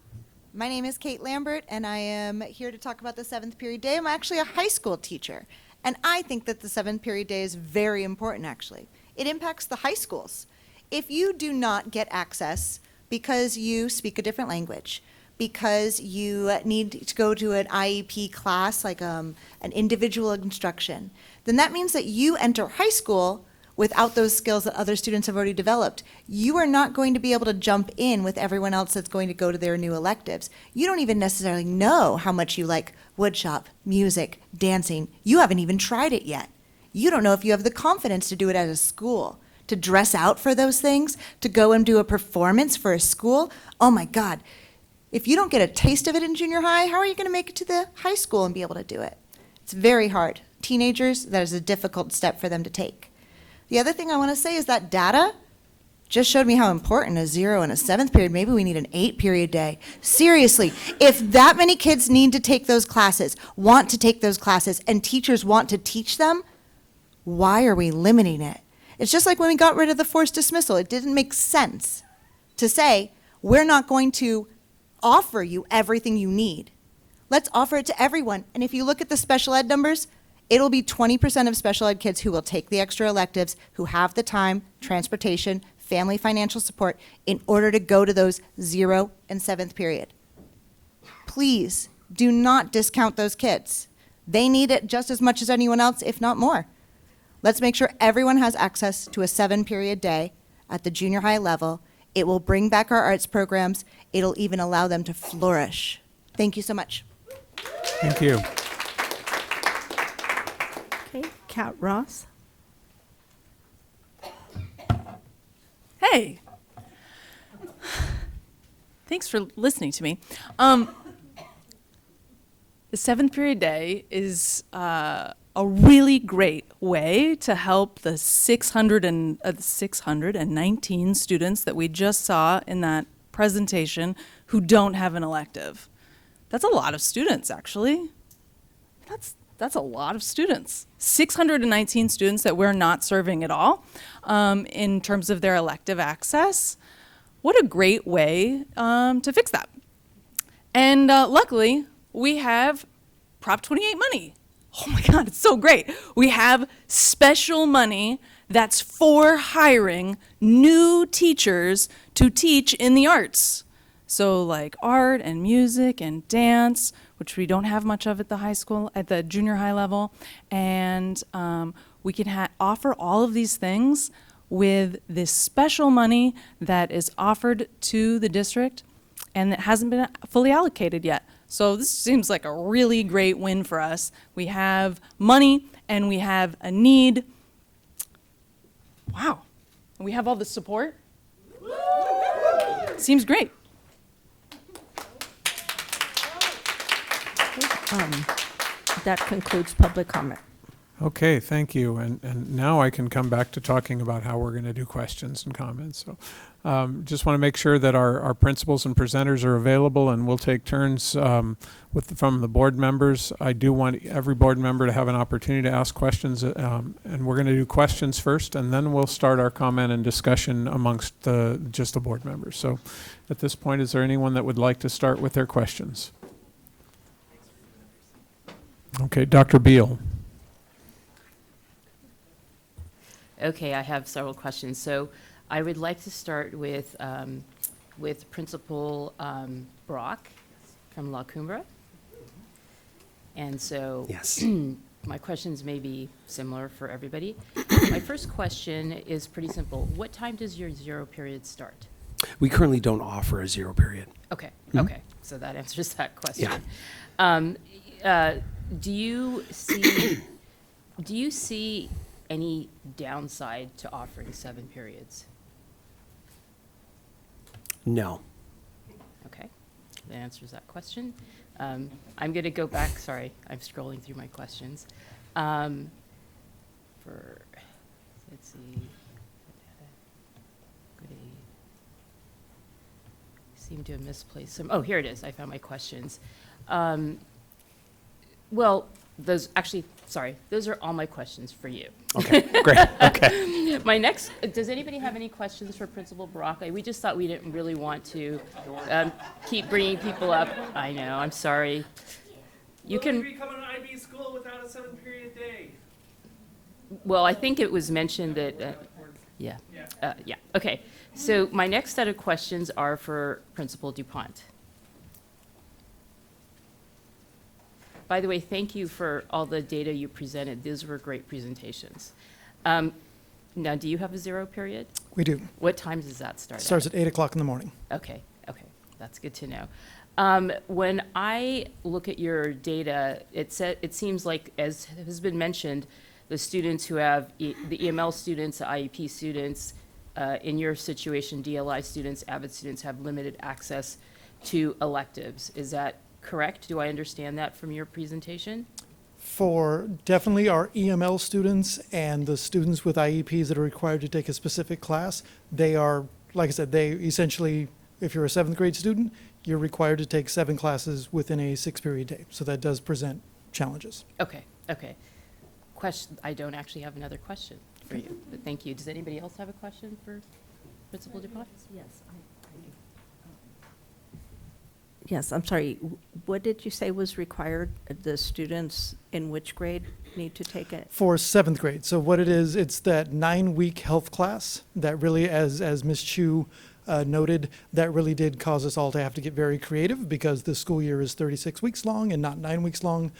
[SPEAKER 21] My name is Kate Lambert, and I am here to talk about the 7th period day. I'm actually a high school teacher, and I think that the 7th period day is very important, actually. It impacts the high schools. If you do not get access because you speak a different language, because you need to go to an IEP class, like an individual instruction, then that means that you enter high school without those skills that other students have already developed. You are not going to be able to jump in with everyone else that's going to go to their new electives. You don't even necessarily know how much you like woodshop, music, dancing. You haven't even tried it yet. You don't know if you have the confidence to do it at a school, to dress out for those things, to go and do a performance for a school. Oh my God. If you don't get a taste of it in junior high, how are you going to make it to the high school and be able to do it? It's very hard. Teenagers, that is a difficult step for them to take. The other thing I want to say is that data just showed me how important a 0 and a 7th period, maybe we need an 8 period day. Seriously, if that many kids need to take those classes, want to take those classes, and teachers want to teach them, why are we limiting it? It's just like when we got rid of the forced dismissal. It didn't make sense to say, we're not going to offer you everything you need. Let's offer it to everyone. And if you look at the special ed numbers, it'll be 20% of special ed kids who will take the extra electives, who have the time, transportation, family financial support in order to go to those 0 and 7th period. Please do not discount those kids. They need it just as much as anyone else, if not more. Let's make sure everyone has access to a 7 period day at the junior high level. It will bring back our arts programs. It'll even allow them to flourish. Thank you so much.
[SPEAKER 1] Thank you.
[SPEAKER 5] Okay, Kat Ross.
[SPEAKER 23] Hey. Thanks for listening to me. The 7th period day is a really great way to help the 619 students that we just saw in that presentation who don't have an elective. That's a lot of students, actually. That's a lot of students. 619 students that we're not serving at all in terms of their elective access. What a great way to fix that. And luckily, we have Prop 28 money. Oh my God, it's so great. We have special money that's for hiring new teachers to teach in the arts. So like art and music and dance, which we don't have much of at the high school, at the junior high level. And we can offer all of these things with this special money that is offered to the district and that hasn't been fully allocated yet. So this seems like a really great win for us. We have money and we have a need. Wow. And we have all the support. Seems great.
[SPEAKER 5] That concludes public comment.
[SPEAKER 1] Okay, thank you. And now I can come back to talking about how we're going to do questions and comments. So just want to make sure that our principals and presenters are available, and we'll take turns from the board members. I do want every board member to have an opportunity to ask questions, and we're going to do questions first, and then we'll start our comment and discussion amongst just the board members. So at this point, is there anyone that would like to start with their questions? Okay, Dr. Beal.
[SPEAKER 2] Okay, I have several questions. So I would like to start with Principal Brock from La Cumbre. And so
[SPEAKER 9] Yes.
[SPEAKER 2] my questions may be similar for everybody. My first question is pretty simple. What time does your zero period start?
[SPEAKER 9] We currently don't offer a zero period.
[SPEAKER 2] Okay,
[SPEAKER 9] Mhm.
[SPEAKER 2] okay, so that answers that question. Do you see any downside to offering 7 periods?
[SPEAKER 9] No.
[SPEAKER 2] Okay, that answers that question. I'm going to go back. Sorry, I'm scrolling through my questions. Let's see. Seem to have misplaced some. Oh, here it is. I found my questions. Well, those are all my questions for you.
[SPEAKER 9] Okay, great. Okay.
[SPEAKER 2] My next, does anybody have any questions for Principal Baraka? We just thought we didn't really want to keep bringing people up. I know, I'm sorry. You can
[SPEAKER 3] become an IB school without a 7-period day.
[SPEAKER 2] Well, I think it was mentioned that, yeah. Okay, so my next set of questions are for Principal DuPont. By the way, thank you for all the data you presented. These were great presentations. Now, do you have a zero period?
[SPEAKER 10] We do.
[SPEAKER 2] What time does that start?
[SPEAKER 10] Starts at 8 o'clock in the morning.
[SPEAKER 2] Okay, that's good to know. When I look at your data, it seems like, as has been mentioned, the students who have the EML students, the IEP students, in your situation, DLI students, AVID students have limited access to electives. Is that correct? Do I understand that from your presentation?
[SPEAKER 10] For definitely our EML students and the students with IEPs that are required to take a specific class, they are, like I said, they essentially, if you're a 7th grade student, you're required to take 7 classes within a 6-period day. So that does present challenges.
[SPEAKER 2] Okay. Question, I don't actually have another question for you, but thank you. Does anybody else have a question for Principal DuPont?
[SPEAKER 5] Yes, I do. Yes, I'm sorry. What did you say was required? The students in which grade need to take it?
[SPEAKER 10] For 7th grade. So what it is, it's that 9-week health class that really, as Ms. Chu noted, that really did cause us all to have to get very creative because the school year is 36 weeks long and not 9 weeks long.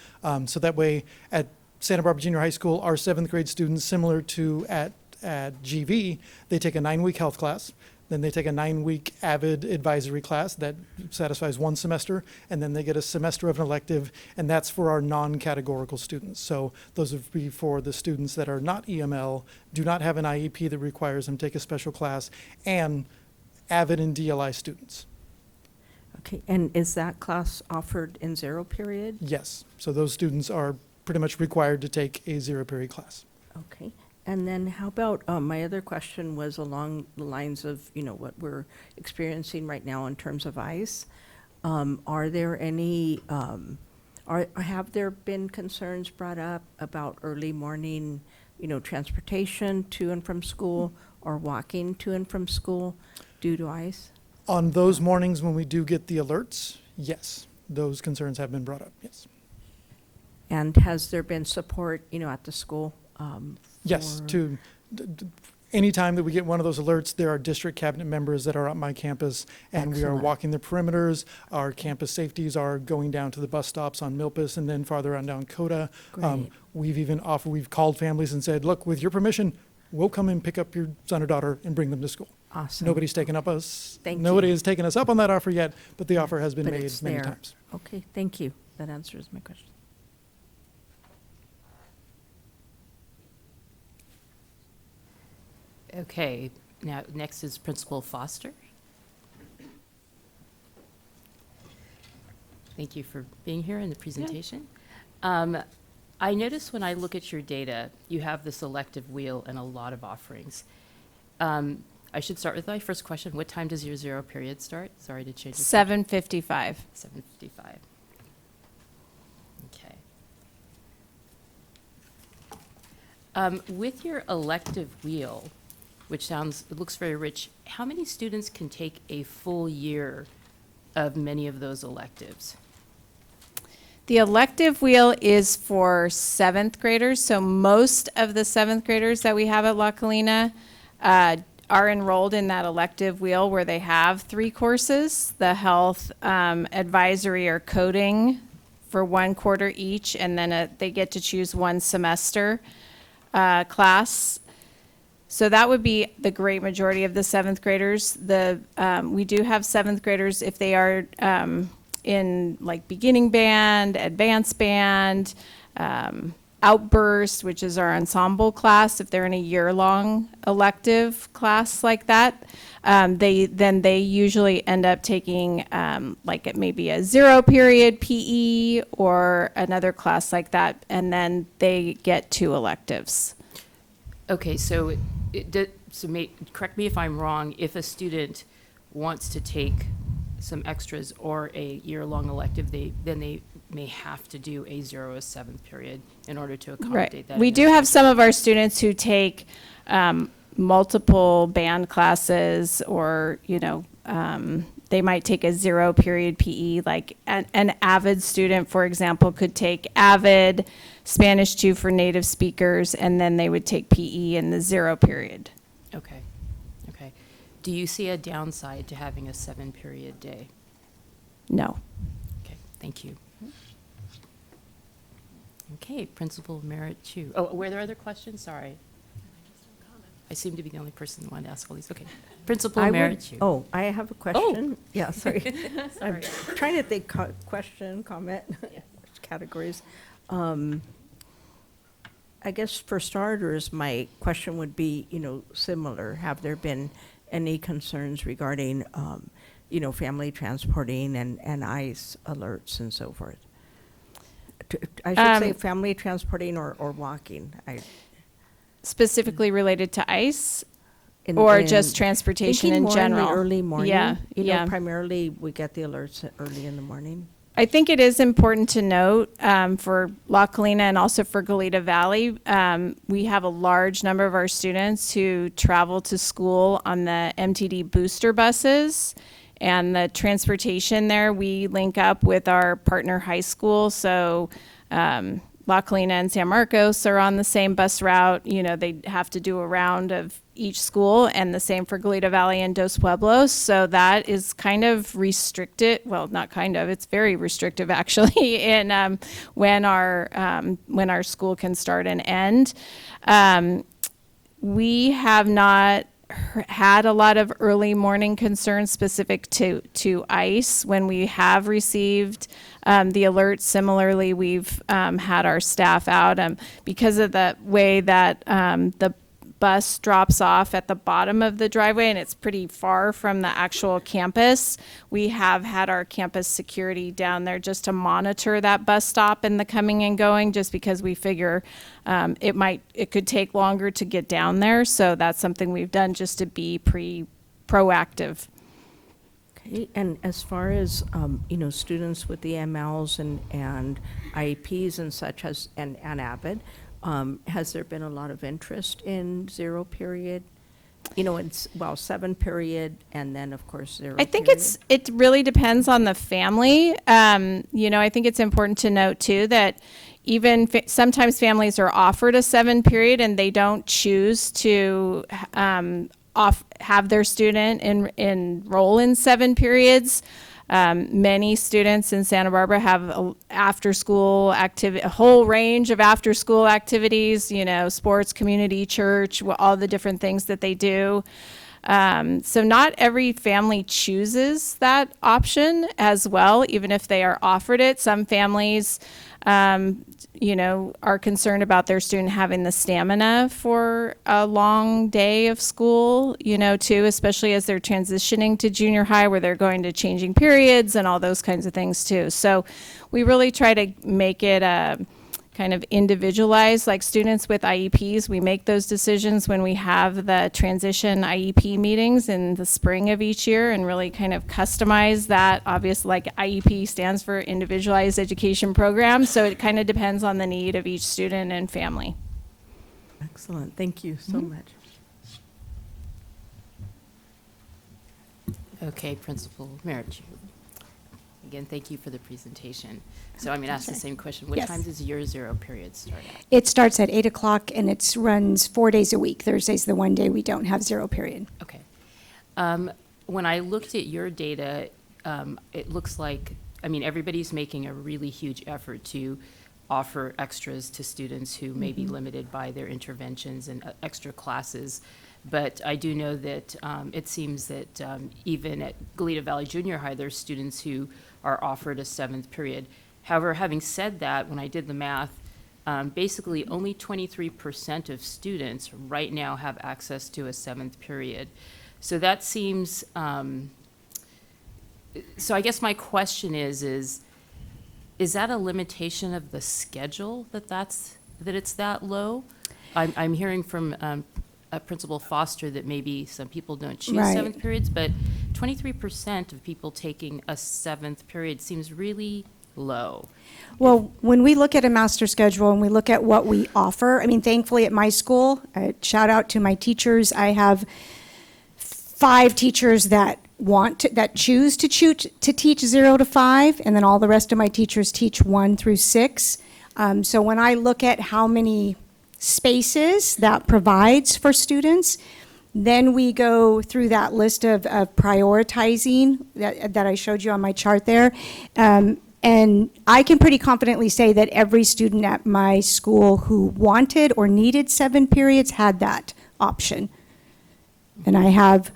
[SPEAKER 10] So that way, at Santa Barbara Junior High School, our 7th grade students, similar to at GV, they take a 9-week health class. Then they take a 9-week AVID advisory class that satisfies 1 semester, and then they get a semester of an elective, and that's for our non-categorical students. So those would be for the students that are not EML, do not have an IEP that requires them to take a special class, and AVID and DLI students.
[SPEAKER 5] Okay, and is that class offered in 0 period?
[SPEAKER 10] Yes, so those students are pretty much required to take a 0-period class.
[SPEAKER 5] Okay. And then how about, my other question was along the lines of, what we're experiencing right now in terms of ICE. Are there any, have there been concerns brought up about early morning, transportation to and from school or walking to and from school due to ICE?
[SPEAKER 10] On those mornings when we do get the alerts, Yes, those concerns have been brought up, yes.
[SPEAKER 5] And has there been support, at the school?
[SPEAKER 10] Yes,
[SPEAKER 5] for-
[SPEAKER 10] anytime that we get one of those alerts, there are district cabinet members that are at my campus, and we are
[SPEAKER 5] Excellent.
[SPEAKER 10] walking the perimeters. Our campus safeties are going down to the bus stops on Milpas and then farther on down Coda.
[SPEAKER 5] Great.
[SPEAKER 10] We've called families and said, look, with your permission, we'll come and pick up your son or daughter and bring them to school.
[SPEAKER 5] Awesome.
[SPEAKER 10] Nobody's taken up us.
[SPEAKER 5] Thank
[SPEAKER 10] Nobody
[SPEAKER 5] you.
[SPEAKER 10] has taken us up on that offer yet, but the offer has been
[SPEAKER 5] But
[SPEAKER 10] made
[SPEAKER 5] it's
[SPEAKER 10] many
[SPEAKER 5] there.
[SPEAKER 10] times.
[SPEAKER 5] Okay, thank you. That answers my question.
[SPEAKER 2] Okay, now, next is Principal Foster. Thank you for being here in the presentation. I notice when I look at your data, you have this elective wheel and a lot of offerings. I should start with my first question. What time does your zero period start? Sorry to change.
[SPEAKER 11] 7:55.
[SPEAKER 2] 7:55. Okay. With your elective wheel, which it looks very rich, how many students can take a full year of many of those electives?
[SPEAKER 11] The elective wheel is for 7th graders, so most of the 7th graders that we have at La Colina are enrolled in that elective wheel where they have 3 courses, the health, advisory, or coding for 1 quarter each, and then they get to choose 1 semester class. So that would be the great majority of the 7th graders. We do have 7th graders if they are in like beginning band, advanced band, outburst, which is our ensemble class. If they're in a year-long elective class like that, they usually end up taking like maybe a 0 period PE or another class like that, and then they get 2 electives.
[SPEAKER 2] Okay, so correct me if I'm wrong, if a student wants to take some extras or a year-long elective, then they may have to do a 0 to 7th period in order to accommodate that.
[SPEAKER 11] We do have some of our students who take multiple band classes, or they might take a 0 period PE. Like an AVID student, for example, could take AVID, Spanish 2 for native speakers, and then they would take PE in the 0 period.
[SPEAKER 2] Okay. Do you see a downside to having a 7-period day?
[SPEAKER 11] No.
[SPEAKER 2] Okay, thank you. Okay, Principal Merritt Chu. Oh, were there other questions? Sorry. I seem to be the only person that wanted to ask all these. Okay. Principal Merritt Chu.
[SPEAKER 5] Oh, I have a question.
[SPEAKER 2] Oh.
[SPEAKER 5] Yeah, sorry. I'm
[SPEAKER 2] Sorry.
[SPEAKER 5] trying to think, question, comment, categories. I guess for starters, my question would be, similar. Have there been any concerns regarding, family transporting and ICE alerts and so forth? I should say family transporting or walking.
[SPEAKER 11] Specifically related to ICE,
[SPEAKER 5] In-
[SPEAKER 11] or
[SPEAKER 5] in-
[SPEAKER 11] just transportation
[SPEAKER 5] thinking
[SPEAKER 11] in
[SPEAKER 5] more
[SPEAKER 11] general?
[SPEAKER 5] the early morning.
[SPEAKER 11] Yeah,
[SPEAKER 5] Primarily we get the alerts early in the morning.
[SPEAKER 11] I think it is important to note for La Colina and also for Goleta Valley, we have a large number of our students who travel to school on the MTD booster buses. And the transportation there, we link up with our partner high school. So La Colina and San Marcos are on the same bus route. They have to do a round of each school, and the same for Goleta Valley and Dos Pueblos. So that is kind of restricted. Well, not kind of. It's very restrictive actually in when our school can start and end. We have not had a lot of early morning concerns specific to ICE. When we have received the alerts, similarly, we've had our staff out because of the way that the bus drops off at the bottom of the driveway, and it's pretty far from the actual campus. We have had our campus security down there just to monitor that bus stop and the coming and going, just because we figure it could take longer to get down there. So that's something we've done just to be proactive.
[SPEAKER 5] Okay, and as far as, students with the MLs and IEPs and such and AVID, has there been a lot of interest in 0 period You know, it's, well, 7 period, and then, of course, 0
[SPEAKER 11] I think
[SPEAKER 5] period.
[SPEAKER 11] it really depends on the family. You know, I think it's important to note too that even sometimes families are offered a 7 period and they don't choose to have their student enroll in 7 periods. Many students in Santa Barbara have a whole range of after-school activities, you know, sports, community, church, all the different things that they do. So not every family chooses that option as well, even if they are offered it. Some families, you know, are concerned about their student having the stamina for a long day of school, you know, too, especially as they're transitioning to junior high where they're going to changing periods and all those kinds of things too. So we really try to make it kind of individualized. Like students with IEPs, we make those decisions when we have the transition IEP meetings in the spring of each year and really kind of customize that. Obviously, like IEP stands for Individualized Education Program, so it kind of depends on the need of each student and family.
[SPEAKER 5] Excellent, thank you so much.
[SPEAKER 2] Okay, Principal Merritt. Again, thank you for the presentation. So I'm going to ask the same question. What
[SPEAKER 13] Yes.
[SPEAKER 2] time does your 0 period start at?
[SPEAKER 13] It starts at 8 o'clock and it runs 4 days a week. Thursday's the one day we don't have 0 period.
[SPEAKER 2] Okay. When I looked at your data, it looks like, I mean, everybody's making a really huge effort to offer extras to students who may be limited by their interventions and extra classes. But I do know that it seems that even at Goleta Valley Junior High, there's students who are offered a 7th period. However, having said that, when I did the math, basically only 23% of students right now have access to a 7th period. So that seems, so I guess my question is that a limitation of the schedule that it's that low? I'm hearing from Principal Foster that maybe some people don't choose
[SPEAKER 13] Right.
[SPEAKER 2] 7th periods, but 23% of people taking a 7th period seems really low.
[SPEAKER 13] Well, when we look at a master schedule and we look at what we offer, I mean, thankfully at my school, shout out to my teachers. I have 5 teachers that choose to teach 0 to 5, and then all the rest of my teachers teach 1 through 6. So when I look at how many spaces that provides for students, then we go through that list of prioritizing that I showed you on my chart there. And I can pretty confidently say that every student at my school who wanted or needed 7 periods had that option. And I have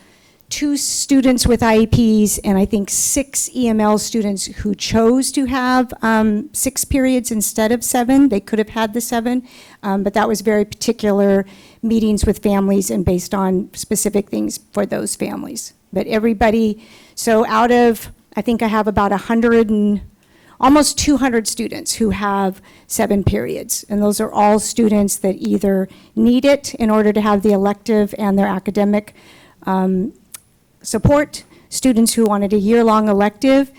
[SPEAKER 13] 2 students with IEPs and I think 6 EML students who chose to have 6 periods instead of 7. They could have had the 7, but that was very particular meetings with families and based on specific things for those families. But everybody, so out of, I think I have about almost 200 students who have 7 periods. And those are all students that either need it in order to have the elective and their academic support, students who wanted a year-long elective.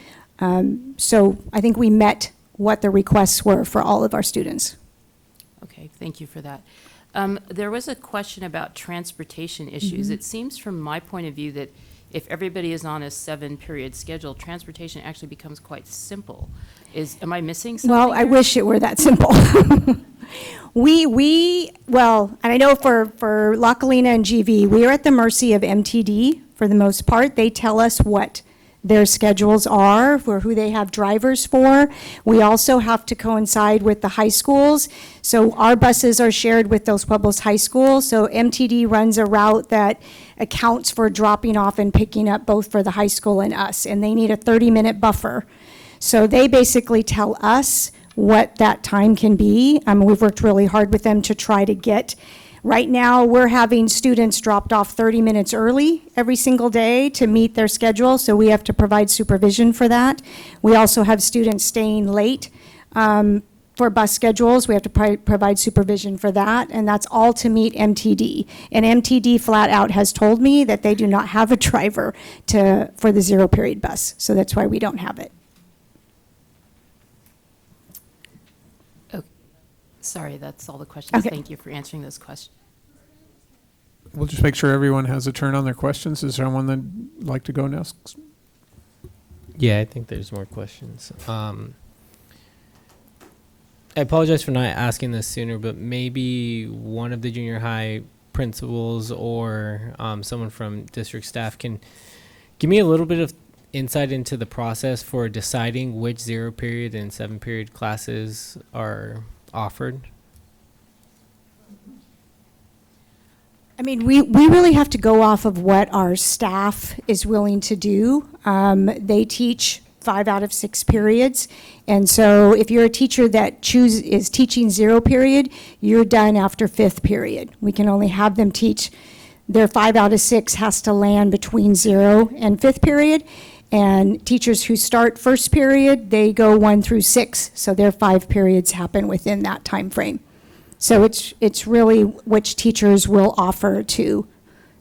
[SPEAKER 13] So I think we met what the requests were for all of our students.
[SPEAKER 2] Okay, thank you for that. There was a question about transportation issues. It seems from my point of view that if everybody is on a 7-period schedule, transportation actually becomes quite simple. Am I missing something?
[SPEAKER 13] Well, I
[SPEAKER 2] here?
[SPEAKER 13] wish it were that simple. Well, and I know for La Colina and GV, we are at the mercy of MTD for the most part. They tell us what their schedules are, for who they have drivers for. We also have to coincide with the high schools. So our buses are shared with Dos Pueblos High School. So MTD runs a route that accounts for dropping off and picking up both for the high school and us. And they need a 30-minute buffer. So they basically tell us what that time can be. We've worked really hard with them to try to get. Right now, we're having students dropped off 30 minutes early every single day to meet their schedule, so we have to provide supervision for that. We also have students staying late for bus schedules. We have to provide supervision for that, and that's all to meet MTD. And MTD flat out has told me that they do not have a driver for the 0-period bus, so that's why we don't have it.
[SPEAKER 2] Sorry, that's all the questions.
[SPEAKER 13] Okay.
[SPEAKER 2] Thank you for answering those questions.
[SPEAKER 1] we'll just make sure everyone has a turn on their questions. Is there someone that'd like to go next?
[SPEAKER 4] Yeah, I think there's more questions. I apologize for not asking this sooner, but maybe one of the junior high principals or someone from district staff can give me a little bit of insight into the process for deciding which 0 period and 7 period classes are offered.
[SPEAKER 13] I mean, we really have to go off of what our staff is willing to do. They teach 5 out of 6 periods. And so if you're a teacher that is teaching 0 period, you're done after 5th period. We can only have them teach, their 5 out of 6 has to land between 0 and 5th period. And teachers who start 1st period, they go 1 through 6. So their 5 periods happen within that time frame. So it's really which teachers will offer to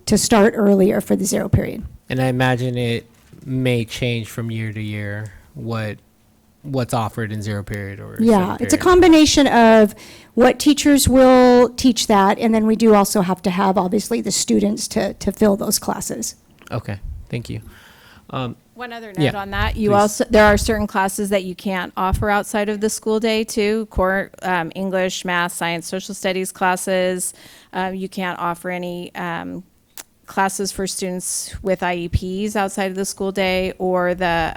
[SPEAKER 13] start earlier for the 0 period.
[SPEAKER 4] And I imagine it may change from year to year what's offered in 0 period or 7
[SPEAKER 13] Yeah, it's a
[SPEAKER 4] period.
[SPEAKER 13] combination of what teachers will teach that, and then we do also have to have, obviously, the students to fill those classes.
[SPEAKER 4] Okay, thank you.
[SPEAKER 11] One other
[SPEAKER 4] Yeah,
[SPEAKER 11] note on that,
[SPEAKER 4] please.
[SPEAKER 11] there are certain classes that you can't offer outside of the school day too. Core English, math, science, social studies classes. You can't offer any classes for students with IEPs outside of the school day, or the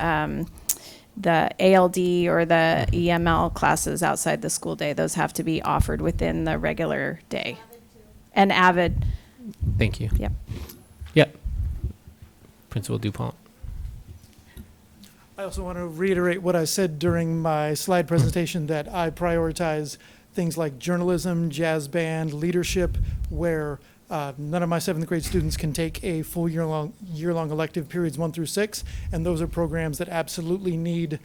[SPEAKER 11] ALD or the EML classes outside the school day. Those have to be offered within the regular day. And AVID.
[SPEAKER 4] Thank you.
[SPEAKER 11] Yep.
[SPEAKER 4] Yep. Principal DuPont.
[SPEAKER 10] I also want to reiterate what I said during my slide presentation, that I prioritize things like journalism, jazz band, leadership, where none of my 7th grade students can take a full year-long elective, periods 1 through 6, and those are programs that absolutely need,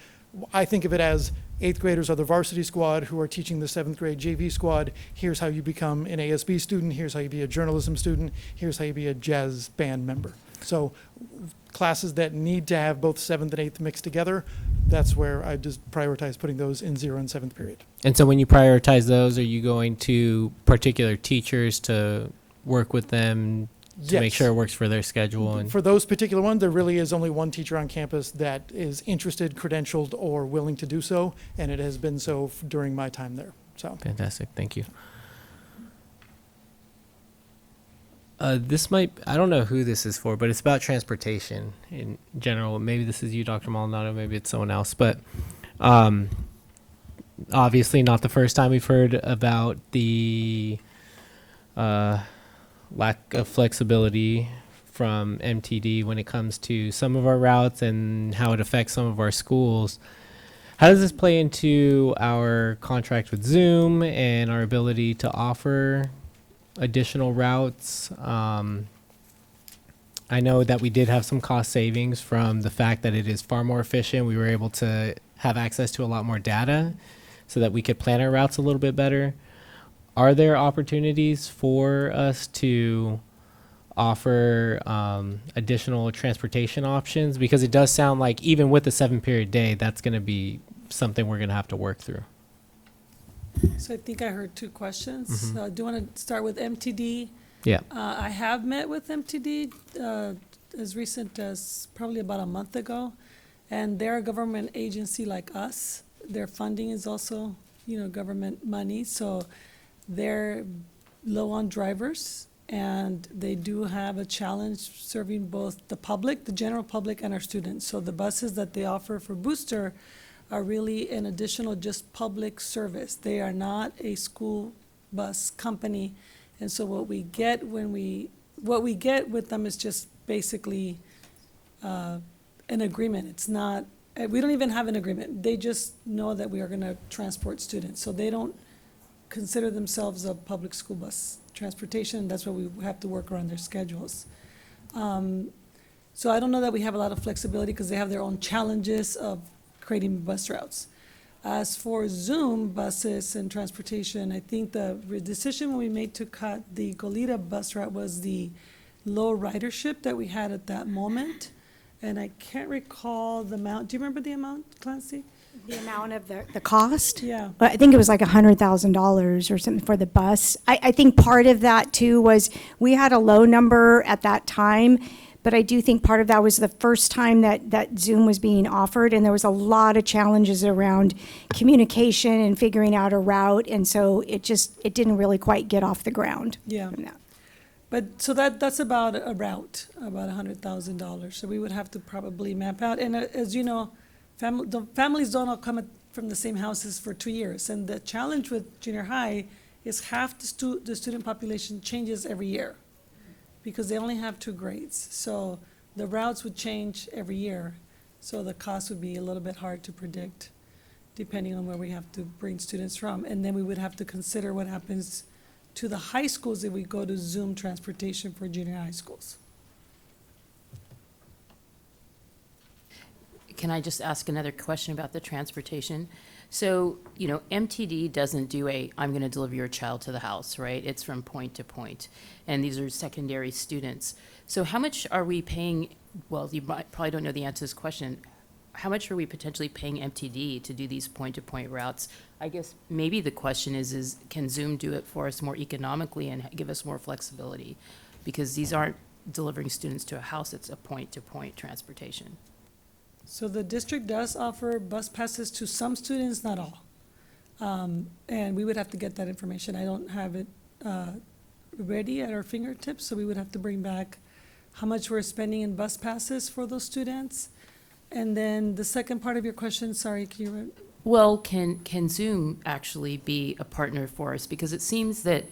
[SPEAKER 10] I think of it as 8th graders are the varsity squad who are teaching the 7th grade JV squad. Here's how you become an ASB student, here's how you be a journalism student, here's how you be a jazz band member. So classes that need to have both 7th and 8th mixed together, that's where I just prioritize putting those in 0 and 7th period.
[SPEAKER 4] And so when you prioritize those, are you going to particular teachers to work with them to make
[SPEAKER 10] Yes.
[SPEAKER 4] sure it works for their schedule? And
[SPEAKER 10] For those particular ones, there really is only one teacher on campus that is interested, credentialed, or willing to do so, and it has been so during my time there. So
[SPEAKER 4] fantastic, thank you. I don't know who this is for, but it's about transportation in general. Maybe this is you, Dr. Maldonado, maybe it's someone else, but obviously not the first time we've heard about the lack of flexibility from MTD when it comes to some of our routes and how it affects some of our schools. How does this play into our contract with Zoom and our ability to offer additional routes? I know that we did have some cost savings from the fact that it is far more efficient. We were able to have access to a lot more data so that we could plan our routes a little bit better. Are there opportunities for us to offer additional transportation options? Because it does sound like even with the 7-period day, that's going to be something we're going to have to work through.
[SPEAKER 3] So I think I heard 2 questions.
[SPEAKER 4] Mhm.
[SPEAKER 3] Do you want to start with MTD?
[SPEAKER 4] Yeah.
[SPEAKER 3] I have met with MTD as recent as probably about a month ago, and they're a government agency like us. Their funding is also, government money, so they're low on drivers, and they do have a challenge serving both the public, the general public, and our students. So the buses that they offer for Booster are really an additional just public service. They are not a school bus company. And so what we get with them is just basically an agreement. It's not, we don't even have an agreement. They just know that we are gonna transport students. So they don't consider themselves a public school bus transportation. That's why we have to work around their schedules. So I don't know that we have a lot of flexibility because they have their own challenges of creating bus routes. As for Zoom buses and transportation, I think the decision we made to cut the Goleta bus route was the low ridership that we had at that moment. And I can't recall the amount. Do you remember the amount, Clancy?
[SPEAKER 13] The amount of the cost?
[SPEAKER 3] Yeah.
[SPEAKER 13] But I think it was like $100,000 or something for the bus. I think part of that too was we had a low number at that time, but I do think part of that was the first time that Zoom was being offered, and there was a lot of challenges around communication and figuring out a route, and so it didn't really quite get off the ground.
[SPEAKER 3] Yeah.
[SPEAKER 13] from that.
[SPEAKER 3] But, so that's about a route, about $100,000. So we would have to probably map out, and as you know, the families don't all come from the same houses for 2 years. And the challenge with junior high is half the student population changes every year because they only have 2 grades. So the routes would change every year. So the cost would be a little bit hard to predict depending on where we have to bring students from. And then we would have to consider what happens to the high schools if we go to Zoom transportation for junior high schools.
[SPEAKER 2] Can I just ask another question about the transportation? So, you know, MTD doesn't do I'm going to deliver your child to the house, right? It's from point to point. And these are secondary students. So how much are we paying, well, you probably don't know the answer to this question. How much are we potentially paying MTD to do these point-to-point routes? I guess maybe the question is can Zoom do it for us more economically and give us more flexibility? Because these aren't delivering students to a house, it's a point-to-point transportation.
[SPEAKER 3] So the district does offer bus passes to some students, not all. And we would have to get that information. I don't have it ready at our fingertips, so we would have to bring back how much we're spending in bus passes for those students. And then the second part of your question, sorry, can you?
[SPEAKER 2] Well, can Zoom actually be a partner for us? Because it seems that,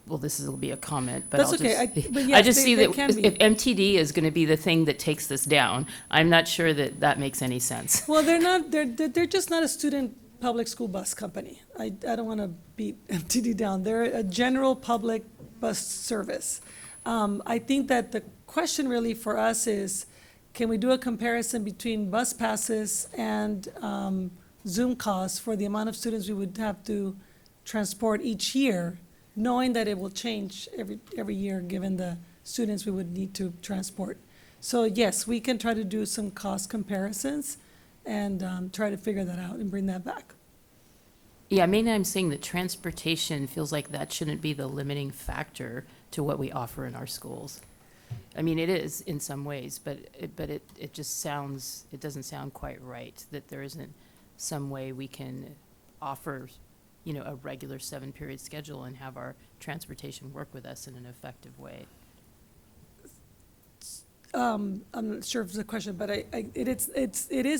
[SPEAKER 2] well, will be a comment, but
[SPEAKER 3] That's
[SPEAKER 2] I'll
[SPEAKER 3] okay.
[SPEAKER 2] just,
[SPEAKER 3] But
[SPEAKER 2] I
[SPEAKER 3] yes,
[SPEAKER 2] just see
[SPEAKER 3] they
[SPEAKER 2] that
[SPEAKER 3] can be.
[SPEAKER 2] if MTD is going to be the thing that takes this down, I'm not sure that makes any sense.
[SPEAKER 3] Well, they're just not a student public school bus company. I don't want to beat MTD down. They're a general public bus service. I think that the question really for us is, can we do a comparison between bus passes and Zoom costs for the amount of students we would have to transport each year, knowing that it will change every year given the students we would need to transport. So yes, we can try to do some cost comparisons and try to figure that out and bring that back.
[SPEAKER 2] Yeah, mainly I'm saying that transportation feels like that shouldn't be the limiting factor to what we offer in our schools. I mean, it is in some ways, but it just sounds, it doesn't sound quite right that there isn't some way we can offer, you know, a regular 7-period schedule and have our transportation work with us in an effective way.
[SPEAKER 3] I'm not sure if it's a question, but it is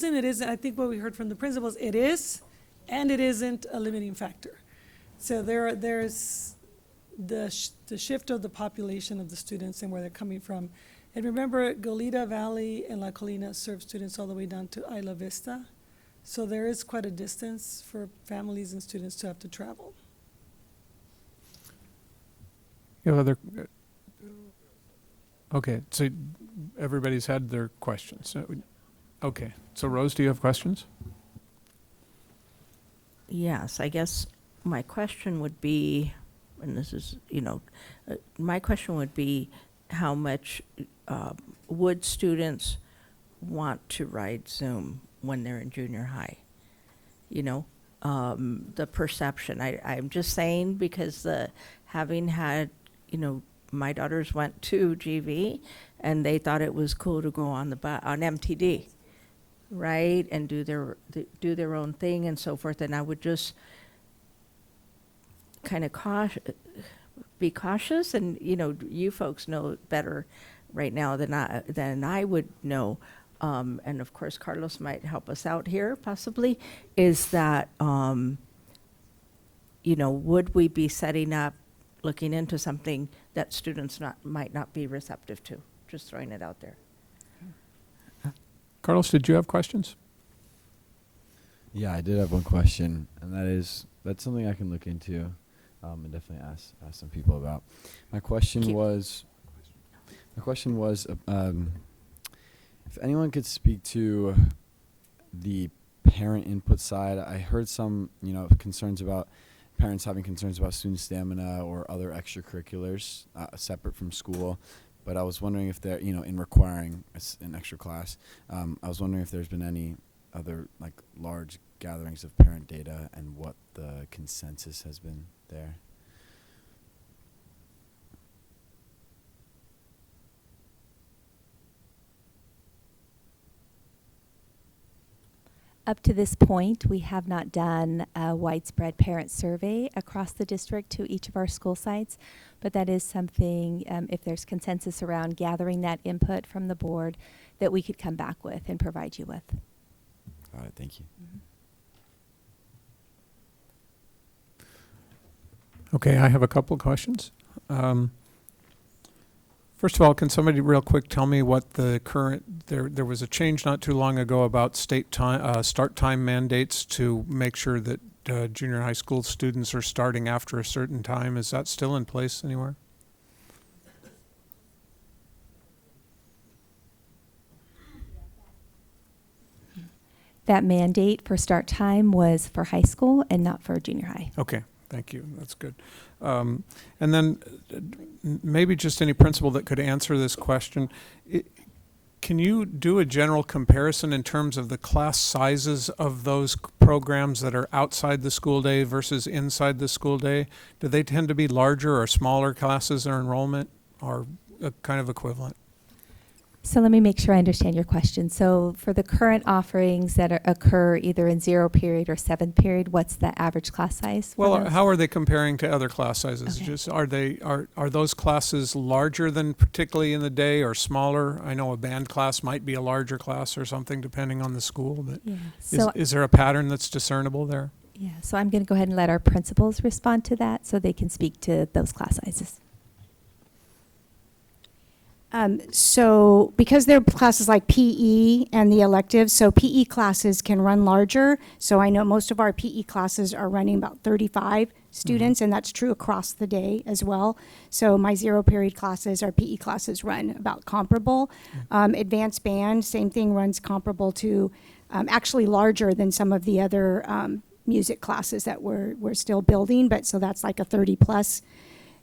[SPEAKER 3] and it isn't. I think what we heard from the principals, it is, and it isn't a limiting factor. So there's the shift of the population of the students and where they're coming from. And remember, Goleta Valley and La Colina serve students all the way down to Isla Vista. So there is quite a distance for families and students to have to travel.
[SPEAKER 1] You have other, okay, so everybody's had their questions. Okay, so Rose, do you have questions?
[SPEAKER 5] Yes, I guess my question would be, and this is, my question would be how much would students want to ride Zoom when they're in junior high? The perception. I'm just saying because having had, my daughters went to GV and they thought it was cool to go on on MTD, right, and do their own thing and so forth. And I would just kind of be cautious, and you folks know better right now than I would know. And of course, Carlos might help us out here, possibly. Is that would we be setting up, looking into something that students might not be receptive to? Just throwing it out there.
[SPEAKER 1] Carlos, did you have questions?
[SPEAKER 6] Yeah, I did have one question, and that's something I can look into, and definitely ask some people about. My question was, if anyone could speak to the parent input side. I heard some, concerns about parents having concerns about student stamina or other extracurriculars separate from school. But I was wondering if there, in requiring an extra class, I was wondering if there's been any other like large gatherings of parent data and what the consensus has been there.
[SPEAKER 7] Up to this point, we have not done a widespread parent survey across the district to each of our school sites, but that is something, if there's consensus around gathering that input from the board, that we could come back with and provide you with.
[SPEAKER 6] All right, thank you.
[SPEAKER 1] Okay, I have a couple of questions. First of all, can somebody real quick tell me what the current, there was a change not too long ago about state time, start time mandates to make sure that junior high school students are starting after a certain time. Is that still in place anywhere?
[SPEAKER 7] That mandate for start time was for high school and not for junior high.
[SPEAKER 1] Okay, thank you. That's good. And then maybe just any principal that could answer this question. Can you do a general comparison in terms of the class sizes of those programs that are outside the school day versus inside the school day? Do they tend to be larger or smaller classes or enrollment, or kind of equivalent?
[SPEAKER 7] So let me make sure I understand your question. So for the current offerings that occur either in 0 period or 7th period, what's the average class size?
[SPEAKER 1] Well, how are they comparing to other class sizes?
[SPEAKER 7] Okay.
[SPEAKER 1] Just are those classes larger than particularly in the day or smaller? I know a band class might be a larger class or something depending on the school, but
[SPEAKER 7] Yeah. So
[SPEAKER 1] is there a pattern that's discernible there?
[SPEAKER 7] yeah, so I'm going to go ahead and let our principals respond to that so they can speak to those class sizes.
[SPEAKER 13] So because there are classes like PE and the electives, so PE classes can run larger. So I know most of our PE classes are running about 35 students, and that's true across the day as well. So my 0 period classes, our PE classes run about comparable. Advanced band, same thing, runs comparable to, actually larger than some of the other music classes that we're still building, but so that's like a 30 plus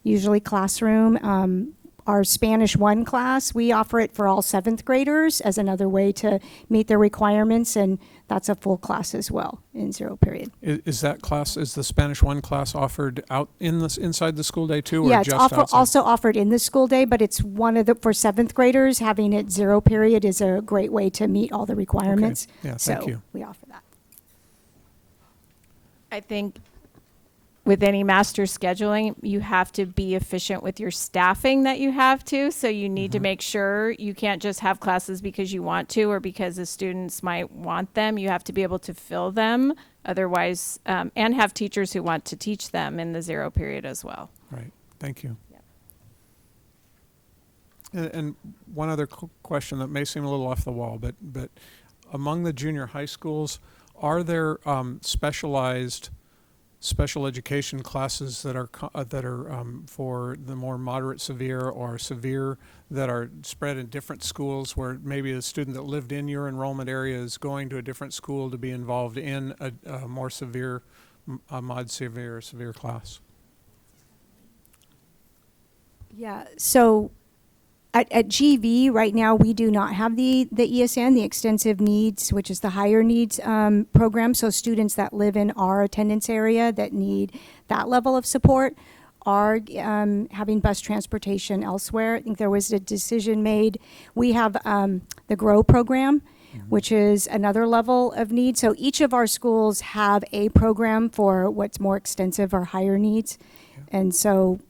[SPEAKER 13] usually classroom. Our Spanish 1 class, we offer it for all 7th graders as another way to meet their requirements, and that's a full class as well in 0 period.
[SPEAKER 1] Is the Spanish 1 class offered out inside the school day too, or
[SPEAKER 13] Yeah,
[SPEAKER 1] just
[SPEAKER 13] it's
[SPEAKER 1] outside?
[SPEAKER 13] also offered in the school day, but it's one of for 7th graders, having it 0 period is a great way to meet all the requirements.
[SPEAKER 1] Yeah, thank
[SPEAKER 13] So
[SPEAKER 1] you.
[SPEAKER 13] we offer that.
[SPEAKER 11] I think with any master scheduling, you have to be efficient with your staffing that you have to. So you need to make sure you can't just have classes because you want to or because the students might want them. You have to be able to fill them otherwise, and have teachers who want to teach them in the 0 period as well.
[SPEAKER 1] Right, thank you. And one other question that may seem a little off the wall, but among the junior high schools, are there special education classes that are for the more moderate, severe, or severe that are spread in different schools, where maybe a student that lived in your enrollment area is going to a different school to be involved in a more severe, mod severe, severe class?
[SPEAKER 13] Yeah, so at GV right now, we do not have the ESN, the extensive needs, which is the higher needs program. So students that live in our attendance area that need that level of support are having bus transportation elsewhere. I think there was a decision made. We have the GROW program, which is another level of need. So each of our schools have a program for what's more extensive or higher needs. And so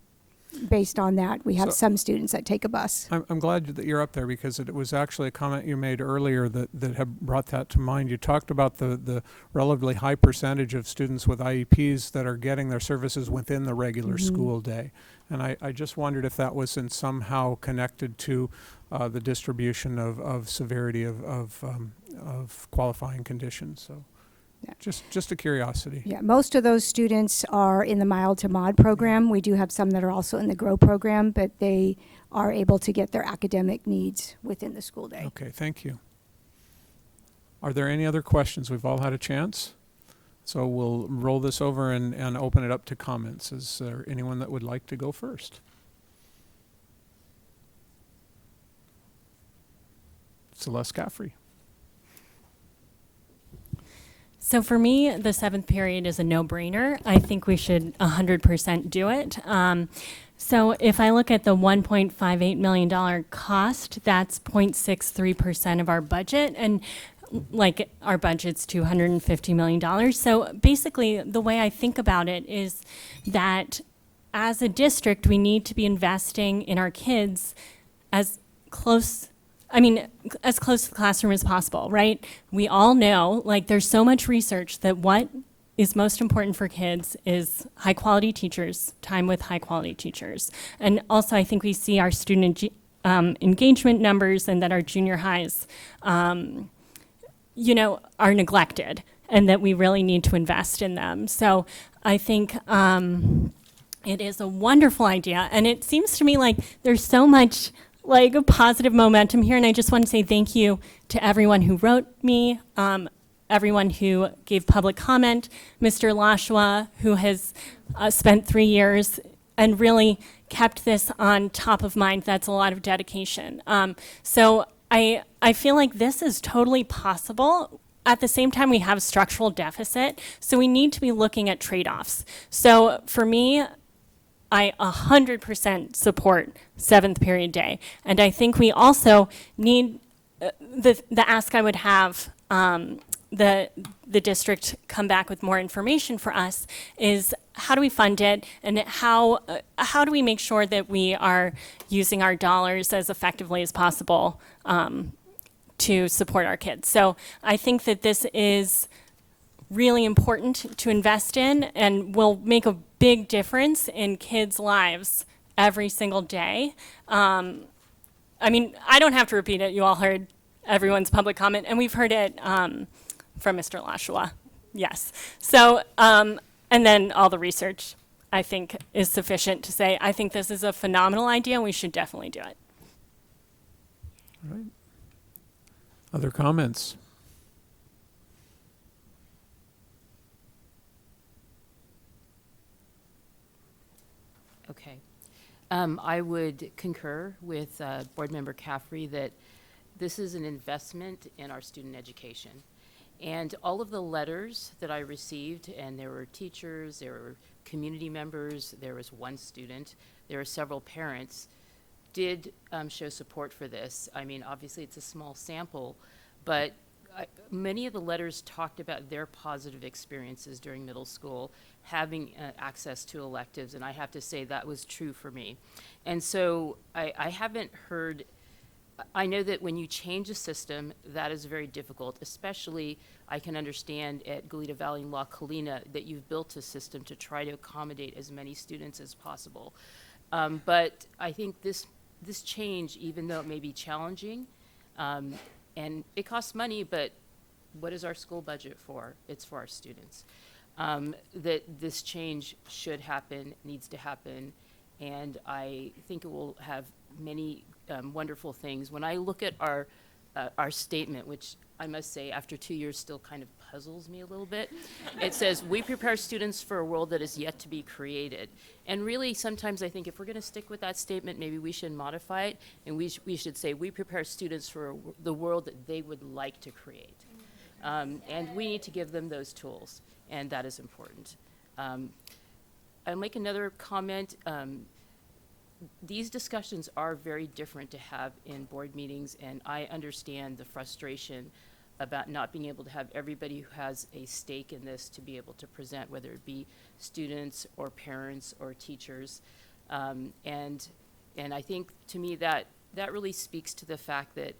[SPEAKER 13] based on that, we have some students that take a bus.
[SPEAKER 1] I'm glad that you're up there, because it was actually a comment you made earlier that had brought that to mind. You talked about the relatively high percentage of students with IEPs that are getting their services within the regular school day. And I just wondered if that was somehow connected to the distribution of severity of qualifying conditions. So just a curiosity.
[SPEAKER 13] Yeah, most of those students are in the mild to mod program. We do have some that are also in the GROW program, but they are able to get their academic needs within the school day.
[SPEAKER 1] Okay, thank you. Are there any other questions? We've all had a chance. So we'll roll this over and open it up to comments. Is there anyone that would like to go first? Celeste Caffrey.
[SPEAKER 8] So for me, the seventh period is a no-brainer. I think we should 100% do it. So if I look at the $1.58 million cost, that's 0.63% of our budget, and like our budget's $250 million. So basically, the way I think about it is that as a district, we need to be investing in our kids as close to the classroom as possible, right? We all know, like, there's so much research that what is most important for kids is high quality teachers, time with high quality teachers. And also, I think we see our student engagement numbers and that our junior highs, are neglected and that we really need to invest in them. So I think it is a wonderful idea. And it seems to me like there's so much like a positive momentum here, and I just want to say thank you to everyone who wrote me, everyone who gave public comment, Mr. Lashua, who has spent 3 years and really kept this on top of mind. That's a lot of dedication. So I feel like this is totally possible. At the same time, we have structural deficit, so we need to be looking at trade-offs. So for me, I 100% support seventh period day. And I think we also need, the ask I would have the district come back with more information for us is how do we fund it, and how do we make sure that we are using our dollars as effectively as possible to support our kids. So I think that this is really important to invest in and will make a big difference in kids' lives every single day. I don't have to repeat it. You all heard everyone's public comment, and we've heard it from Mr. Lashua. Yes. So, and then all the research, I think, is sufficient to say, I think this is a phenomenal idea, and we should definitely do it.
[SPEAKER 1] All right. Other comments?
[SPEAKER 2] Okay. I would concur with Board Member Caffrey that this is an investment in our student education. And all of the letters that I received, and there were teachers, there were community members, there was one student, there were several parents, did show support for this. I mean, obviously it's a small sample, but many of the letters talked about their positive experiences during middle school, having access to electives, and I have to say that was true for me. And so I haven't heard, I know that when you change a system, that is very difficult, especially I can understand at Goleta Valley and La Colina that you've built a system to try to accommodate as many students as possible. But I think this change, even though it may be challenging, and it costs money, but what is our school budget for? It's for our students. That this change should happen, needs to happen, and I think it will have many wonderful things. When I look at our statement, which I must say after 2 years still kind of puzzles me a little bit, it says, we prepare students for a world that is yet to be created. And really, sometimes I think if we're going to stick with that statement, maybe we should modify it, and we should say, we prepare students for the world that they would like to create. And we need to give them those tools, and that is important. I'll make another comment. These discussions are very different to have in board meetings, and I understand the frustration about not being able to have everybody who has a stake in this to be able to present, whether it be students or parents or teachers. And I think, to me, that really speaks to the fact that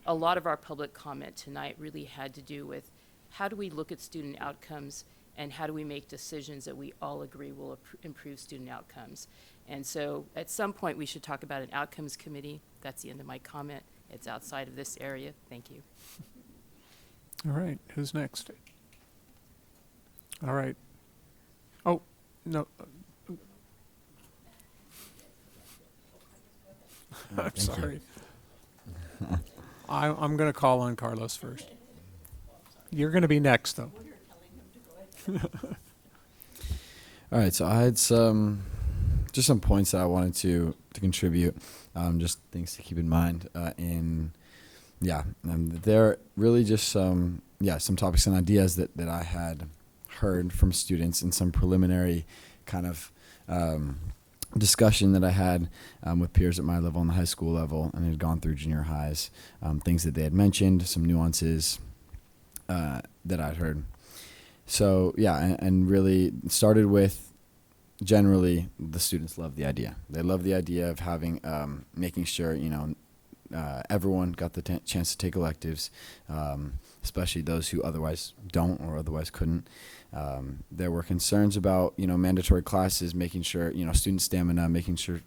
[SPEAKER 2] a lot of our public comment tonight really had to do with how do we look at student outcomes and how do we make decisions that we all agree will improve student outcomes. And so at some point we should talk about an outcomes committee. That's the end of my comment. It's outside of this area. Thank you.
[SPEAKER 1] All right, who's next? All right. Oh, no. I'm sorry. I'm going to call on Carlos first. You're going to be next, though.
[SPEAKER 6] All right, so I had just some points that I wanted to contribute, just things to keep in mind in yeah, they're really just some topics and ideas that I had heard from students in some preliminary kind of discussion that I had with peers at my level and the high school level, and had gone through junior highs, things that they had mentioned, some nuances that I'd heard. So yeah, and really started with generally the students love the idea. They love the idea of having, making sure, everyone got the chance to take electives, especially those who otherwise don't or otherwise couldn't. There were concerns about, mandatory classes, making sure, student stamina, making sure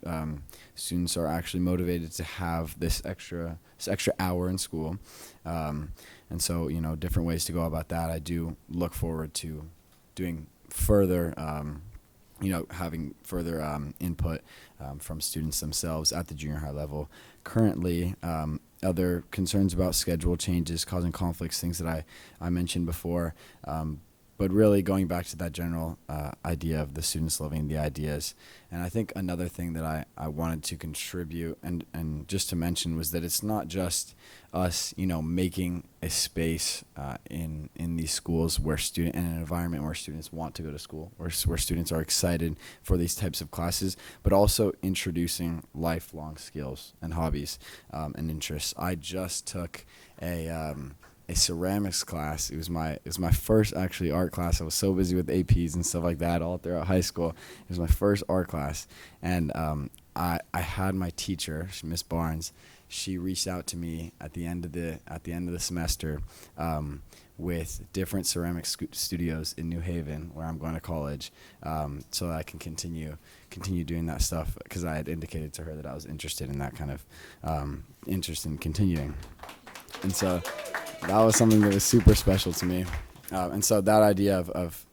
[SPEAKER 6] students are actually motivated to have this extra hour in school. And so, different ways to go about that. I do look forward to doing further, having further input from students themselves at the junior high level. Currently, other concerns about schedule changes causing conflicts, things that I mentioned before. But really going back to that general idea of the students loving the ideas. And I think another thing that I wanted to contribute and just to mention was that it's not just us, making a space in these schools where in an environment where students want to go to school, where students are excited for these types of classes, but also introducing lifelong skills and hobbies and interests. I just took a ceramics class. It was my first actually art class. I was so busy with APs and stuff like that all throughout high school. It was my first art class, and I had my teacher, Miss Barnes. She reached out to me at the end of the semester with different ceramic studios in New Haven, where I'm going to college, so that I can continue doing that stuff, because I had indicated to her that I was interested in that kind of interest in continuing, and so. That was something that was super special to me. And so that idea of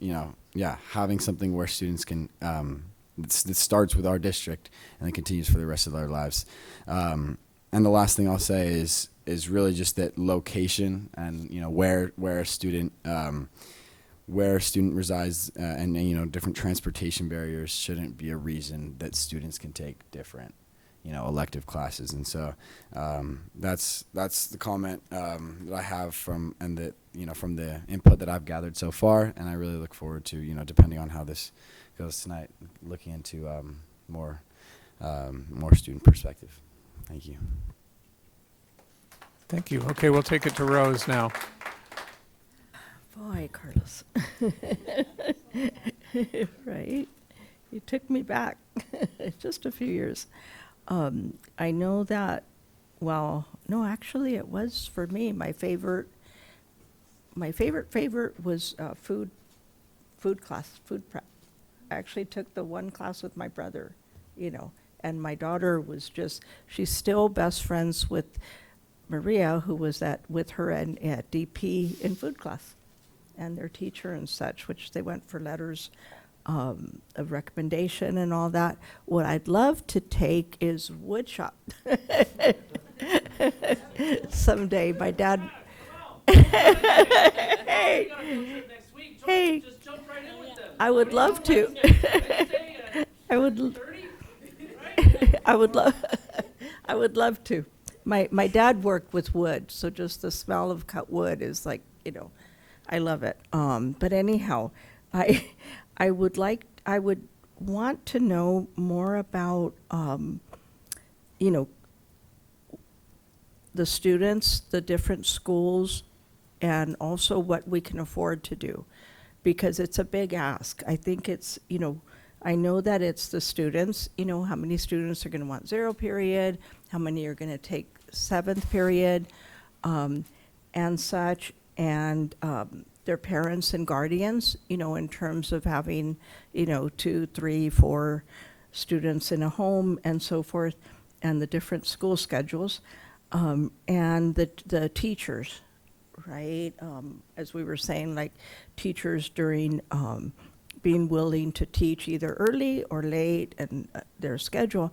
[SPEAKER 6] having something where students can, that starts with our district and then continues for the rest of their lives. And the last thing I'll say is really just that location and, where a student resides and, different transportation barriers shouldn't be a reason that students can take different elective classes. And so that's the comment that I have from the input that I've gathered so far, and I really look forward to depending on how this goes tonight, looking into more student perspective. Thank you.
[SPEAKER 1] Thank you. Okay, we'll take it to Rose now.
[SPEAKER 5] Boy, Carlos. Right? You took me back just a few years. I know that, actually it was for me, my favorite was food class, food prep. I actually took the one class with my brother, and my daughter she's still best friends with Maria, who was with her at DP in food class, and their teacher and such, which they went for letters of recommendation and all that. What I'd love to take is woodshop someday. My dad. Hey, I would love to. I would love to. My dad worked with wood, so just the smell of cut wood is like, I love it. But anyhow, I would want to know more about, the students, the different schools, and also what we can afford to do, because it's a big ask. I think it's, I know that it's the students, how many students are going to want 0 period, how many are going to take 7th period, and such, and their parents and guardians, in terms of having, 2, 3, 4 students in a home and so forth, and the different school schedules, and the teachers, right? As we were saying, like teachers during being willing to teach either early or late and their schedule.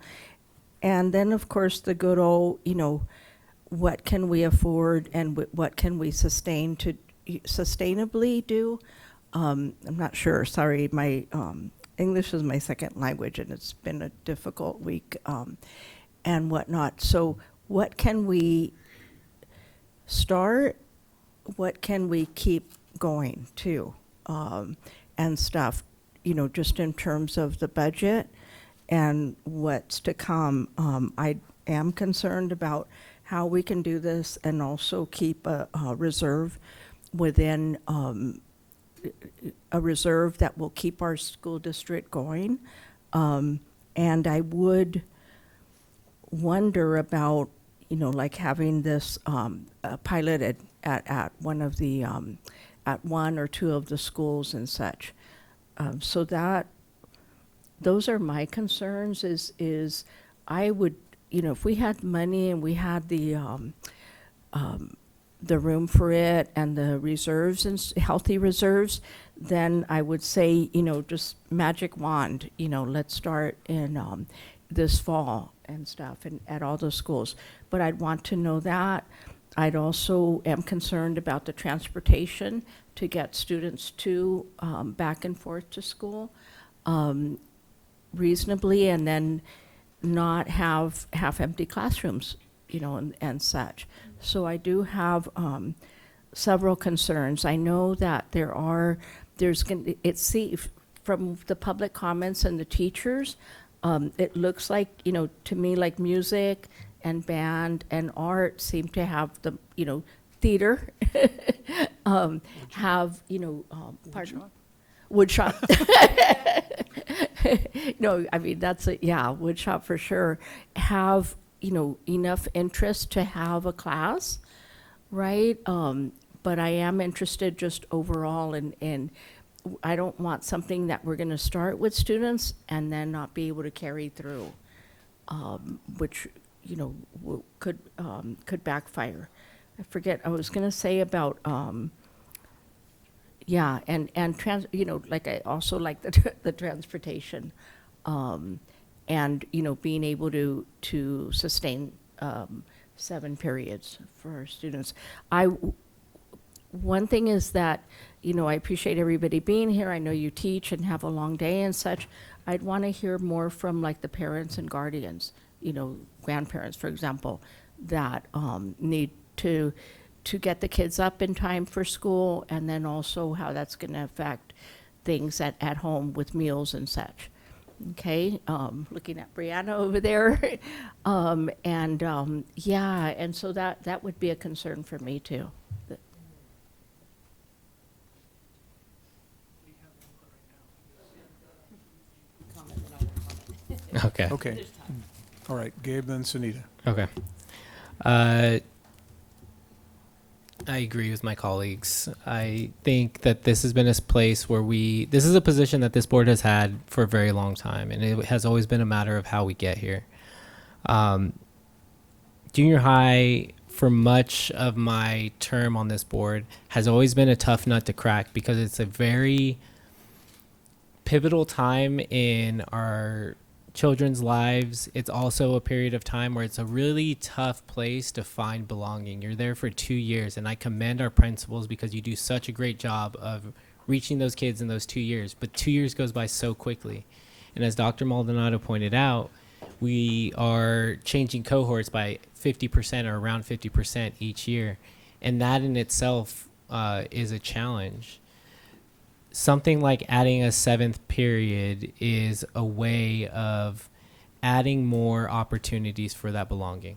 [SPEAKER 5] And then, of course, the good old, what can we afford and what can we sustainably do? I'm not sure. Sorry, my English is my second language, and it's been a difficult week and whatnot. So what can we start, what can we keep going to, and stuff, just in terms of the budget and what's to come. I am concerned about how we can do this and also keep a reserve within, a reserve that will keep our school district going. And I would wonder about, like having this pilot at one of the, at one or two of the schools and such. So those are my concerns is I would, if we had money and we had the room for it and the reserves and healthy reserves, then I would say, just magic wand, let's start in this fall and stuff and at all the schools. But I'd want to know that. I'd also am concerned about the transportation to get students to back and forth to school reasonably, and then not have half-empty classrooms, and such. So I do have several concerns. I know that from the public comments and the teachers, it looks like, to me, like music and band and art seem to have the, theater, have, pardon? Woodshop. No, I mean, woodshop for sure. Have, enough interest to have a class, right? But I am interested just overall in I don't want something that we're going to start with students and then not be able to carry through, which, could backfire. I forget, I was going to say about, like I also like the transportation, and, being able to sustain 7 periods for our students. One thing is that, I appreciate everybody being here. I know you teach and have a long day and such. I'd want to hear more from like the parents and guardians, grandparents, for example, that need to get the kids up in time for school, and then also how that's going to affect things at home with meals and such. Okay, looking at Brianna over there. And so that would be a concern for me too.
[SPEAKER 4] Okay.
[SPEAKER 1] Okay. All right, Gabe, then Sunita.
[SPEAKER 4] Okay. I agree with my colleagues. I think that this has been a place where this is a position that this board has had for a very long time, and it has always been a matter of how we get here. Junior high, for much of my term on this board, has always been a tough nut to crack because it's a very pivotal time in our children's lives. It's also a period of time where it's a really tough place to find belonging. You're there for 2 years, and I commend our principals because you do such a great job of reaching those kids in those 2 years. But 2 years goes by so quickly. And as Dr. Maldonado pointed out, we are changing cohorts by 50% or around 50% each year. And that in itself is a challenge. Something like adding a 7th period is a way of adding more opportunities for that belonging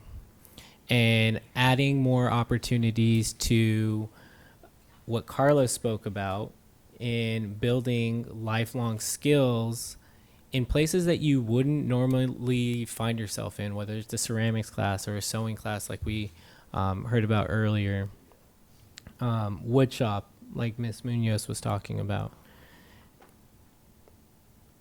[SPEAKER 4] and adding more opportunities to what Carlos spoke about in building lifelong skills in places that you wouldn't normally find yourself in, whether it's a ceramics class or a sewing class like we heard about earlier. Woodshop, like Ms. Munoz was talking about.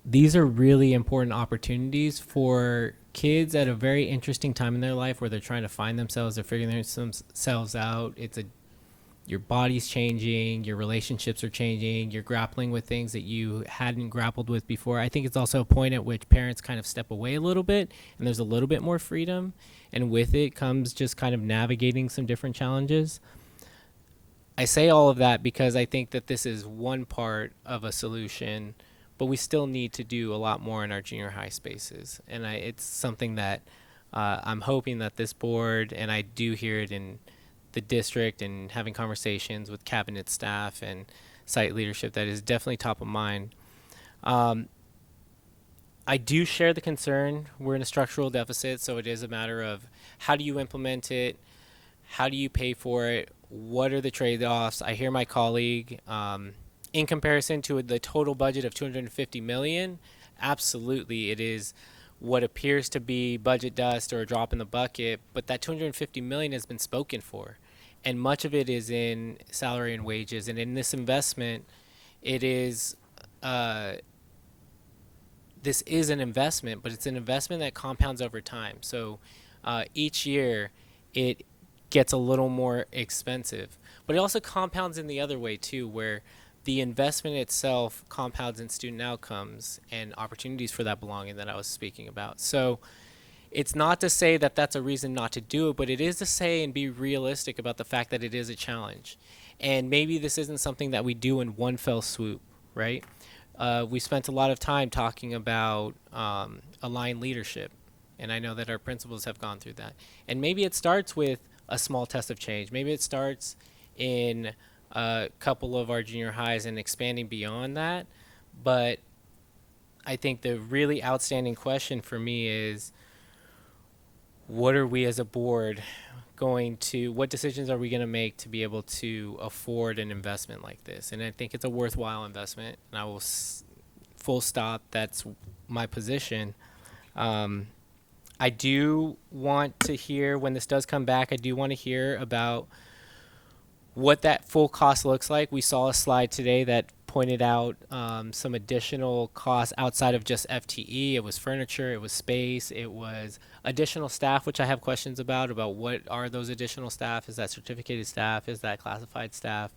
[SPEAKER 4] These are really important opportunities for kids at a very interesting time in their life where they're trying to find themselves, they're figuring themselves out. Your body's changing, your relationships are changing, you're grappling with things that you hadn't grappled with before. I think it's also a point at which parents kind of step away a little bit and there's a little bit more freedom, and with it comes just kind of navigating some different challenges. I say all of that because I think that this is one part of a solution, but we still need to do a lot more in our junior high spaces. And it's something that I'm hoping that this board, and I do hear it in the district and having conversations with cabinet staff and site leadership, that is definitely top of mind. I do share the concern. We're in a structural deficit, so it is a matter of how do you implement it? How do you pay for it? What are the trade-offs? I hear my colleague, in comparison to the total budget of $250 million, absolutely it is what appears to be budget dust or a drop in the bucket, but that $250 million has been spoken for, and much of it is in salary and wages. And in this investment, it is this is an investment, but it's an investment that compounds over time. So each year it gets a little more expensive, but it also compounds in the other way too, where the investment itself compounds in student outcomes and opportunities for that belonging that I was speaking about. So it's not to say that that's a reason not to do it, but it is to say and be realistic about the fact that it is a challenge. And maybe this isn't something that we do in one fell swoop, right? We spent a lot of time talking about aligned leadership, and I know that our principals have gone through that. And maybe it starts with a small test of change. Maybe it starts in a couple of our junior highs and expanding beyond that. But I think the really outstanding question for me is, what are we as a board what decisions are we going to make to be able to afford an investment like this? And I think it's a worthwhile investment, and I will full stop. That's my position. I do want to hear, when this does come back, I do want to hear about what that full cost looks like. We saw a slide today that pointed out some additional costs outside of just FTE. It was furniture, it was space, it was additional staff, which I have questions about what are those additional staff? Is that certificated staff? Is that classified staff?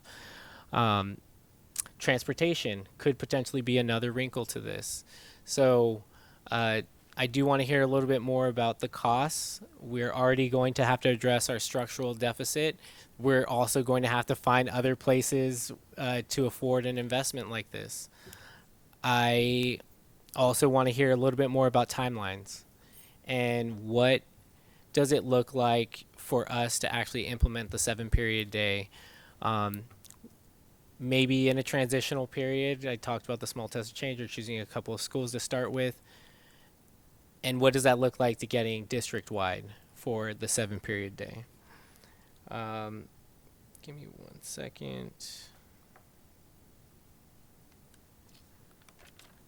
[SPEAKER 4] Transportation could potentially be another wrinkle to this. So I do want to hear a little bit more about the costs. We're already going to have to address our structural deficit. We're also going to have to find other places to afford an investment like this. I also want to hear a little bit more about timelines and what does it look like for us to actually implement the 7-period day. Maybe in a transitional period. I talked about the small test of change or choosing a couple of schools to start with. And what does that look like to getting district-wide for the 7-period day? Give me 1 second.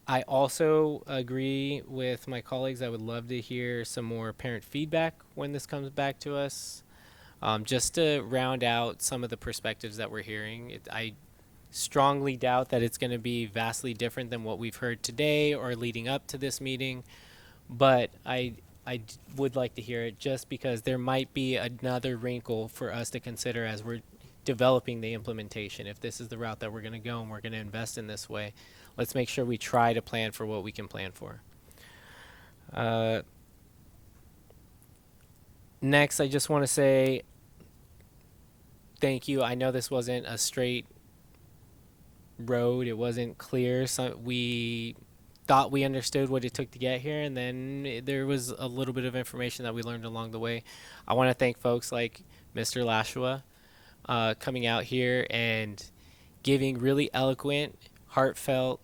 [SPEAKER 4] I also agree with my colleagues. I would love to hear some more parent feedback when this comes back to us, just to round out some of the perspectives that we're hearing. I strongly doubt that it's going to be vastly different than what we've heard today or leading up to this meeting, but I would like to hear it just because there might be another wrinkle for us to consider as we're developing the implementation. If this is the route that we're going to go and we're going to invest in this way, let's make sure we try to plan for what we can plan for. Next, I just want to say thank you. I know this wasn't a straight road. It wasn't clear. So we thought we understood what it took to get here, and then there was a little bit of information that we learned along the way. I want to thank folks like Mr. Lashua coming out here and giving really eloquent, heartfelt,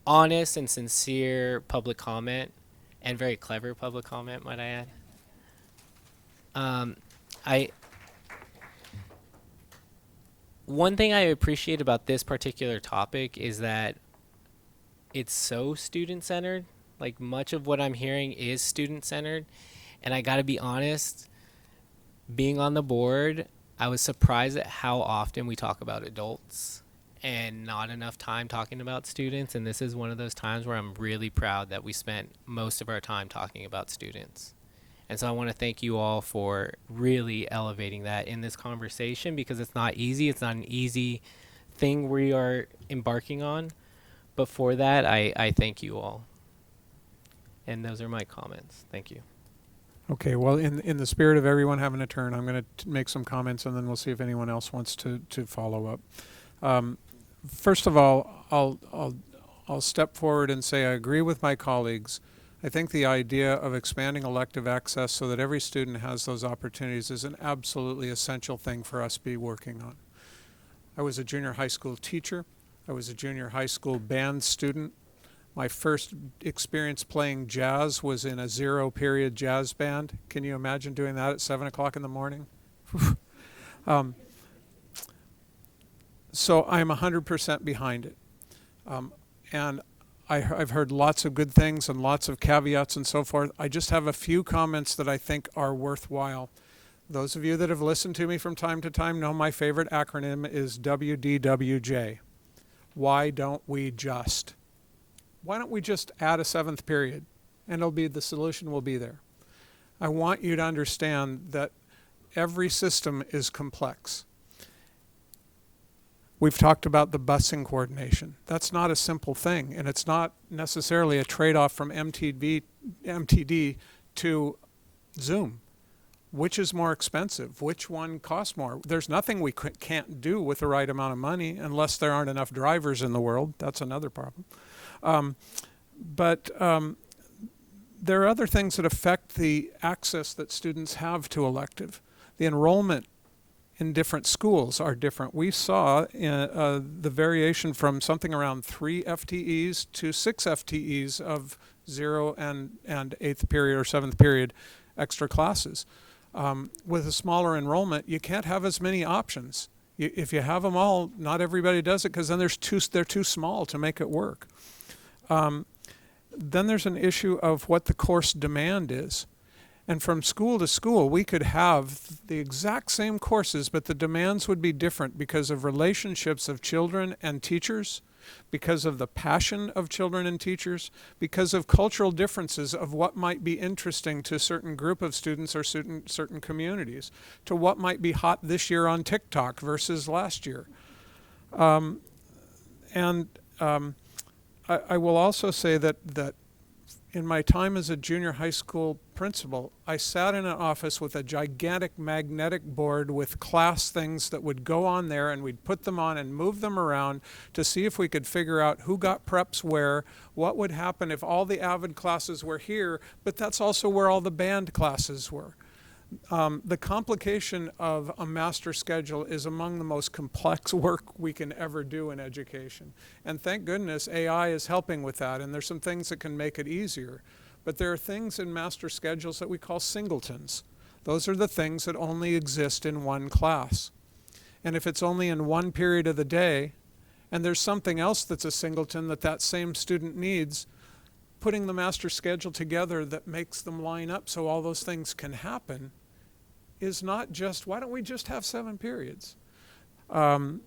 [SPEAKER 4] honest, and sincere public comment, and very clever public comment, might I add. One thing I appreciate about this particular topic is that it's so student-centered. Like, much of what I'm hearing is student-centered. And I got to be honest, being on the board, I was surprised at how often we talk about adults and not enough time talking about students. And this is one of those times where I'm really proud that we spent most of our time talking about students. And so I want to thank you all for really elevating that in this conversation, because it's not easy. It's not an easy thing we are embarking on. But for that, I thank you all. And those are my comments. Thank you.
[SPEAKER 1] Okay, well, in the spirit of everyone having a turn, I'm going to make some comments, and then we'll see if anyone else wants to follow up. First of all, I'll step forward and say I agree with my colleagues I think the idea of expanding elective access so that every student has those opportunities is an absolutely essential thing for us to be working on. I was a junior high school teacher. I was a junior high school band student. My first experience playing jazz was in a 0-period jazz band. Can you imagine doing that at 7 o'clock in the morning? So I'm 100% behind it. And I've heard lots of good things and lots of caveats and so forth. I just have a few comments that I think are worthwhile. Those of you that have listened to me from time to time know my favorite acronym is WDWJ. Why don't we just? Why don't we just add a 7th period? And the solution will be there. I want you to understand that every system is complex. We've talked about the busing coordination. That's not a simple thing, and it's not necessarily a trade-off from MTD to Zoom. Which is more expensive? Which one costs more? There's nothing we can't do with the right amount of money unless there aren't enough drivers in the world. That's another problem. But there are other things that affect the access that students have to elective. The enrollment in different schools are different. We saw the variation from something around 3 FTEs to 6 FTEs of 0 and 8th period or 7th period extra classes. With a smaller enrollment, you can't have as many options. If you have them all, not everybody does it because then they're too small to make it work. Then there's an issue of what the course demand is. And from school to school, we could have the exact same courses, but the demands would be different because of relationships of children and teachers, because of the passion of children and teachers, because of cultural differences of what might be interesting to a certain group of students or certain communities, to what might be hot this year on TikTok versus last year. I will also say that in my time as a junior high school principal, I sat in an office with a gigantic magnetic board with class things that would go on there, and we'd put them on and move them around to see if we could figure out who got preps where, what would happen if all the AVID classes were here, but that's also where all the band classes were. The complication of a master schedule is among the most complex work we can ever do in education. And thank goodness AI is helping with that, and there's some things that can make it easier. But there are things in master schedules that we call singletons. Those are the things that only exist in one class. And if it's only in one period of the day, and there's something else that's a singleton that same student needs, putting the master schedule together that makes them line up so all those things can happen is not just, why don't we just have 7 periods? There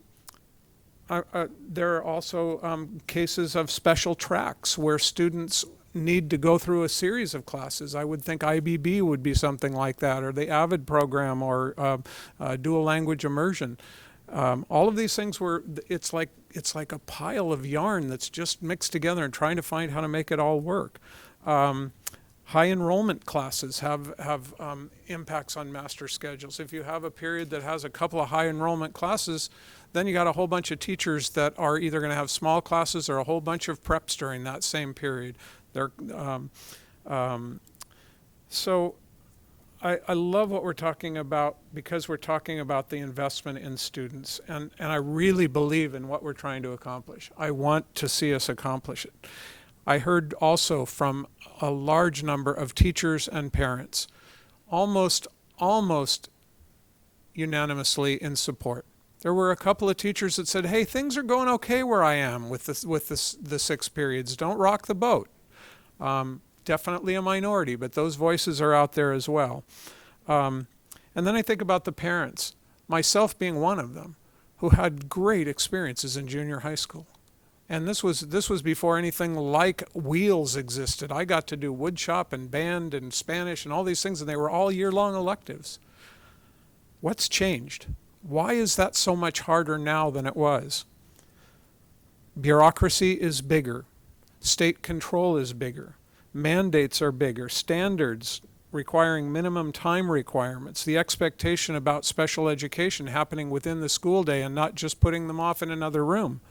[SPEAKER 1] are also cases of special tracks where students need to go through a series of classes. I would think IBB would be something like that, or the AVID program, or dual language immersion. All of these things it's like a pile of yarn that's just mixed together and trying to find how to make it all work. High enrollment classes have impacts on master schedules. If you have a period that has a couple of high enrollment classes, then you got a whole bunch of teachers that are either going to have small classes or a whole bunch of preps during that same period. So I love what we're talking about because we're talking about the investment in students, and I really believe in what we're trying to accomplish. I want to see us accomplish it. I heard also from a large number of teachers and parents, almost unanimously in support. There were a couple of teachers that said, hey, things are going okay where I am with the 6 periods. Don't rock the boat. Definitely a minority, but those voices are out there as well. And then I think about the parents, myself being one of them, who had great experiences in junior high school. And this was before anything like Wheels existed. I got to do wood shop and band and Spanish and all these things, and they were all year-long electives. What's changed? Why is that so much harder now than it was? Bureaucracy is bigger. State control is bigger. Mandates are bigger. Standards requiring minimum time requirements. The expectation about special education happening within the school day and not just putting them off in another room.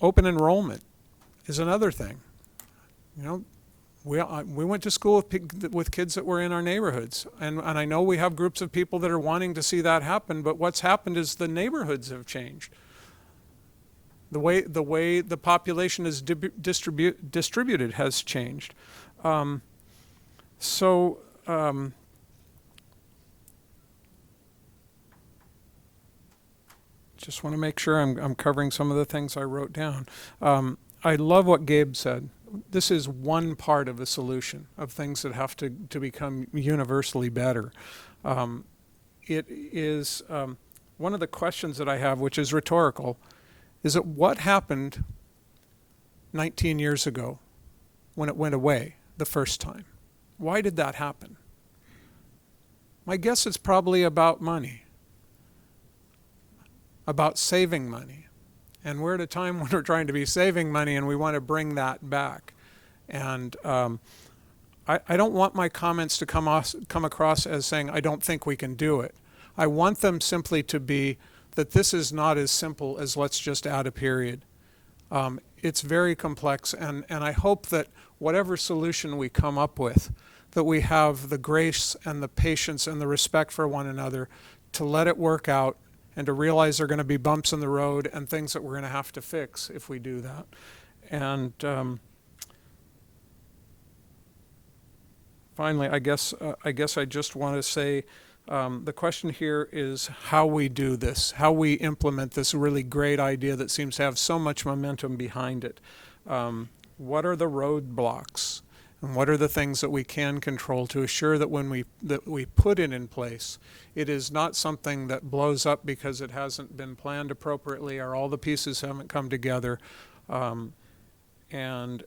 [SPEAKER 1] Open enrollment is another thing. You know, we went to school with kids that were in our neighborhoods, and I know we have groups of people that are wanting to see that happen, but what's happened is the neighborhoods have changed. The way the population is distributed has changed. Just want to make sure I'm covering some of the things I wrote down. I love what Gabe said. This is one part of the solution of things that have to become universally better. It is one of the questions that I have, which is rhetorical, is that what happened 19 years ago when it went away the first time? Why did that happen? My guess is probably about money, about saving money. And we're at a time when we're trying to be saving money and we want to bring that back. And I don't want my comments to come across as saying I don't think we can do it. I want them simply to be that this is not as simple as let's just add a period. It's very complex, and I hope that whatever solution we come up with, that we have the grace and the patience and the respect for one another to let it work out and to realize there are going to be bumps in the road and things that we're going to have to fix if we do that. And finally, I guess I just want to say the question here is how we do this, how we implement this really great idea that seems to have so much momentum behind it. What are the roadblocks? And what are the things that we can control to assure that when we put it in place, it is not something that blows up because it hasn't been planned appropriately or all the pieces haven't come together, and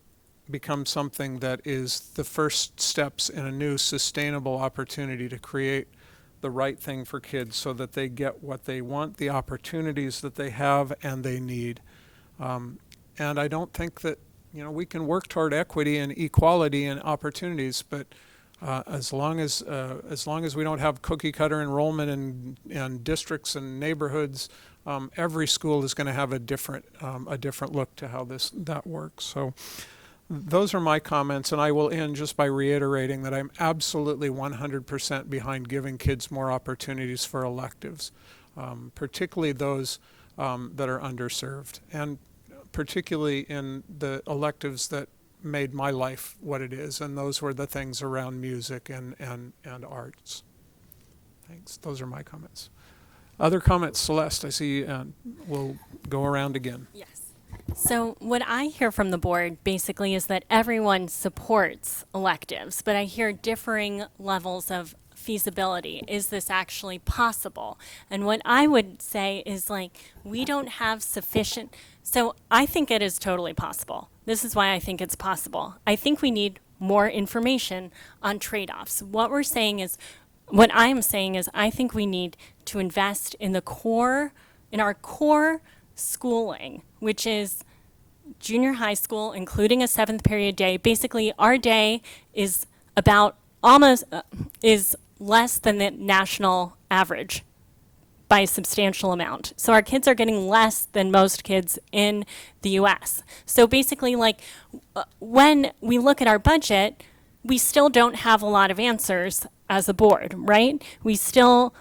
[SPEAKER 1] become something that is the first steps in a new sustainable opportunity to create the right thing for kids so that they get what they want, the opportunities that they have and they need. And I don't think that, you know, we can work toward equity and equality and opportunities, but as long as we don't have cookie cutter enrollment and districts and neighborhoods, every school is going to have a different look to how that works. So those are my comments, and I will end just by reiterating that I'm absolutely 100% behind giving kids more opportunities for electives, particularly those that are underserved, and particularly in the electives that made my life what it is, and those were the things around music and arts. Thanks. Those are my comments. Other comments, Celeste, I see we'll go around again.
[SPEAKER 8] Yes. So what I hear from the board basically is that everyone supports electives, but I hear differing levels of feasibility. Is this actually possible? And what I would say is, like, we don't have sufficient. So I think it is totally possible. This is why I think it's possible. I think we need more information on trade-offs. What I'm saying is, I think we need to invest in our core schooling, which is junior high school, including a 7th period day. Basically, our day is about is less than the national average by a substantial amount. So our kids are getting less than most kids in the US. So basically, like, when we look at our budget, we still don't have a lot of answers as a board, right? We still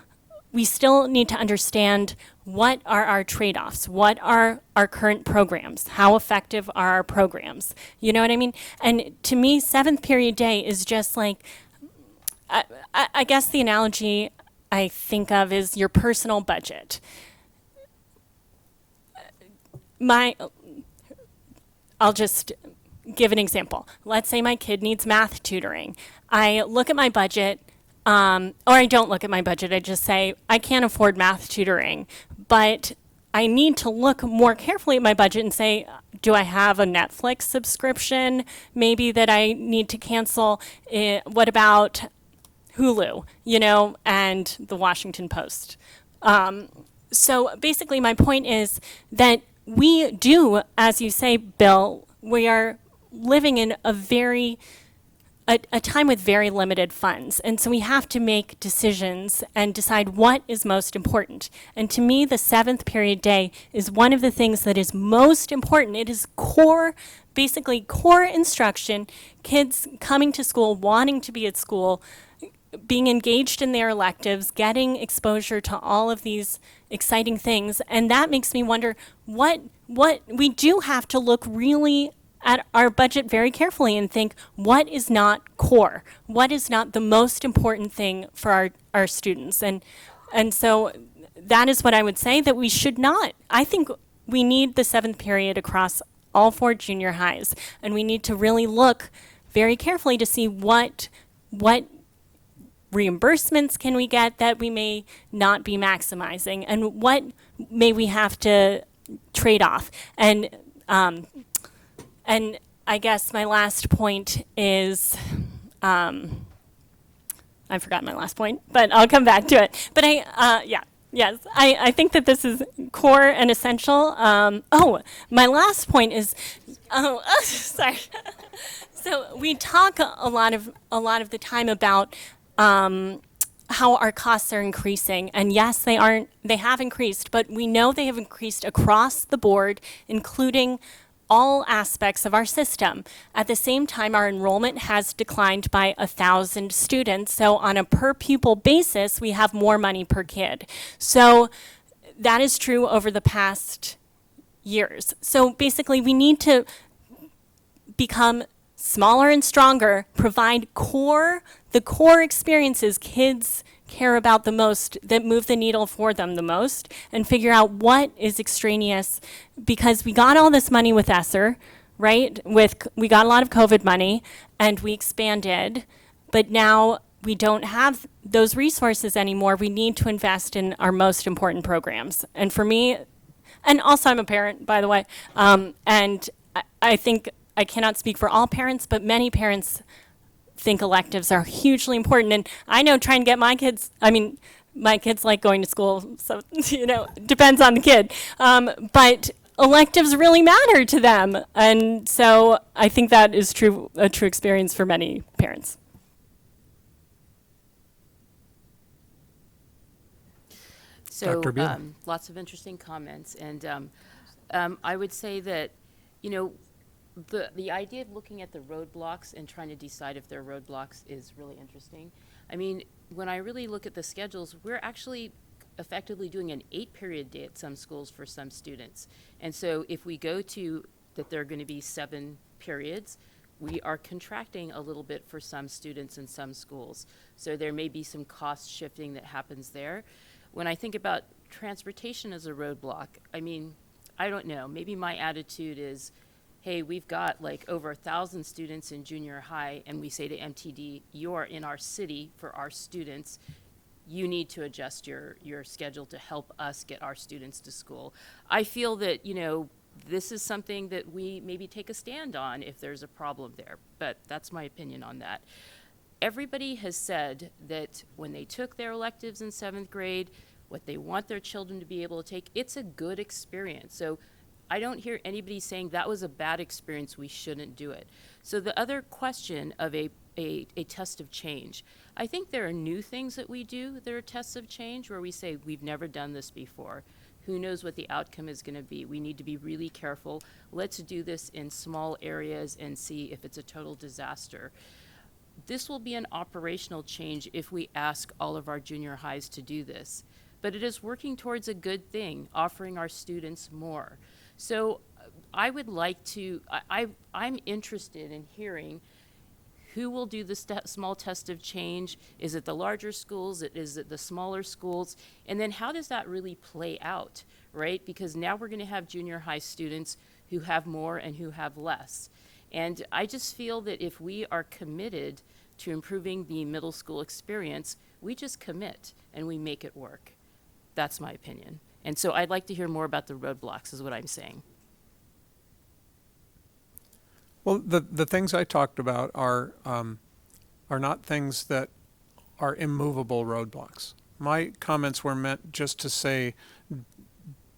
[SPEAKER 8] need to understand what are our trade-offs, what are our current programs, how effective are our programs, you know what I mean? And to me, 7th period day is just like, I guess the analogy I think of is your personal budget. I'll just give an example. Let's say my kid needs math tutoring. I look at my budget, or I don't look at my budget, I just say, I can't afford math tutoring, but I need to look more carefully at my budget and say, do I have a Netflix subscription maybe that I need to cancel? What about Hulu, and the Washington Post? So basically my point is that we do, as you say, Bill, we are living in a very a time with very limited funds. And so we have to make decisions and decide what is most important. And to me, the 7th period day is one of the things that is most important. It is core, basically core instruction, kids coming to school, wanting to be at school, being engaged in their electives, getting exposure to all of these exciting things. And that makes me wonder what we do have to look really at our budget very carefully and think, what is not core? What is not the most important thing for our students? And so that is what I would say, that we should not. I think we need the 7th period across all 4 junior highs, and we need to really look very carefully to see what reimbursements can we get that we may not be maximizing, and what may we have to trade off. And I guess my last point is, I forgot my last point, but I'll come back to it. But I think that this is core and essential. My last point is, sorry. So we talk a lot of the time about how our costs are increasing, and yes, they have increased, but we know they have increased across the board, including all aspects of our system. At the same time, our enrollment has declined by 1,000 students. So on a per pupil basis, we have more money per kid. So that is true over the past years. So basically, we need to become smaller and stronger, provide the core experiences kids care about the most, that move the needle for them the most, and figure out what is extraneous, because we got all this money with ESSER, right? We got a lot of COVID money and we expanded, but now we don't have those resources anymore. We need to invest in our most important programs. And for me, and also I'm a parent, by the way, and I think I cannot speak for all parents, but many parents think electives are hugely important. And I know trying to get my kids like going to school, so, depends on the kid. But electives really matter to them. And so I think that is a true experience for many parents.
[SPEAKER 2] So,
[SPEAKER 1] Dr. Beal.
[SPEAKER 2] lots of interesting comments. And I would say that, the idea of looking at the roadblocks and trying to decide if they're roadblocks is really interesting. I mean, when I really look at the schedules, we're actually effectively doing an 8-period day at some schools for some students. And so if we go to that there are going to be 7 periods, we are contracting a little bit for some students in some schools. So there may be some cost shifting that happens there. When I think about transportation as a roadblock, I mean, I don't know, maybe my attitude is, hey, we've got like over 1,000 students in junior high, and we say to MTD, you are in our city for our students. You need to adjust your schedule to help us get our students to school. I feel that, this is something that we maybe take a stand on if there's a problem there, but that's my opinion on that. Everybody has said that when they took their electives in 7th grade, what they want their children to be able to take, it's a good experience. So I don't hear anybody saying that was a bad experience, we shouldn't do it. So the other question of a test of change, I think there are new things that we do that are tests of change where we say we've never done this before. Who knows what the outcome is going to be? We need to be really careful. Let's do this in small areas and see if it's a total disaster. This will be an operational change if we ask all of our junior highs to do this. But it is working towards a good thing, offering our students more. So I would like to, I'm interested in hearing who will do the small test of change. Is it the larger schools? Is it the smaller schools? And then how does that really play out, right? Because now we're going to have junior high students who have more and who have less. And I just feel that if we are committed to improving the middle school experience, we just commit and we make it work. That's my opinion. And so I'd like to hear more about the roadblocks is what I'm saying.
[SPEAKER 1] Well, the things I talked about are not things that are immovable roadblocks. My comments were meant just to say,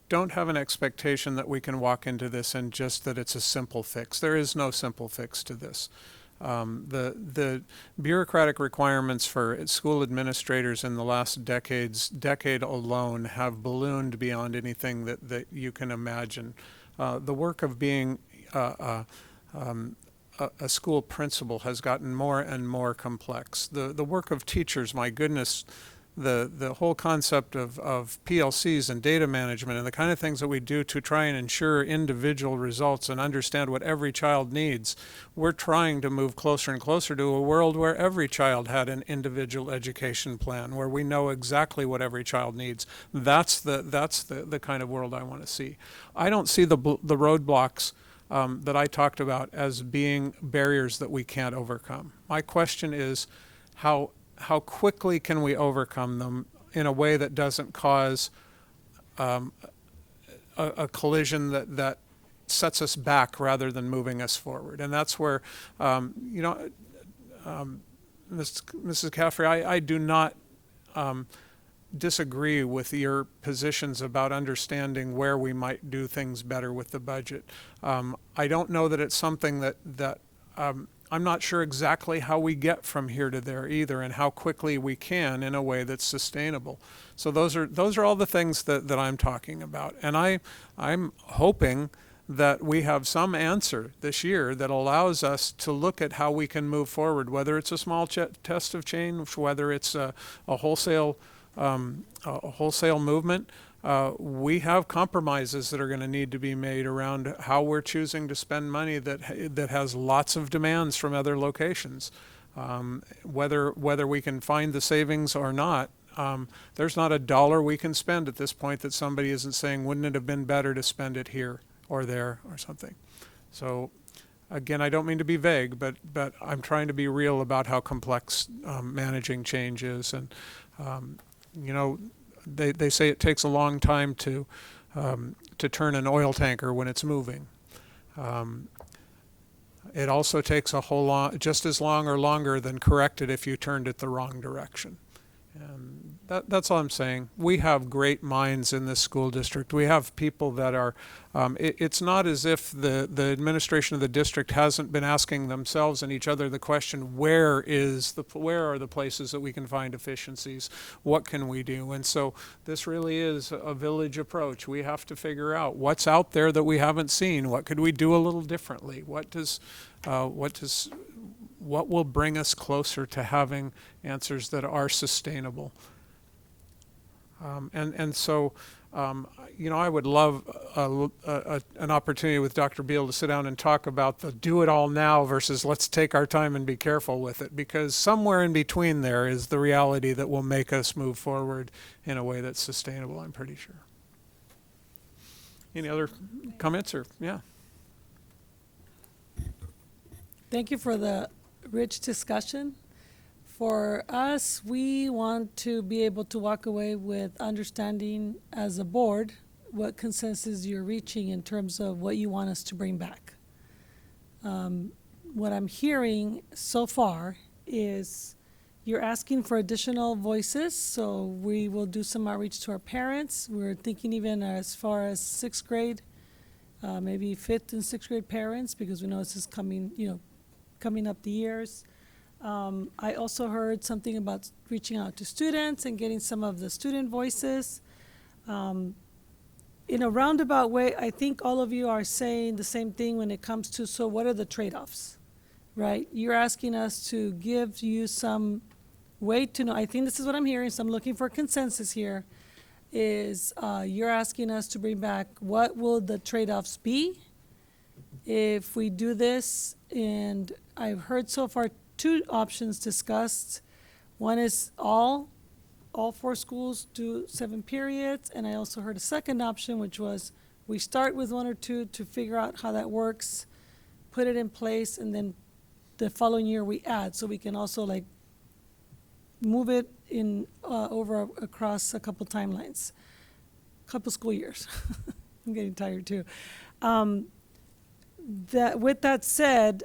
[SPEAKER 1] don't have an expectation that we can walk into this and just that it's a simple fix. There is no simple fix to this. The bureaucratic requirements for school administrators in the last decade alone have ballooned beyond anything that you can imagine. The work of being a school principal has gotten more and more complex. The work of teachers, my goodness, the whole concept of PLCs and data management and the kind of things that we do to try and ensure individual results and understand what every child needs. We're trying to move closer and closer to a world where every child had an individual education plan, where we know exactly what every child needs. That's the kind of world I want to see. I don't see the roadblocks that I talked about as being barriers that we can't overcome. My question is, how quickly can we overcome them in a way that doesn't cause a collision that sets us back rather than moving us forward? And that's where, Mrs. Caffrey, I do not disagree with your positions about understanding where we might do things better with the budget. I don't know that it's something that I'm not sure exactly how we get from here to there either, and how quickly we can in a way that's sustainable. So those are all the things that I'm talking about. And I'm hoping that we have some answer this year that allows us to look at how we can move forward, whether it's a small test of change, whether it's a wholesale movement. We have compromises that are going to need to be made around how we're choosing to spend money that has lots of demands from other locations. Whether we can find the savings or not, there's not a dollar we can spend at this point that somebody isn't saying, wouldn't it have been better to spend it here or there or something? So again, I don't mean to be vague, but I'm trying to be real about how complex managing change is. And they say it takes a long time to turn an oil tanker when it's moving. It also takes a whole lot, just as long or longer than correct it if you turned it the wrong direction. And that's all I'm saying. We have great minds in this school district. We have people that are, it's not as if the administration of the district hasn't been asking themselves and each other the question, where are the places that we can find efficiencies? What can we do? And so this really is a village approach. We have to figure out what's out there that we haven't seen. What could we do a little differently? What will bring us closer to having answers that are sustainable? So I would love an opportunity with Dr. Beal to sit down and talk about the do it all now versus let's take our time and be careful with it, because somewhere in between there is the reality that will make us move forward in a way that's sustainable, I'm pretty sure. Any other comments or, yeah?
[SPEAKER 3] Thank you for the rich discussion. For us, we want to be able to walk away with understanding as a board what consensus you're reaching in terms of what you want us to bring back. What I'm hearing so far is you're asking for additional voices, so we will do some outreach to our parents. We're thinking even as far as sixth grade, maybe fifth and sixth grade parents, because we know this is coming up the years. I also heard something about reaching out to students and getting some of the student voices. In a roundabout way, I think all of you are saying the same thing when it comes to, so what are the trade-offs, right? You're asking us to give you some way to know. I think this is what I'm hearing, so I'm looking for consensus here, is you're asking us to bring back what will the trade-offs be if we do this. And I've heard so far two options discussed. One is all 4 schools do 7 periods, and I also heard a second option, which was we start with 1 or 2 to figure out how that works, put it in place, and then the following year we add, so we can also like move it in over across a couple timelines, couple school years. I'm getting tired too. With that said,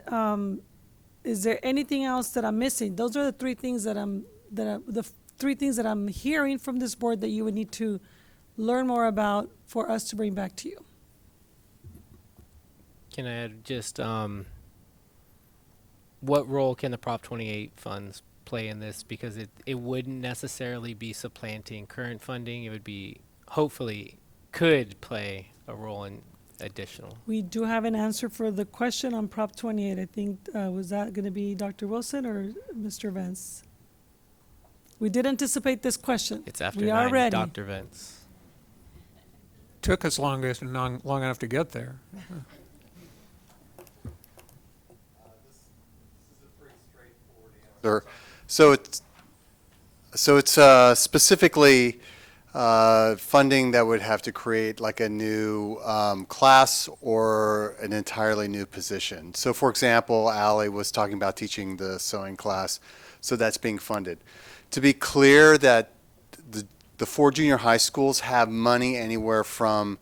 [SPEAKER 3] is there anything else that I'm missing? Those are the 3 things the 3 things that I'm hearing from this board that you would need to learn more about for us to bring back to you.
[SPEAKER 4] Can I add just what role can the Prop 28 funds play in this? Because it wouldn't necessarily be supplanting current funding. It would be, hopefully, could play a role in additional.
[SPEAKER 3] We do have an answer for the question on Prop 28. I think, was that going to be Dr. Wilson or Mr. Vance? We did anticipate this question.
[SPEAKER 4] It's after
[SPEAKER 3] We are
[SPEAKER 4] 9,
[SPEAKER 3] ready.
[SPEAKER 4] Dr. Vance.
[SPEAKER 1] Took us long enough to get there.
[SPEAKER 14] So it's specifically funding that would have to create like a new class or an entirely new position. So for example, Allie was talking about teaching the sewing class, so that's being funded. To be clear that the 4 junior high schools have money anywhere from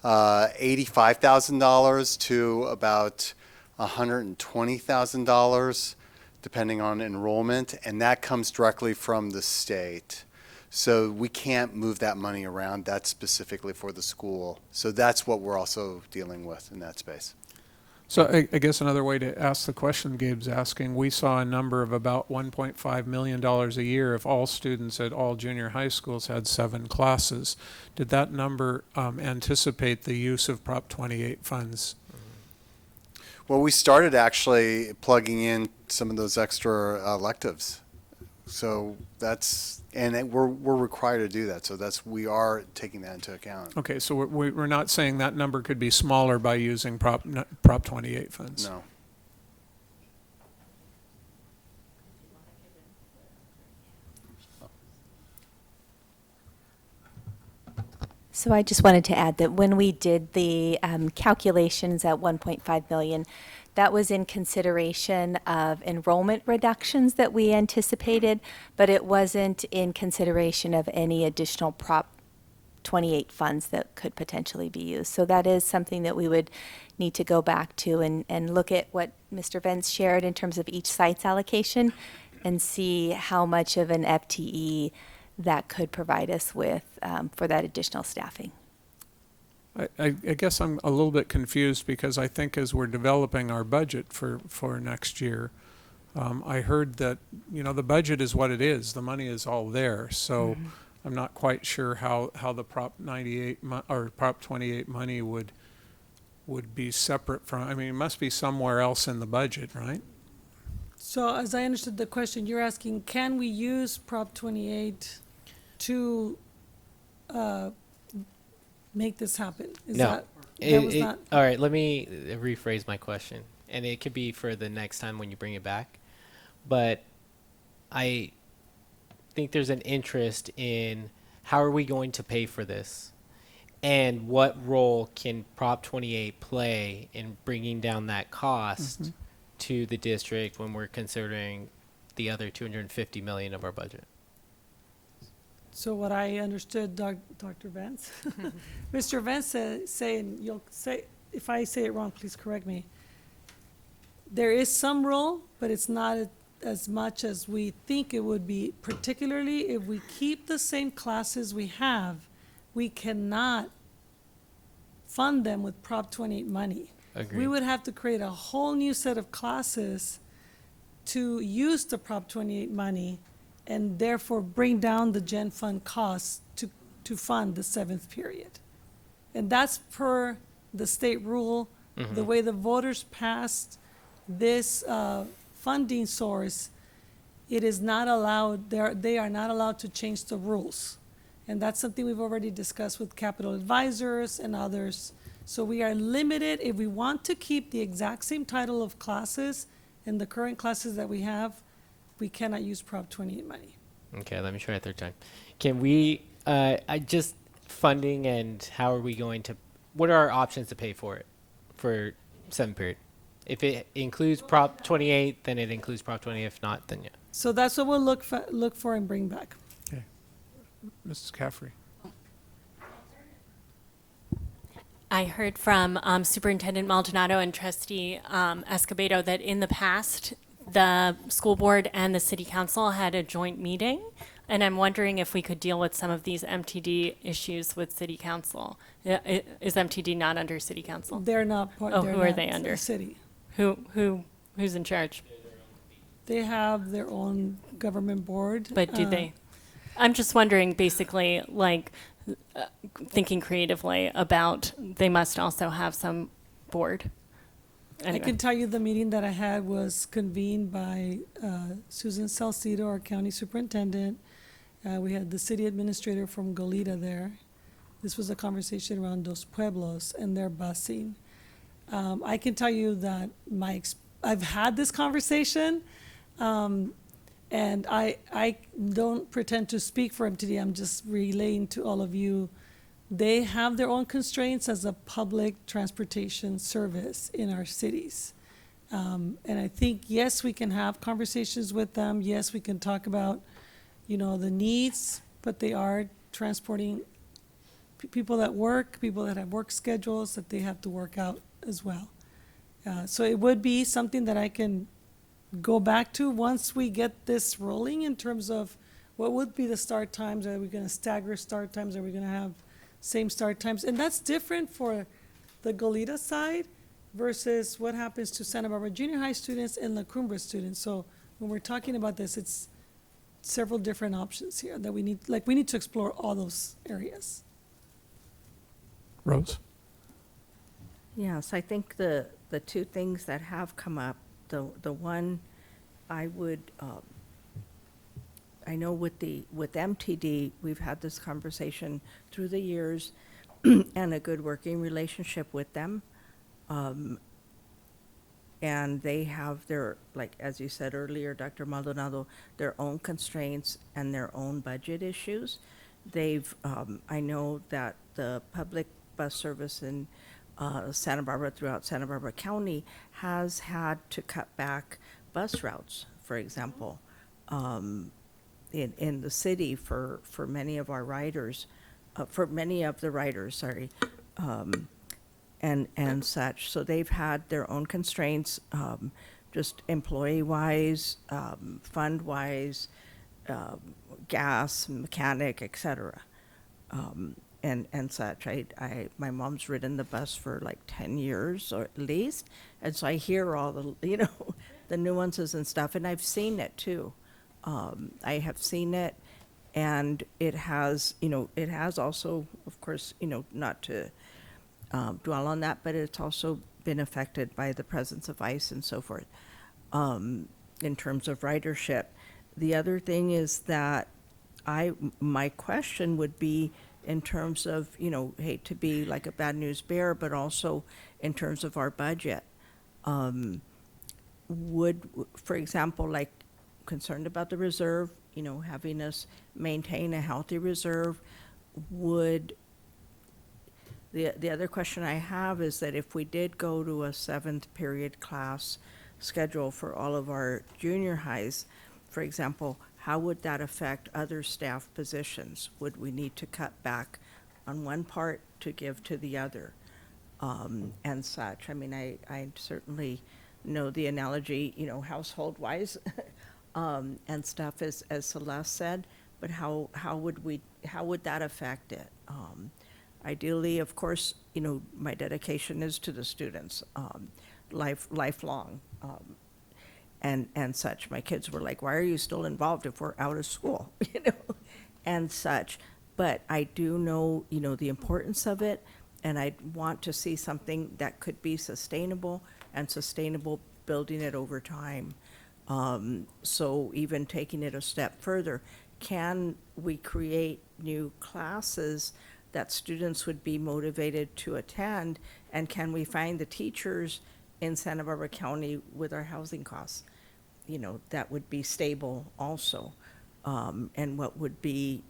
[SPEAKER 14] $85,000 to about $120,000, depending on enrollment, and that comes directly from the state. So we can't move that money around. That's specifically for the school. So that's what we're also dealing with in that space.
[SPEAKER 1] So I guess another way to ask the question Gabe's asking, we saw a number of about $1.5 million a year if all students at all junior high schools had 7 classes. Did that number anticipate the use of Prop 28 funds?
[SPEAKER 14] Well, we started actually plugging in some of those extra electives. So that's, and we're required to do that. So we are taking that into account.
[SPEAKER 1] Okay, so we're not saying that number could be smaller by using Prop 28 funds?
[SPEAKER 14] No.
[SPEAKER 7] So I just wanted to add that when we did the calculations at 1.5 million, that was in consideration of enrollment reductions that we anticipated, but it wasn't in consideration of any additional Prop 28 funds that could potentially be used. So that is something that we would need to go back to and look at what Mr. Vance shared in terms of each site's allocation and see how much of an FTE that could provide us with for that additional staffing.
[SPEAKER 1] I guess I'm a little bit confused because I think as we're developing our budget for next year, I heard that, the budget is what it is. The money is all there. So I'm not quite sure how the Prop 98 or Prop 28 money would be separate from, it must be somewhere else in the budget, right?
[SPEAKER 3] So as I understood the question, you're asking, can we use Prop 28 to make this happen?
[SPEAKER 4] No.
[SPEAKER 3] That was not.
[SPEAKER 4] All right, let me rephrase my question. And it could be for the next time when you bring it back. But I think there's an interest in how are we going to pay for this? And what role can Prop 28 play in bringing down that cost to the district when we're considering the other $250 million of our budget?
[SPEAKER 3] So what I understood, Dr. Vance, Mr. Vance saying, you'll say, if I say it wrong, please correct me. There is some role, but it's not as much as we think it would be, particularly if we keep the same classes we have, we cannot fund them with Prop 28 money.
[SPEAKER 4] Agreed.
[SPEAKER 3] We would have to create a whole new set of classes to use the Prop 28 money and therefore bring down the Gen Fund costs to fund the 7th period. And that's per the state rule, the way the voters passed this funding source, it is not allowed, they are not allowed to change the rules. And that's something we've already discussed with capital advisors and others. So we are limited, if we want to keep the exact same title of classes and the current classes that we have, we cannot use Prop 28 money. Okay,
[SPEAKER 4] let me try a third time. Can we, just funding and how are we going to, what are our options to pay for it for 7th period? If it includes Prop 28, then it includes Prop 28. If not, then yeah.
[SPEAKER 3] So that's what we'll look for and bring back.
[SPEAKER 1] Okay. Mrs. Caffrey.
[SPEAKER 8] I heard from Superintendent Maldonado and Trustee Escobedo that in the past, the school board and the city council had a joint meeting, and I'm wondering if we could deal with some of these MTD issues with city council. Is MTD not under city council?
[SPEAKER 3] They're not part.
[SPEAKER 8] Oh,
[SPEAKER 3] they're
[SPEAKER 8] who are
[SPEAKER 3] not
[SPEAKER 8] they under?
[SPEAKER 3] The city.
[SPEAKER 8] Who's in charge?
[SPEAKER 3] They have their own government board.
[SPEAKER 8] But do they? I'm just wondering, basically, like, thinking creatively about, they must also have some board.
[SPEAKER 3] I
[SPEAKER 8] Anyway.
[SPEAKER 3] can tell you the meeting that I had was convened by Susan Salcido, our county superintendent. We had the city administrator from Goleta there. This was a conversation around Dos Pueblos and their busing. I can tell you that I've had this conversation, and I don't pretend to speak for MTD. I'm just relaying to all of you. They have their own constraints as a public transportation service in our cities. And I think, yes, we can have conversations with them. Yes, we can talk about, the needs, but they are transporting people that work, people that have work schedules that they have to work out as well. So it would be something that I can go back to once we get this rolling in terms of what would be the start times. Are we going to stagger start times? Are we going to have same start times? And that's different for the Goleta side versus what happens to Santa Barbara Junior High students and La Cumbre students. So when we're talking about this, it's several different options here that we need to explore all those areas.
[SPEAKER 1] Rose?
[SPEAKER 5] Yes, I think the two things that have come up, the one I would, I know with MTD, we've had this conversation through the years and a good working relationship with them. And they have their, like, as you said earlier, Dr. Maldonado, their own constraints and their own budget issues. They've, I know that the public bus service in Santa Barbara, throughout Santa Barbara County, has had to cut back bus routes, for example, in the city for many of our riders, for many of the riders, sorry, and such. So they've had their own constraints, just employee-wise, fund-wise, gas, mechanic, et cetera. And such. My mom's ridden the bus for like 10 years or at least, and so I hear all the, the nuances and stuff, and I've seen it too. I have seen it, and it has, it has also, of course, not to dwell on that, but it's also been affected by the presence of ice and so forth, in terms of ridership. The other thing is that my question would be, in terms of, hate to be like a bad news bear, but also in terms of our budget. Would, for example, like concerned about the reserve, having us maintain a healthy reserve, would, the other question I have is that if we did go to a 7th period class schedule for all of our junior highs, for example, how would that affect other staff positions? Would we need to cut back on one part to give to the other, and such? I mean, I certainly know the analogy, household-wise, and stuff, as Celeste said, but how would that affect it? Ideally, of course, my dedication is to the students, lifelong. And such. My kids were like, why are you still involved if we're out of school? And such. But I do know, the importance of it, and I want to see something that could be sustainable and sustainable building it over time. So even taking it a step further, can we create new classes that students would be motivated to attend? And can we find the teachers in Santa Barbara County with our housing costs, that would be stable also? And what would be,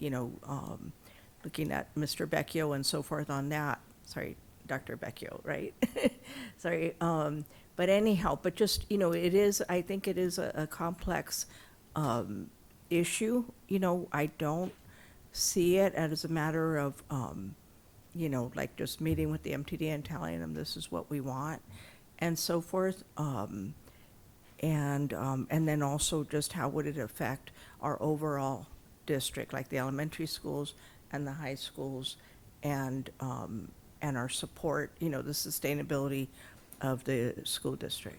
[SPEAKER 5] looking at Mr. Becchio and so forth on that. Sorry, Dr. Becchio, right? Sorry. But anyhow, but just, it is, I think it is a complex issue. I don't see it as a matter of, like just meeting with the MTD and telling them this is what we want, and so forth, and then also just how would it affect our overall district, like the elementary schools and the high schools, and our support, the sustainability of the school district.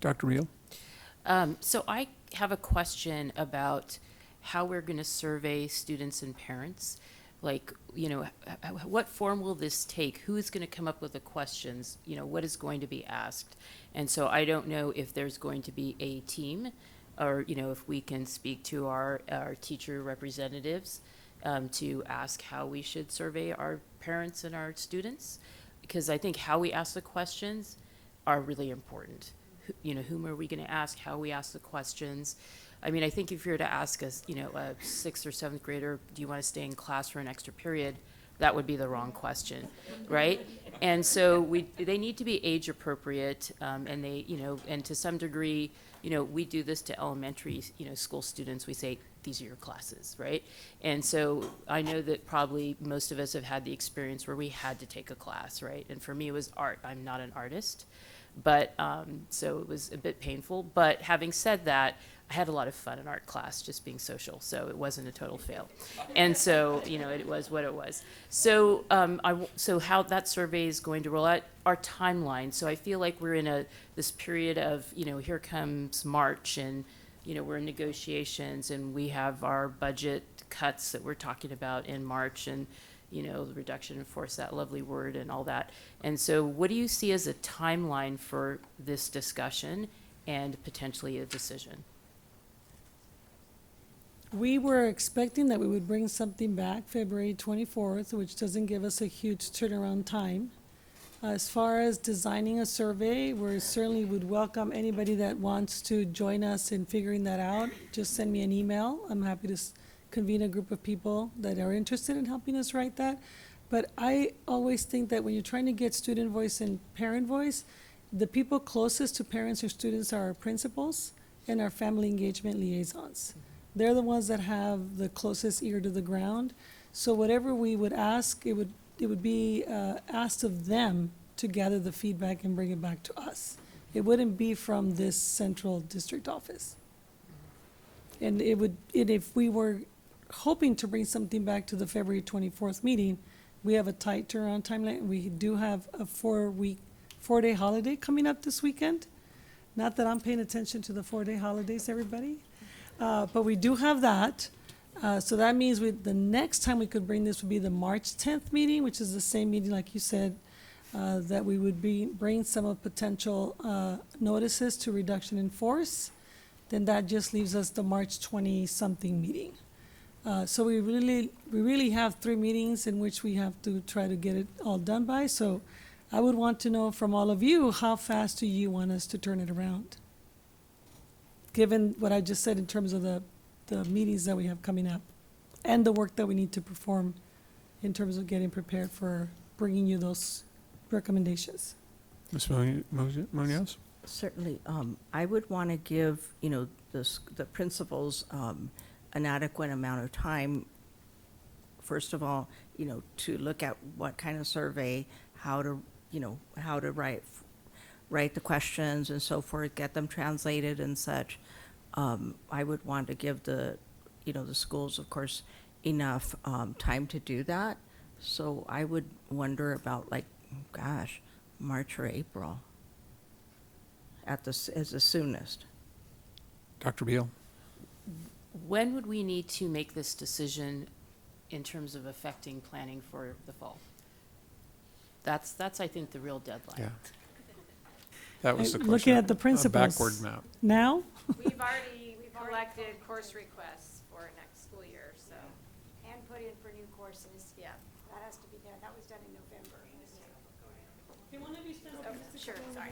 [SPEAKER 1] Dr. Beal?
[SPEAKER 2] So I have a question about how we're going to survey students and parents. Like, you know, what form will this take? Who is going to come up with the questions? You know, what is going to be asked? And so I don't know if there's going to be a team, or, you know, if we can speak to our teacher representatives to ask how we should survey our parents and our students. Because I think how we ask the questions are really important. You know, whom are we going to ask, how we ask the questions. I mean, I think if you're to ask us, you know, a 6th or 7th grader, do you want to stay in class for an extra period? That would be the wrong question, right? And so they need to be age appropriate, and they, you know, and to some degree, you know, we do this to elementary, you know, school students. We say, these are your classes, right? And so I know that probably most of us have had the experience where we had to take a class, right? And for me, it was art. I'm not an artist, but so it was a bit painful. But having said that, I had a lot of fun in art class, just being social, so it wasn't a total fail. And so, you know, it was what it was. So, so how that survey is going to roll out, our timeline. So I feel like we're in this period of, you know, here comes March, and, you know, we're in negotiations, and we have our budget cuts that we're talking about in March, and, you know, the reduction in force, that lovely word, and all that. And so what do you see as a timeline for this discussion and potentially a decision?
[SPEAKER 3] We were expecting that we would bring something back February 24th, which doesn't give us a huge turnaround time. As far as designing a survey, we certainly would welcome anybody that wants to join us in figuring that out. Just send me an email. I'm happy to convene a group of people that are interested in helping us write that. But I always think that when you're trying to get student voice and parent voice, the people closest to parents or students are our principals and our family engagement liaisons. They're the ones that have the closest ear to the ground. So whatever we would ask, it would be asked of them to gather the feedback and bring it back to us. It wouldn't be from this central district office. And if we were hoping to bring something back to the February 24th meeting, we have a tight turnaround timeline. We do have a 4-day holiday coming up this weekend. Not that I'm paying attention to the 4-day holidays, everybody. But we do have that. So that means the next time we could bring this would be the March 10th meeting, which is the same meeting, like you said, that we would bring some of potential notices to reduction in force. Then that just leaves us the March 20-something meeting. So we really have 3 meetings in which we have to try to get it all done by. So I would want to know from all of you, how fast do you want us to turn it around? Given what I just said in terms of the meetings that we have coming up and the work that we need to perform in terms of getting prepared for bringing you those recommendations.
[SPEAKER 1] Ms. Munoz?
[SPEAKER 5] Certainly, I would want to give, you know, the principals an adequate amount of time, first of all, you know, to look at what kind of survey, how to write the questions and so forth, get them translated and such. I would want to give the schools, of course, enough time to do that. So I would wonder about, like, gosh, March or April as the soonest.
[SPEAKER 1] Dr. Beal?
[SPEAKER 2] When would we need to make this decision in terms of affecting planning for the fall? That's I think, the real deadline.
[SPEAKER 1] Yeah. That was the question.
[SPEAKER 3] Looking at the principals.
[SPEAKER 1] Backward map.
[SPEAKER 3] Now?
[SPEAKER 15] We've collected course requests for next school year, so.
[SPEAKER 13] And put in for new courses.
[SPEAKER 15] Yeah.
[SPEAKER 13] That has to be done. That was done in November.
[SPEAKER 15] Sure, sorry.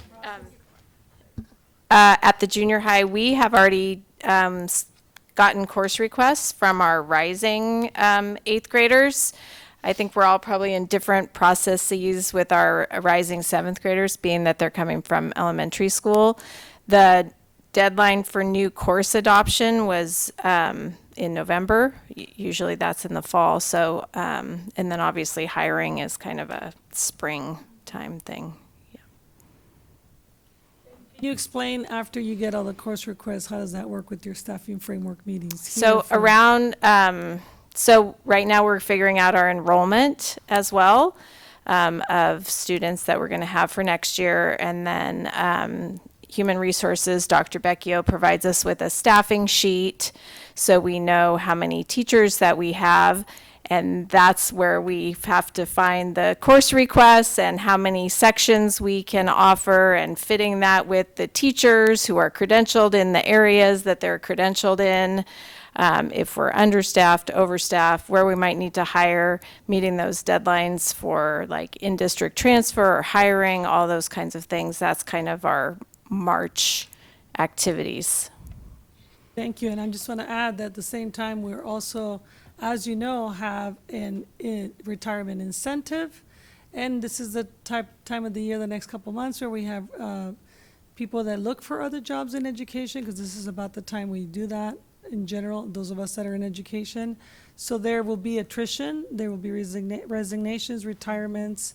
[SPEAKER 15] At the junior high, we have already gotten course requests from our rising 8th graders. I think we're all probably in different processes with our rising 7th graders, being that they're coming from elementary school. The deadline for new course adoption was in November. Usually that's in the fall. So, and then obviously hiring is kind of a springtime thing.
[SPEAKER 3] Can you explain, after you get all the course requests, how does that work with your staffing framework meetings?
[SPEAKER 15] So so right now we're figuring out our enrollment as well of students that we're going to have for next year. And then, Human Resources, Dr. Becchio, provides us with a staffing sheet so we know how many teachers that we have. And that's where we have to find the course requests and how many sections we can offer, and fitting that with the teachers who are credentialed in the areas that they're credentialed in. If we're understaffed, overstaffed, where we might need to hire, meeting those deadlines for like in-district transfer or hiring, all those kinds of things. That's kind of our March activities.
[SPEAKER 3] Thank you, and I just want to add that at the same time, we're also, as you know, have an retirement incentive. And this is the time of the year, the next couple months, where we have people that look for other jobs in education, because this is about the time we do that in general, those of us that are in education. So there will be attrition, there will be resignations, retirements,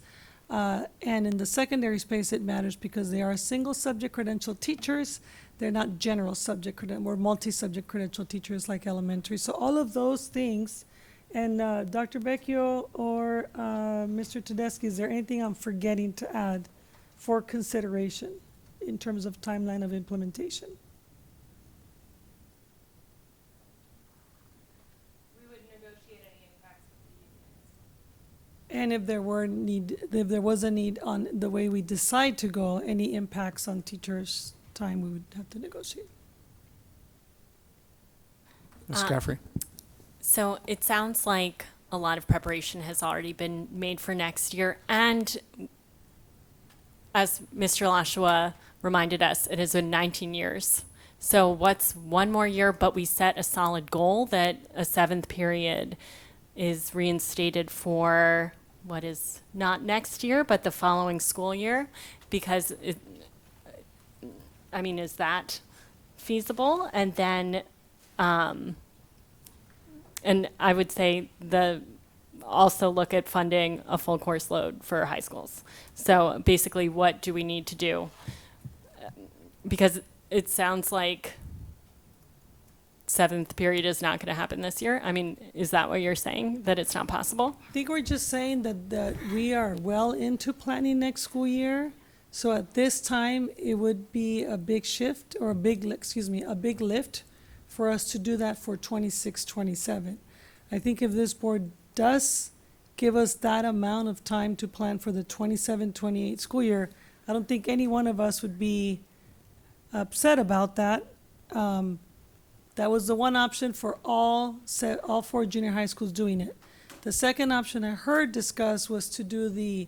[SPEAKER 3] and in the secondary space it matters because they are single subject credential teachers. They're not general subject credential, or multi-subject credential teachers like elementary. So all of those things, and Dr. Becchio or Mr. Tedeschi, is there anything I'm forgetting to add for consideration in terms of timeline of implementation? And if there was a need on the way we decide to go, any impacts on teachers' time, we would have to negotiate.
[SPEAKER 1] Ms. Caffrey?
[SPEAKER 8] So it sounds like a lot of preparation has already been made for next year. And as Mr. Lashua reminded us, it has been 19 years. So what's one more year, but we set a solid goal that a 7th period is reinstated for what is not next year, but the following school year, because is that feasible? And then, and I would say also look at funding a full course load for high schools. So basically, what do we need to do? Because it sounds like 7th period is not going to happen this year. Is that what you're saying, that it's not possible?
[SPEAKER 3] I think we're just saying that we are well into planning next school year. So at this time, it would be a big shift, or a big lift for us to do that for 26, 27. I think if this board does give us that amount of time to plan for the 27, 28 school year, I don't think any one of us would be upset about that. That was the one option for all 4 junior high schools doing it. The second option I heard discussed was to do the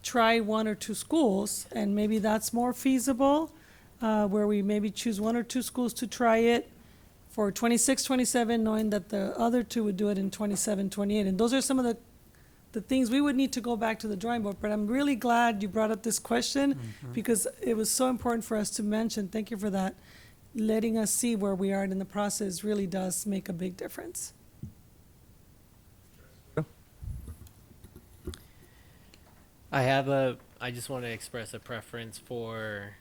[SPEAKER 3] try 1 or 2 schools, and maybe that's more feasible, where we maybe choose 1 or 2 schools to try it for 26, 27, knowing that the other 2 would do it in 27, 28. And those are some of the things we would need to go back to the drawing board. But I'm really glad you brought up this question, because it was so important for us to mention. Thank you for that. Letting us see where we are in the process really does make a big difference.
[SPEAKER 4] I just want to express a preference for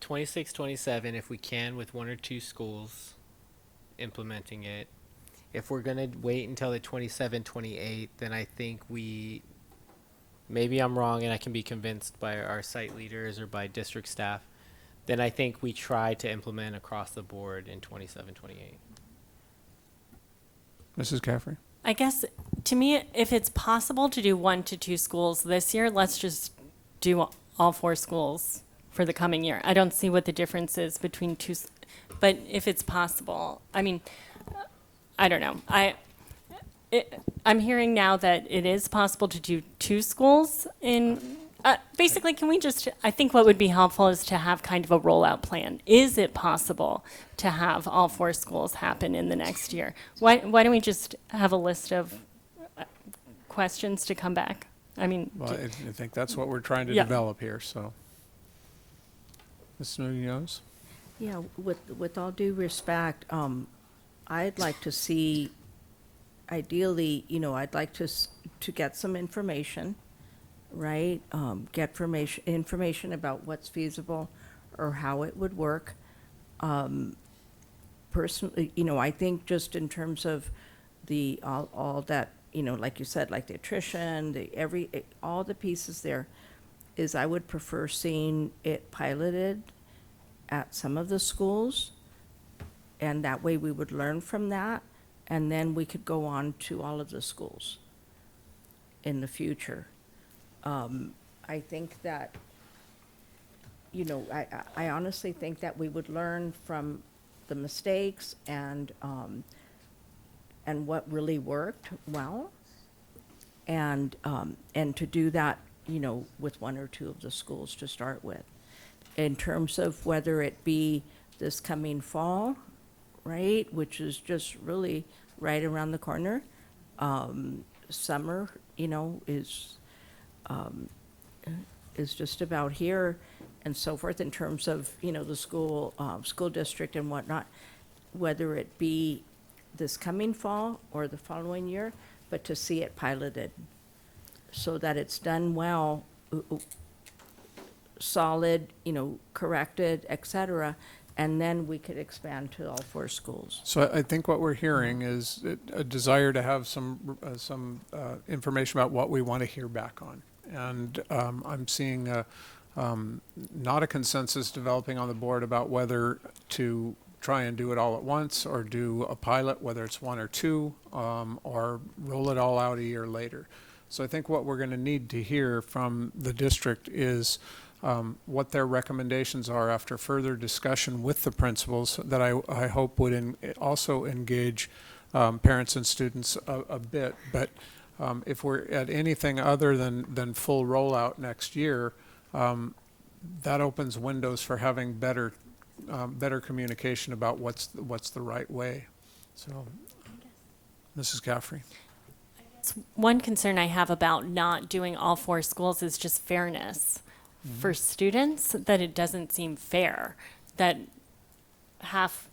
[SPEAKER 4] 26, 27, if we can, with 1 or 2 schools implementing it. If we're going to wait until the 27, 28, then I think maybe I'm wrong and I can be convinced by our site leaders or by district staff, then I think we try to implement across the board in 27, 28.
[SPEAKER 1] Mrs. Caffrey?
[SPEAKER 8] I guess, to me, if it's possible to do 1 to 2 schools this year, let's just do all 4 schools for the coming year. I don't see what the difference is between 2, but if it's possible, I don't know. I'm hearing now that it is possible to do 2 schools in. Basically, I think what would be helpful is to have kind of a rollout plan. Is it possible to have all 4 schools happen in the next year? Why don't we just have a list of questions to come back?
[SPEAKER 1] Well, I think that's what we're trying to
[SPEAKER 8] Yeah.
[SPEAKER 1] develop here, so. Ms. Munoz?
[SPEAKER 5] Yeah, with all due respect, I'd like to see, ideally, I'd like to get some information, right? Get information about what's feasible or how it would work. Personally, I think just in terms of all that, like you said, like the attrition, all the pieces there, is I would prefer seeing it piloted at some of the schools, and that way we would learn from that, and then we could go on to all of the schools in the future. I think that, you know, I honestly think that we would learn from the mistakes and what really worked well, and to do that, you know, with one or two of the schools to start with. In terms of whether it be this coming fall, right, which is just really right around the corner, summer, you know, is just about here, and so forth, in terms of, you know, the school district and whatnot, whether it be this coming fall or the following year, but to see it piloted so that it's done well, solid, you know, corrected, et cetera, and then we could expand to all 4 schools.
[SPEAKER 1] So I think what we're hearing is a desire to have some information about what we want to hear back on. And I'm seeing not a consensus developing on the board about whether to try and do it all at once or do a pilot, whether it's 1 or 2, or roll it all out a year later. So I think what we're going to need to hear from the district is what their recommendations are after further discussion with the principals that I hope would also engage parents and students a bit. But if we're at anything other than full rollout next year, that opens windows for having better communication about what's the right way. So, Mrs. Caffrey.
[SPEAKER 8] One concern I have about not doing all 4 schools is just fairness for students, that it doesn't seem fair that half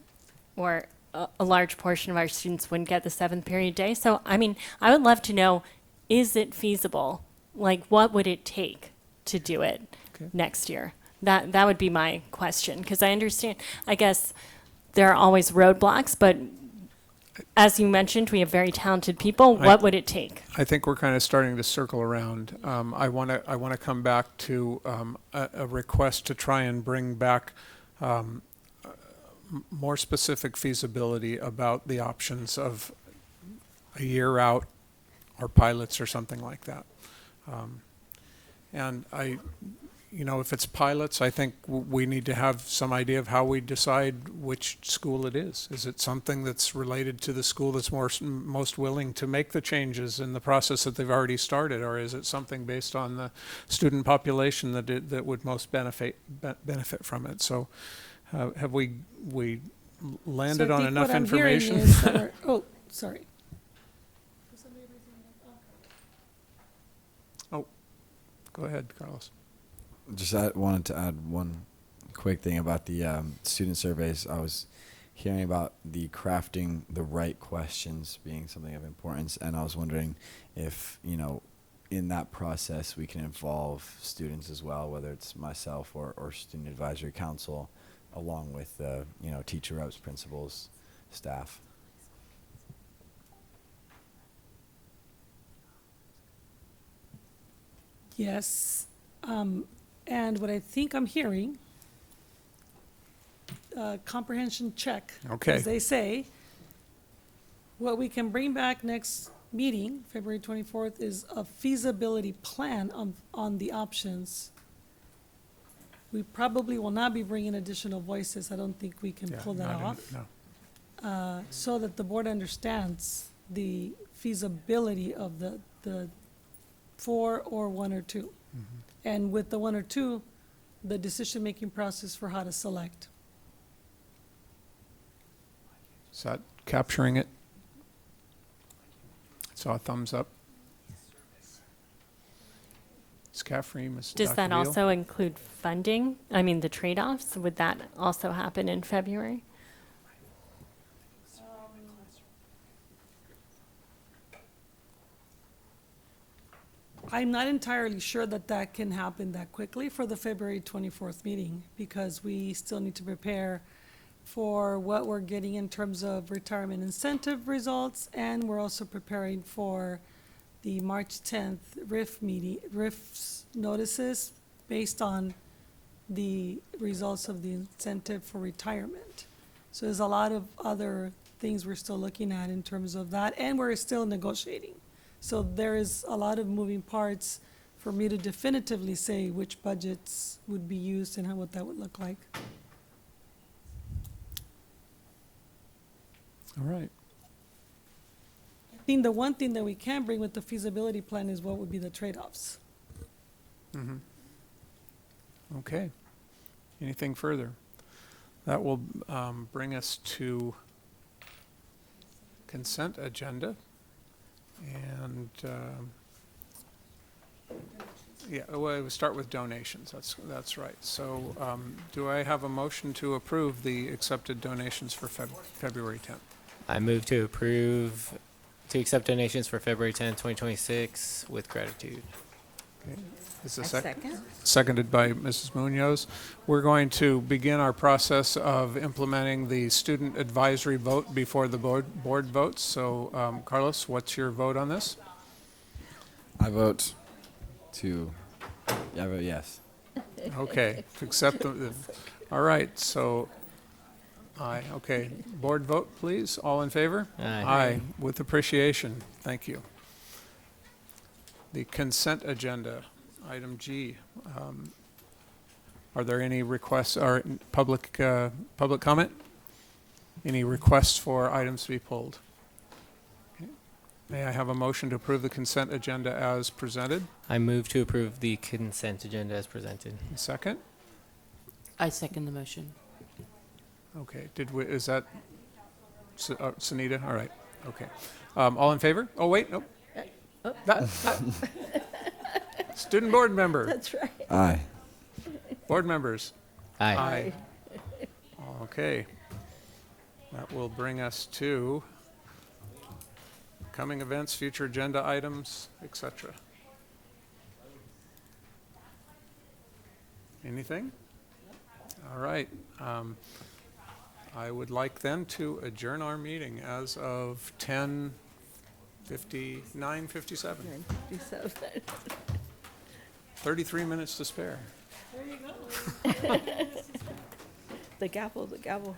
[SPEAKER 8] or a large portion of our students wouldn't get the 7th period day. So, I mean, I would love to know, is it feasible? Like, what would it take to do it next year? That would be my question, because I understand, I guess there are always roadblocks, but as you mentioned, we have very talented people. What would it take?
[SPEAKER 1] I think we're kind of starting to circle around. I want to come back to a request to try and bring back more specific feasibility about the options of a year out or pilots or something like that. And you know, if it's pilots, I think we need to have some idea of how we decide which school it is. Is it something that's related to the school that's most willing to make the changes in the process that they've already started, or is it something based on the student population that would most benefit from it? So, have we landed on enough information?
[SPEAKER 3] Oh, sorry.
[SPEAKER 1] Oh, go ahead, Carlos.
[SPEAKER 6] Wanted to add one quick thing about the student surveys. I was hearing about the crafting the right questions being something of importance, and I was wondering if, you know, in that process we can involve students as well, whether it's myself or student advisory council, along with you know, teacher reps, principals, staff.
[SPEAKER 3] Yes. And what I think I'm hearing, comprehension check,
[SPEAKER 1] Okay.
[SPEAKER 3] as they say. What we can bring back next meeting, February 24th, is a feasibility plan on the options. We probably will not be bringing additional voices. I don't think we can pull that off.
[SPEAKER 1] No.
[SPEAKER 3] So that the board understands the feasibility of the 4 or 1 or 2. And with the 1 or 2, the decision-making process for how to select.
[SPEAKER 1] Is that capturing it? Saw a thumbs up. Ms. Caffrey, Ms.
[SPEAKER 8] Does
[SPEAKER 1] Dr.
[SPEAKER 8] that
[SPEAKER 1] Beal?
[SPEAKER 8] also include funding? I mean, the trade-offs, would that also happen in February?
[SPEAKER 3] I'm not entirely sure that that can happen that quickly for the February 24th meeting, because we still need to prepare for what we're getting in terms of retirement incentive results, and we're also preparing for the March 10th RIF meeting, RIFs notices based on the results of the incentive for retirement. So there's a lot of other things we're still looking at in terms of that, and we're still negotiating. So there is a lot of moving parts for me to definitively say which budgets would be used and what that would look like.
[SPEAKER 1] All right.
[SPEAKER 3] I think the one thing that we can bring with the feasibility plan is what would be the trade-offs.
[SPEAKER 1] Mm-hmm. Okay. Anything further? That will bring us to consent agenda. And, yeah, well, we'll start with donations. That's right. So do I have a motion to approve the accepted donations for February 10th?
[SPEAKER 4] I move to approve, to accept donations for February 10th, 2026 with gratitude.
[SPEAKER 1] Okay. Is
[SPEAKER 5] A
[SPEAKER 1] a
[SPEAKER 5] second.
[SPEAKER 1] Seconded by Mrs. Munoz. We're going to begin our process of implementing the student advisory vote before the board votes. So, Carlos, what's your vote on this?
[SPEAKER 6] I vote yes.
[SPEAKER 1] Okay, to accept all right, so, aye, okay. Board vote, please. All in favor?
[SPEAKER 4] Aye.
[SPEAKER 1] Aye, with appreciation. Thank you. The consent agenda, item G. Are there any requests or public comment? Any requests for items to be pulled? Okay. May I have a motion to approve the consent agenda as presented?
[SPEAKER 4] I move to approve the consent agenda as presented.
[SPEAKER 1] Second?
[SPEAKER 2] I second the motion.
[SPEAKER 1] Okay, is that Sunita? All right, okay. All in favor? Oh, wait, nope. Student board member.
[SPEAKER 5] That's right.
[SPEAKER 6] Aye.
[SPEAKER 1] Board members.
[SPEAKER 4] Aye.
[SPEAKER 1] Okay. That will bring us to coming events, future agenda items, etc. Anything? All right. I would like then to adjourn our meeting as of 9:57.
[SPEAKER 5] 9:57.
[SPEAKER 1] 33 minutes to spare.
[SPEAKER 3] There you go.
[SPEAKER 5] The gavel, the gavel.